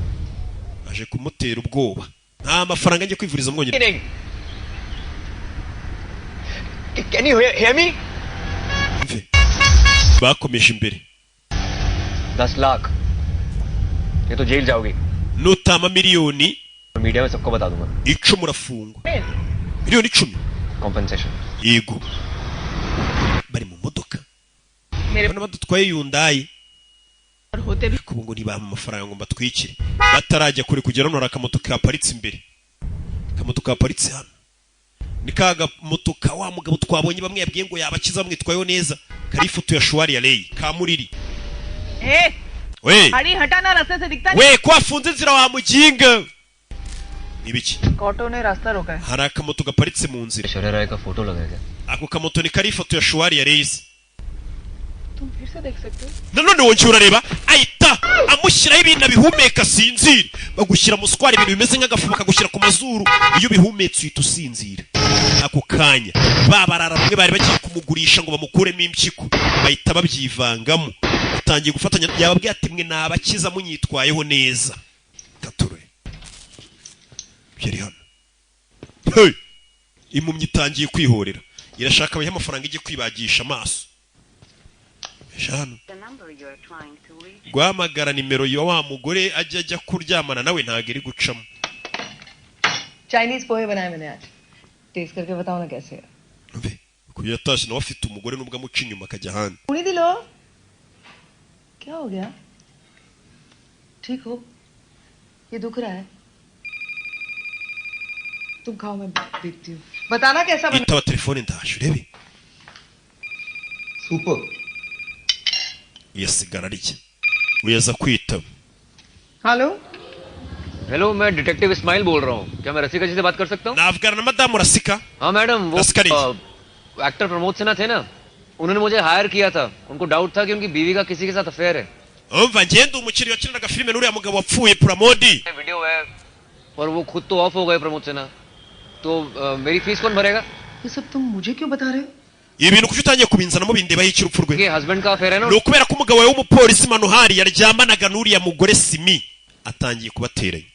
aje kumutera ubwoba nta mafaranga ngiye kwivuriza mu Bwongereza Can you hear me? bakomeje imbere 10 लाख ये तो जेल जाओगी nutama miliyoni media में सबको बता दूंगा 10 urafungwa miliyoni 10 compensation yego bari mu modoka bana badutwaye Hyundai होते भी kubo ngo ntibama amafaranga ngo mbatwikire batarajya kure kugera no rakamoto kaparitse imbere kamoto kaparitse hano nikaga motoka wa mugabo twabonye bamwe yabwiye ngo yabakiza bamwitwayo neza kari ifoto ya Shwari ya Lei kamuriri we गाड़ी हटाना रास्ते से दिखता we ko afunze inzira wa mujinga nibiki auto ने रास्ता रोका है hari akamoto gaparitse mu nzira Aishwarya राय का फोटो लगा है ako kamoto ni kari ifoto ya Shwari ya Lei तुम फिर से देख सकते हो nanone wongera urareba ahita amushyiraho ibintu bihumeka sinzira bagushyira mu square ibintu bimeze nk'agafu bakagushyira ku mazuru iyo bihumetse uhita usinzira ako kanya babarara bamwe bari bagiye kumugurisha ngo bamukuremo impyiko bahita babyivangamo batangiye gufatanya yababwiye ati mwe nabakiza munyitwayeho neza tature byari hano hey impumyi itangiye kwihorera irashaka abahe amafaranga igiye kwibagisha amaso Shano guhamagara nimero ya wa mugore ajya kuryamana nawe ntago iri gucamo Chinese pohe बनाए मैंने आज टेस्ट करके बताओ ना कैसे है mbe kuyatashye nawe afite umugore nubwo amuca inyuma akajya handi पूरी दिलो क्या हो गया ठीक हो ये दुख रहा है तुम खाओ मैं देखती हूँ बताना कैसा बना itaba telefone ndaje urebe super yasigara arya uyaza kwitaba hello hello मैं डिटेक्टिव इस्माइल बोल रहा हूँ क्या मैं रसिका जी से बात कर सकता हूँ navugana na madamu Rasika हाँ मैडम वो रसिका जी। एक्टर प्रमोद सिन्हा थे ना उन्होंने मुझे हायर किया था उनको डाउट था कि उनकी बीवी का किसी के साथ अफेयर है umva ngende umukiri wakiniraga filime n'uriya mugabo wapfuye Pramodi video है और वो खुद तो ऑफ हो गए प्रमोद सिन्हा तो मेरी फीस कौन भरेगा ये सब तुम मुझे क्यों बता रहे हो ibintu kuki utangiye kubinzana mubindebaho ikirupfu rwe ये हस्बैंड का अफेयर है ना ni ukubera ko umugabo we w'umupolisi Manuhari yaryamanaga n'uriya mugore Simi atangiye kubateranya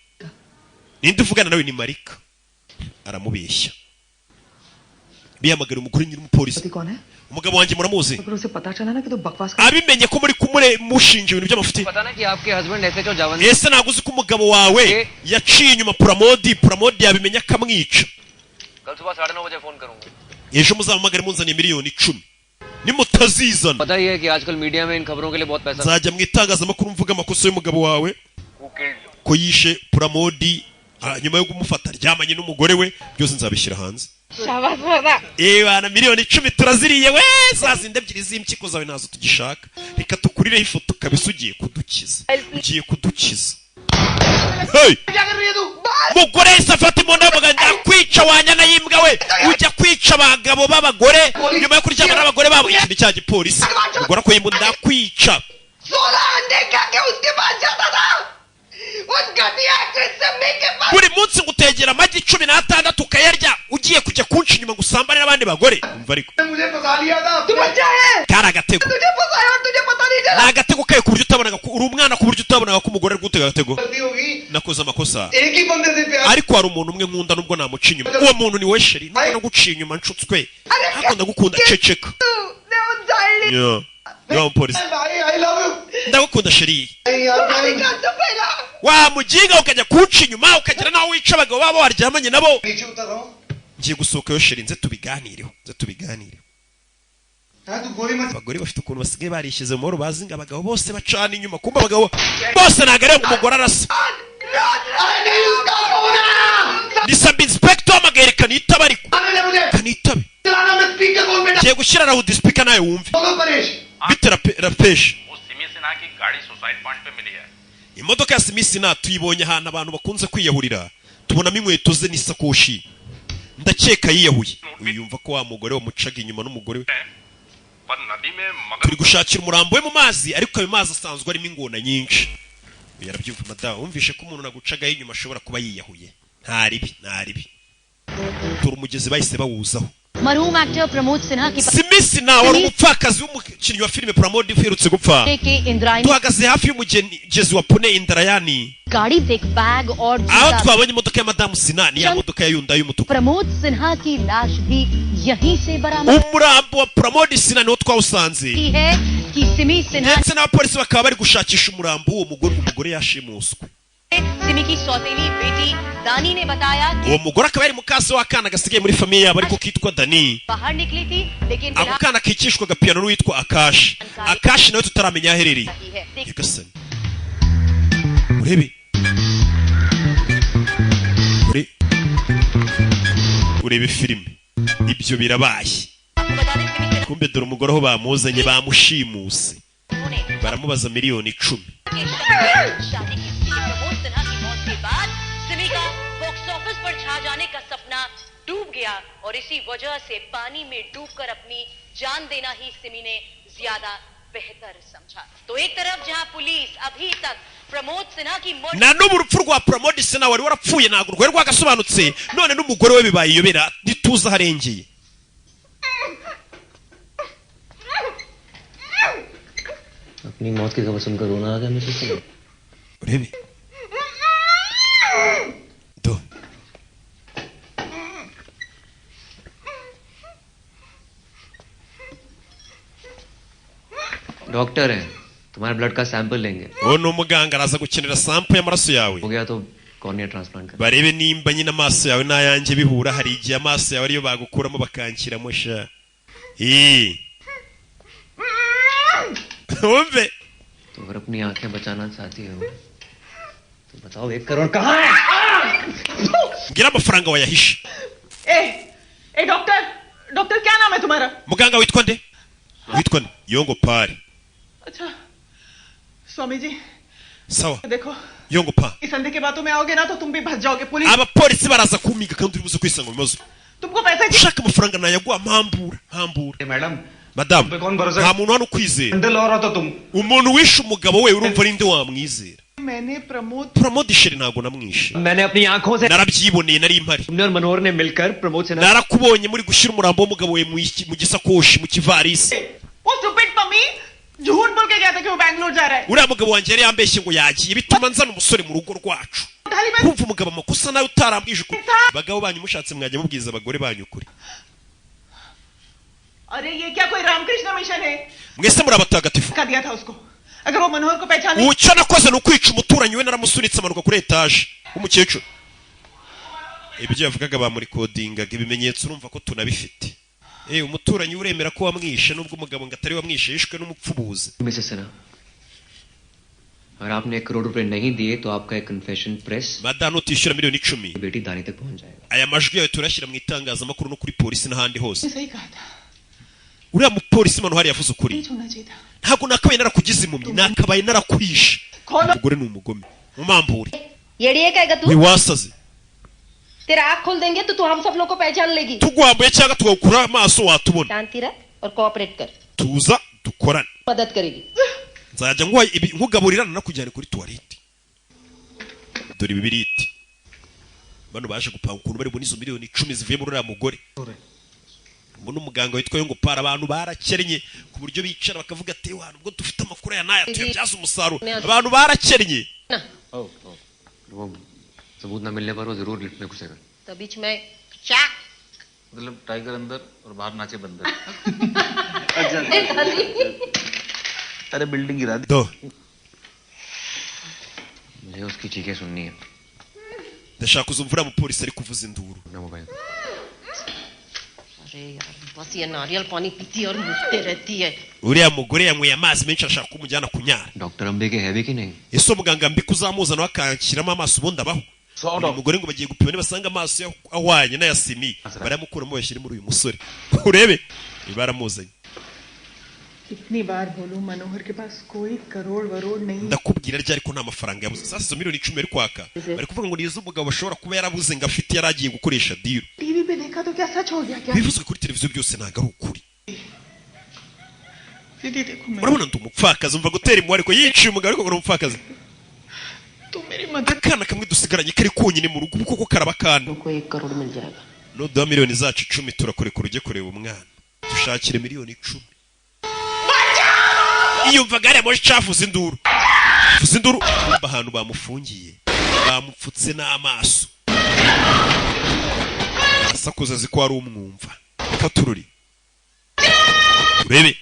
ninde uvugana nawe ni Marika aramubeshya bihamagara umugore nyiri umupolisi कौन है umugabo wanjye muramuzi अगर उसे पता चला ना कि तो बकवास abimenye ko muri kumure mushinja ibintu by'amafuti पता ना कि आपके हस्बैंड ऐसे जो जवान ese ntabwo uzi ko umugabo wawe yaciye inyuma Pramodi yabimenya akamwica कल सुबह 9:30 बजे फोन करूंगा ejo muzampamagare munzaniye miliyoni 10 nimutazizana पता ही है कि आजकल मीडिया में इन खबरों के लिए बहुत पैसा nzajya mu itangazamakuru mvuga amakosa y'umugabo wawe ko yishe Pramodi nyuma yo kumufata ryamanye n'umugore we byose nzabishyira hanze bana miliyoni 10 turaziriye we zazinde ebyiri z'impyiko zawe nazo tugishaka reka tukurireho ifoto kabisa ugiye kudukiza hey mugore isafati mu ndavuga ndakwica wanyana yimbwa we ujya kwica abagabo b'abagore nyuma yo kuryama n'abagore babo ikindi cya gipolisi mugora ko yimbu ndakwica buri munsi ngutegera amagi 16 ukayarya ugiye kujya kunca inyuma gusambana n'abandi bagore umva ariko kara agatego agatego kaye ku buryo utabonaga uri umwana ku buryo utabonaga ko umugore ari gutega agatego nakoze amakosa ariko hari umuntu umwe nkunda nubwo namuca inyuma uwo muntu ni we sheri nubwo naguciye inyuma nshutswe hakunda gukunda ceceka yo polisi ndagukunda sheri wa muginga ukajya kunca inyuma ukagira naho wica abagabo babo waryamanye nabo ngiye gusohoka yo sheri nze tubiganireho abagore bafite ukuntu basigaye barishyize mu mahoro bazi ngo abagabo bose bacana inyuma kumva abagabo bose ntabwo ari umugore arasa ni sub inspector w'amagare kanitaba ariko kanitabe ngiye gushyira loud speaker nawe wumve bite rapeshe imodoka ya Simisina tuyibonye ahantu abantu bakunze kwiyahurira tubonamo inkweto ze n'isakoshi ndakeka yiyahuye uyumva ko wa mugore wamucaga inyuma n'umugore we turi gushakira umurambo we mu mazi ariko ayo mazi asanzwe arimo ingona nyinshi yarabyumva madawa wumvishe ko umuntu nagucagaho inyuma ashobora kuba yiyahuye ntaribi turi umugezi bahise bawuzaho मरहूम एक्टर प्रमोद सिन्हा की Simisina wari umupfakazi w'umukinnyi wa filime Pramodi uherutse gupfa tuhagaze hafi y'umugezi wa Pune Indrayani गाड़ी देख बैग और aho twabonye imodoka ya Madamu Sinani ya modoka ya Hyundai y'umutuku Pramod सिन्हा की लाश भी यहीं से बरामद umurambo wa Pramodi Sinani wo twawusanze है कि सिमी Sinha ndetse n'abapolisi bakaba bari gushakisha umurambo w'uwo umugore yashimuswe Simi की सौतेली बेटी दानी ने बताया uwo mugore akaba yari mukase w'akana gasigaye muri famiye yabo ariko kitwa Dani बाहर निकली थी लेकिन ako kana kicishwaga piano n'uwitwa Akashi nawe tutaramenya aherereye yagasani urebe filime ibyo birabaye kumbe dore umugore aho bamuzanye bamushimuse baramubaza miliyoni 10 डूब गया और इसी वजह से पानी में डूबकर अपनी जान देना ही सिमी ने ज्यादा बेहतर समझा तो एक तरफ जहां पुलिस अभी तक प्रमोद सिन्हा की na n'ubu urupfu rwa Pramodi Sinha wari warapfuye ntabwo rwari rwagasobanutse none n'umugore we bibaye iyobera ntituza harengeye अपनी मौत की खबर सुनकर रोना आ गया मुझे urebe डॉक्टर है तुम्हारे ब्लड का सैंपल लेंगे uwo ni umuganga araza gukenera sample y'amaraso yawe हो गया तो कॉर्निया ट्रांसप्लांट कर barebe nimba nyine amaso yawe n'ayanjye bihura hari igihe amaso yawe ariyo bagukuramo bakanshyiramo sha wumve तो अगर अपनी आंखें बचाना चाहती हो तो बताओ 1 करोड़ कहाँ है ngira amafaranga wayahishe ए डॉक्टर क्या नाम है तुम्हारा muganga witwa nde Yongo Pari अच्छा स्वामी जी sawa देखो Yongo Pa इस संधि के बातों में आओगे ना तो तुम भी फंस जाओगे police abapolisi baraza kumiga kandi uri buze kwisanga mu bibazo तुमको पैसे ushaka amafaranga nayaguha mpambura madamu nta muntu hano ukwizera umuntu wishe umugabo we urumva ari nde wamwizera मैंने Pramodi Sheri ntabwo namwishe मैंने अपनी आंखों से narabyiboneye nari impari तुमने और मनोहर ने मिलकर प्रमोद Sinha narakubonye muri gushyira umurambo w'umugabo we mu gisakoshi mu kivarisi वो स्टूपिड मम्मी झूठ बोल के गया था कि वो बैंगलोर जा रहा है uriya mugabo wanjye yari yambeshye ngo yagiye bituma nzana umusore mu rugo rwacu kumva umugabo amakosa nawe utarambwije ukuri abagabo banyu mushatse mwajya mubwiza abagore banyu ukuri अरे ये क्या कोई रामकृष्ण मिशन है? mwese muri abatagatifu धक्का दिया था उसको. अगर वो मनोहर को पहचान ucyo nakoze nukwica umuturanyi we naramusunitse amanuka kuri etage w'umukecuru. Ibyo yavugaga bamurikodingaga ibimenyetso urumva ko tunabifite. Umuturanyi uremera ko wamwishe nubwo umugabo ngo atari wamwishe yishwe n'umupfubuzi. Mrs Sinha, अगर आपने 1 करोड़ रुपए नहीं दिए तो आपका एक confession press Madame utishyura miliyoni 10 बेटी दानी तक पहुंच जाएगा. aya majwi yawe turashyira mu itangazamakuru no kuri polisi n'ahandi hose. सही कहा था. Uriya mupolisi mano hari yavuze ukuri. Ntabwo nakabaye narakugize impumyi, nakabaye narakwishe. Umugore ni umugome. Mumambure. येड़िए कहेगा तू? Wiwasaze. तेरा आँख खोल देंगे तो तू हम सब लोग को पहचान लेगी. Tugwambuye cyangwa tugakura amaso watubona. शांति रह और कोऑपरेट कर. Tuza dukorane. मदद करेगी. Nzajya nkugaburirana nakujyana kuri toilette. Dore bibiriti. Bano baje gupanga ukuntu bari bunizo miliyoni 10 zivuye muri uriya mugore. Mbona umuganga witwa ngo para abantu barakennye ku buryo bicara bakavuga ati wa nubwo dufite amakuru ya naya tuyabyaza umusaruro. Abantu barakennye. वो सबूत न मिलने पर वो जरूर लिफ्ट में घुसेगा. तो बीच में चाक. मतलब टाइगर अंदर और बाहर नाचे बंदर. अरे बिल्डिंग गिरा दी. Do. मुझे उसकी चीखें सुननी है. Ndashaka kuzumvura mu polisi ari kuvuza induru. ना मोबाइल. अरे यार बस ये नारियल पानी पीती और मुझते रहती है. Uriya mugore yanyweye amazi menshi ashaka kumujyana kunyara. Doctor Ambe के है भी कि नहीं? Ese muganga mbi kuzamuzana akanshyiramo amaso ubundi abaho. Umugore ngo bagiye gupima nibasanga amaso ahwanye n'ayasimi baramukuramo bashyira muri uyu musore. Urebe baramuzanye. कितनी बार बोलूं मनोहर के पास कोई करोड़ वरोड़ नहीं. Ndakubwira ryari ko nta mafaranga yabuze. Sasa izo miliyoni 10 ari kwaka. Bari kuvuga ngo nizo umugabo bashobora kuba yarabuze ngo afite yaragiye gukoresha deal. TV पे देखा तो क्या सच हो गया क्या? Bivuzwe kuri televiziyo byose ntago ari ukuri. दीदी देखो मैं. Urabona ndi umupfakazi umva gutera imwe ariko yiciye umugabo ariko ngo umupfakazi. तू मेरी मदद. Akana kamwe dusigaranye kari konyine mu rugo kuko karaba kandi. को 1 करोड़ मिल जाएगा. No da miliyoni zacu 10 turakurekura ujye kureba umwana. Dushakire miliyoni 10. Iyo mvaga ari moshi cafuze induru. Fuze induru ahantu bamufungiye. Bamupfutse n'amaso. Asakuza ziko ari umwumva. Fatururi. Urebe.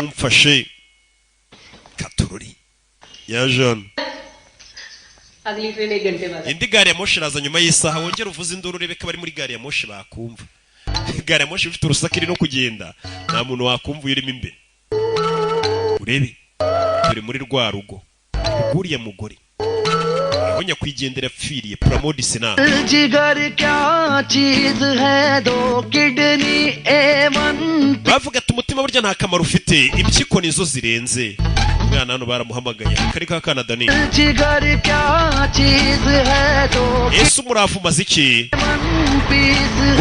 Mumfashe. Katururi. Ya Jean. अगली ट्रेन 1 घंटे बाद. Indi gari ya moshi raza nyuma y'isaha wongera uvuze induru urebe ko bari muri gari ya moshi bakumva. Gari ya moshi ifite urusakiri no kugenda nta muntu wakumva urimo imbere. Urebe turi muri rwa rugo uguriye mugore aho nyakwigendera yapfiriye Pramod Sinha. जिगर क्या चीज है दो kidney A1. Bavuga ati umutima burya nta kamaro ufite impyiko nizo zirenze. Umwana hano baramuhamagaye kari ka Canada ni जिगर क्या चीज है दो. Yesu muravu maziki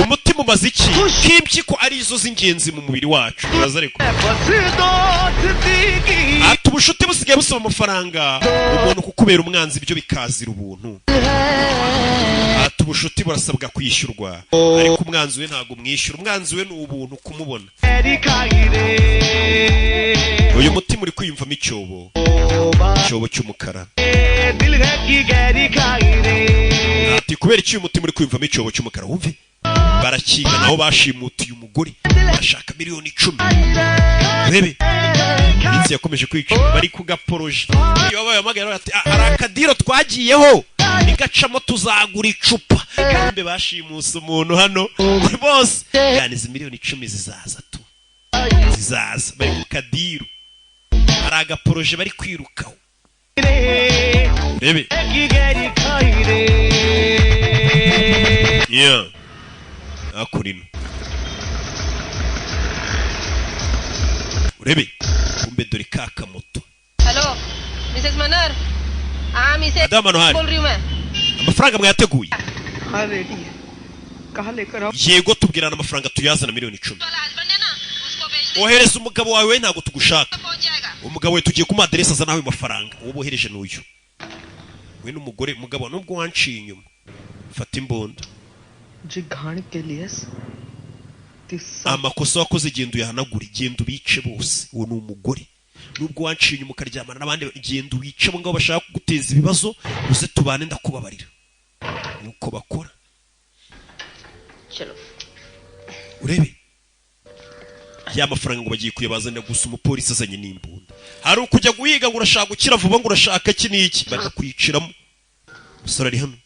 umutima umaziki k'impyiko ari izo z'ingenzi mu mubiri wacu. Uraza ariko ati ubushuti busigaye busaba amafaranga umuntu kukubera umwanzi ibyo bikazira ubuntu. Ati ubushuti burasabwa kwishyurwa ariko umwanzi we ntago umwishyura. Umwanzi we ni ubuntu kumubona. Uyu mutima uri kwiyumvamo icyobo cy'umukara. Ati kubera iki uyu mutima uri kwiyumvamo icyobo cy'umukara wumve barakinga naho bashimutiye umugore bashaka miliyoni 10. Urebe iminsi yakomeje kwica bari kugaporoje. Iyo bahamagara ati arakadiro twagiyeho nigacamo tuzagura icupa. Mbe bashimuse umuntu hano bose yani izi miliyoni 10 zizaza tu. Zizaza bari ku kadiro. Araga poroje bari kwirukaho. Rebe. Yeah. Akurino. Urebe. Kumbe dore kaka moto. Hello Mrs मनर. हाँ मिसेस बोल रही हूँ मैं. Amafaranga mwayateguye. हाँ रेडी है. कहाँ लेकर आओ? Yego tubwirana amafaranga tuyazana miliyoni 10. Ohereza umugabo wawe ntago tugushaka. Umugabo we tugiye kuma address azana aho amafaranga. Uwo bohereje n'uyu. We n'umugore mugabo nubwo wanciye inyuma. Fata imbunda. जी घाण के लिए amakosa wakoze genda uyahanagura genda ubice bose. Uwo ni umugore nubwo wanciye inyuma ukaryamana n'abandi genda ubice bo ngabo bashaka kuguteza ibibazo uze tubane ndakubabarira nuko bakora. चलो urebe ya mafaranga ngo bagiye kuyabazanira gusa umupolisi azanye n'imbunda. Hari ukujya guhiga ngo urashaka gukira vuba ngo urashaka iki n'iki bakakwiciramo. Umusore ari hano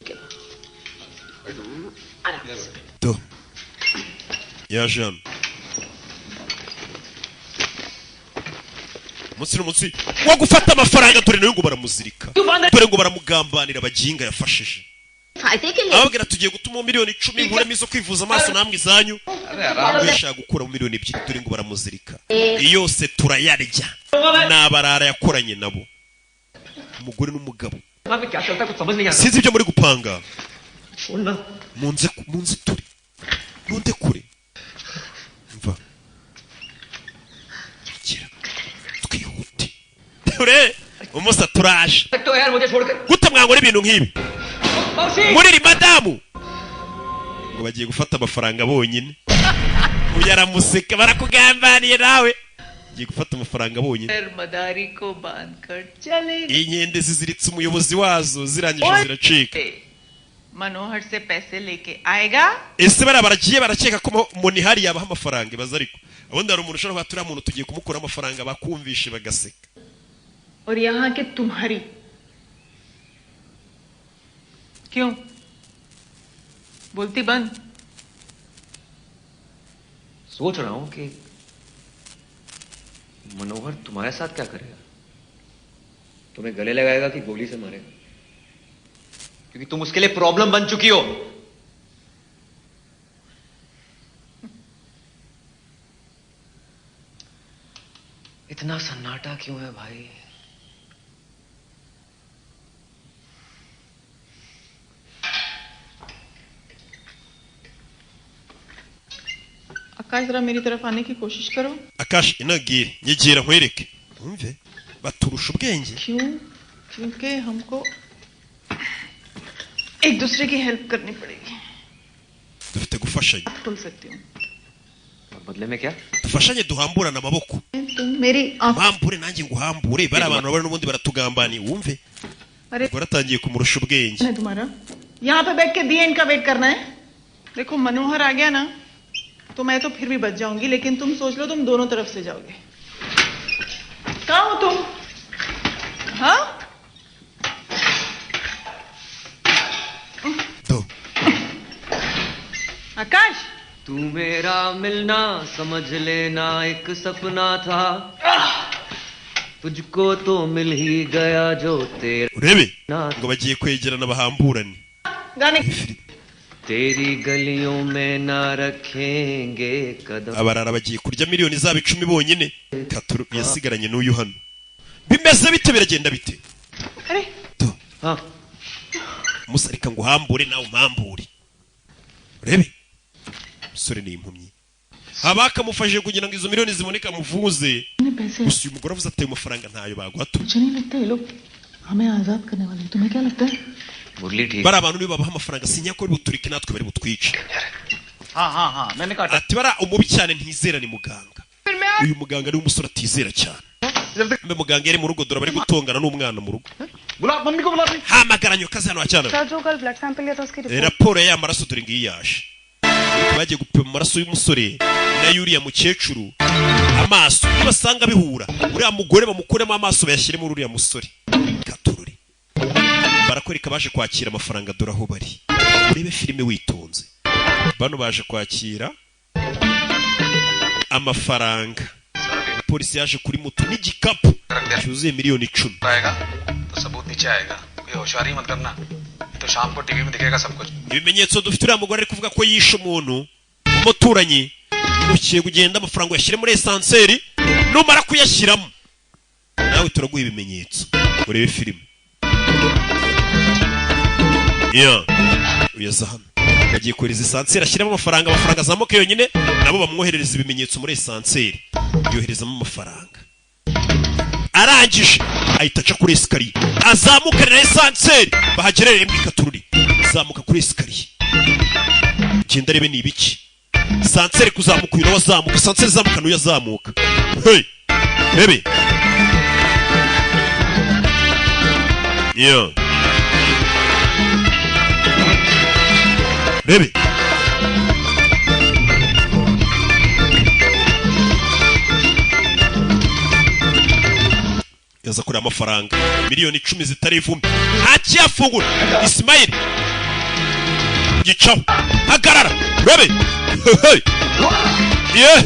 to yaje hano munsi wo gufata amafaranga dore nayo ngo baramuzirika dore ngo baramugambanira baginga yafashije ababwira tugiye gutuma miliyoni 10 nkuremo izo kwivuza amaso namwe izanyu yashaka gukura mu miliyoni 2 dore ngo baramuzirika yose turayarya nabarara yakoranye nabo umugore n'umugabo sinzi ibyo muri gupanga munze turi nunde kure mva kira twihute ture umusa turaje gute mwangora ibintu nk'ibi muri madamu ngo bagiye gufata amafaranga bonyine uyaramuseka barakugambaniye nawe giye gufata amafaranga bonyine मदारी को बांधकर चलेंगे inkende ziziritse umuyobozi wazo zirangije ziracika मनोहर से पैसे लेके आएगा ese baragiye barakeka ko moni hari yabaha amafaranga baza ariko ubundi hari umuntu ushobora kuba umuntu tugiye kumukura amafaranga bakumvishe bagaseka और यहाँ के तुम्हारी क्यों बोलती बंद सोच रहा हूं कि मनोहर तुम्हारे साथ क्या करेगा तुम्हें गले लगाएगा कि गोली से मारेगा क्योंकि तुम उसके लिए प्रॉब्लम बन चुकी हो इतना सन्नाटा क्यों है भाई आकाश जरा मेरी तरफ आने की कोशिश करो Akash inagire nyegera nkwereke umve baturusha ubwenge क्यों क्योंकि हमको एक दूसरे की हेल्प करनी पड़ेगी dufite gufashanya खुल सकती हूँ बदले में क्या dufashanye duhamburana amaboko तुम मेरी mpambure nanjye nguhambure bari abantu bari n'ubundi baratugambaniye wumve अरे baratangiye kumurusha ubwenge तुम्हारा यहाँ पे बैठ के दी एंड का वेट करना है देखो मनोहर आ गया ना तो मैं तो फिर भी बच जाऊंगी लेकिन तुम सोच लो तुम दोनों तरफ से जाओगे कहाँ हो तुम हाँ आकाश तू मेरा मिलना समझ लेना एक सपना था तुझको तो मिल ही गया जो तेरा urebe ngo bagiye kwegerana bahamburane गाने तेरी गलियों में ना रखेंगे कदम abarara bagiye kurya miliyoni zabo 10 bonyine katuru yasigaranye n'uyu hano bimeze bite biragenda bite अरे ha musarika ngo hambure nawe mpambure urebe musore ni impumyi abakamufashije kugira ngo izo miliyoni ziboneka muvuze gusa uyu mugore avuze ati amafaranga ntayo bagwato मुझे नहीं लगता ये लोग हमें आजाद करने वाले तुम्हें क्या लगता है मुरली ठीक bari abantu nibo babaha amafaranga sinya ko buturike natwe bari butwice हाँ मैंने कहा ati bara umubi cyane ntizera ni muganga uyu muganga ari umusore atizera cyane mbe muganga yari mu rugo dora bari gutongana n'umwana mu rugo बुला मम्मी को बुला hamagaranye kazi hano cyane sir जो कल blood sample लिया था उसकी report raporo ya maraso dore ngiyi yaje bagiye gupima amaraso y'umusore na yuriya mukecuru amaso nibasanga bihura uriya mugore bamukuremo amaso bayashyiremo uriya musore katururi barakwereka baje kwakira amafaranga dore aho bari urebe filime witonze bano baje kwakira amafaranga polisi yaje kuri moto n'igikapu cyuzuye miliyoni 10 तो सबूत नीचे आएगा कोई होशियारी मत करना तो शाम को टीवी में दिखेगा सब कुछ ibimenyetso dufite uriya mugore ari kuvuga ko yishe umuntu umuturanyi ugiye kugenda amafaranga yashyire muri esanseri numara kuyashyiramo nawe turaguha ibimenyetso urebe filime uyaza hano bagiye kohereza esanseri ashyiramo amafaranga azamuka yonyine nabo bamwoherereza ibimenyetso muri esanseri yoherezamo amafaranga arangije ahita aca kuri esikariye azamuka na esanseri bahagerereye muri katururi azamuka kuri esikariye genda arebe ni ibiki sanseri kuzamuka uyu nawe azamuka sanseri izamuka n'uyu azamuka hey rebe rebe yaza kureba amafaranga miliyoni 10 zitari ivumbi ntakiyafungura Ismail gicaho hagarara rebe ye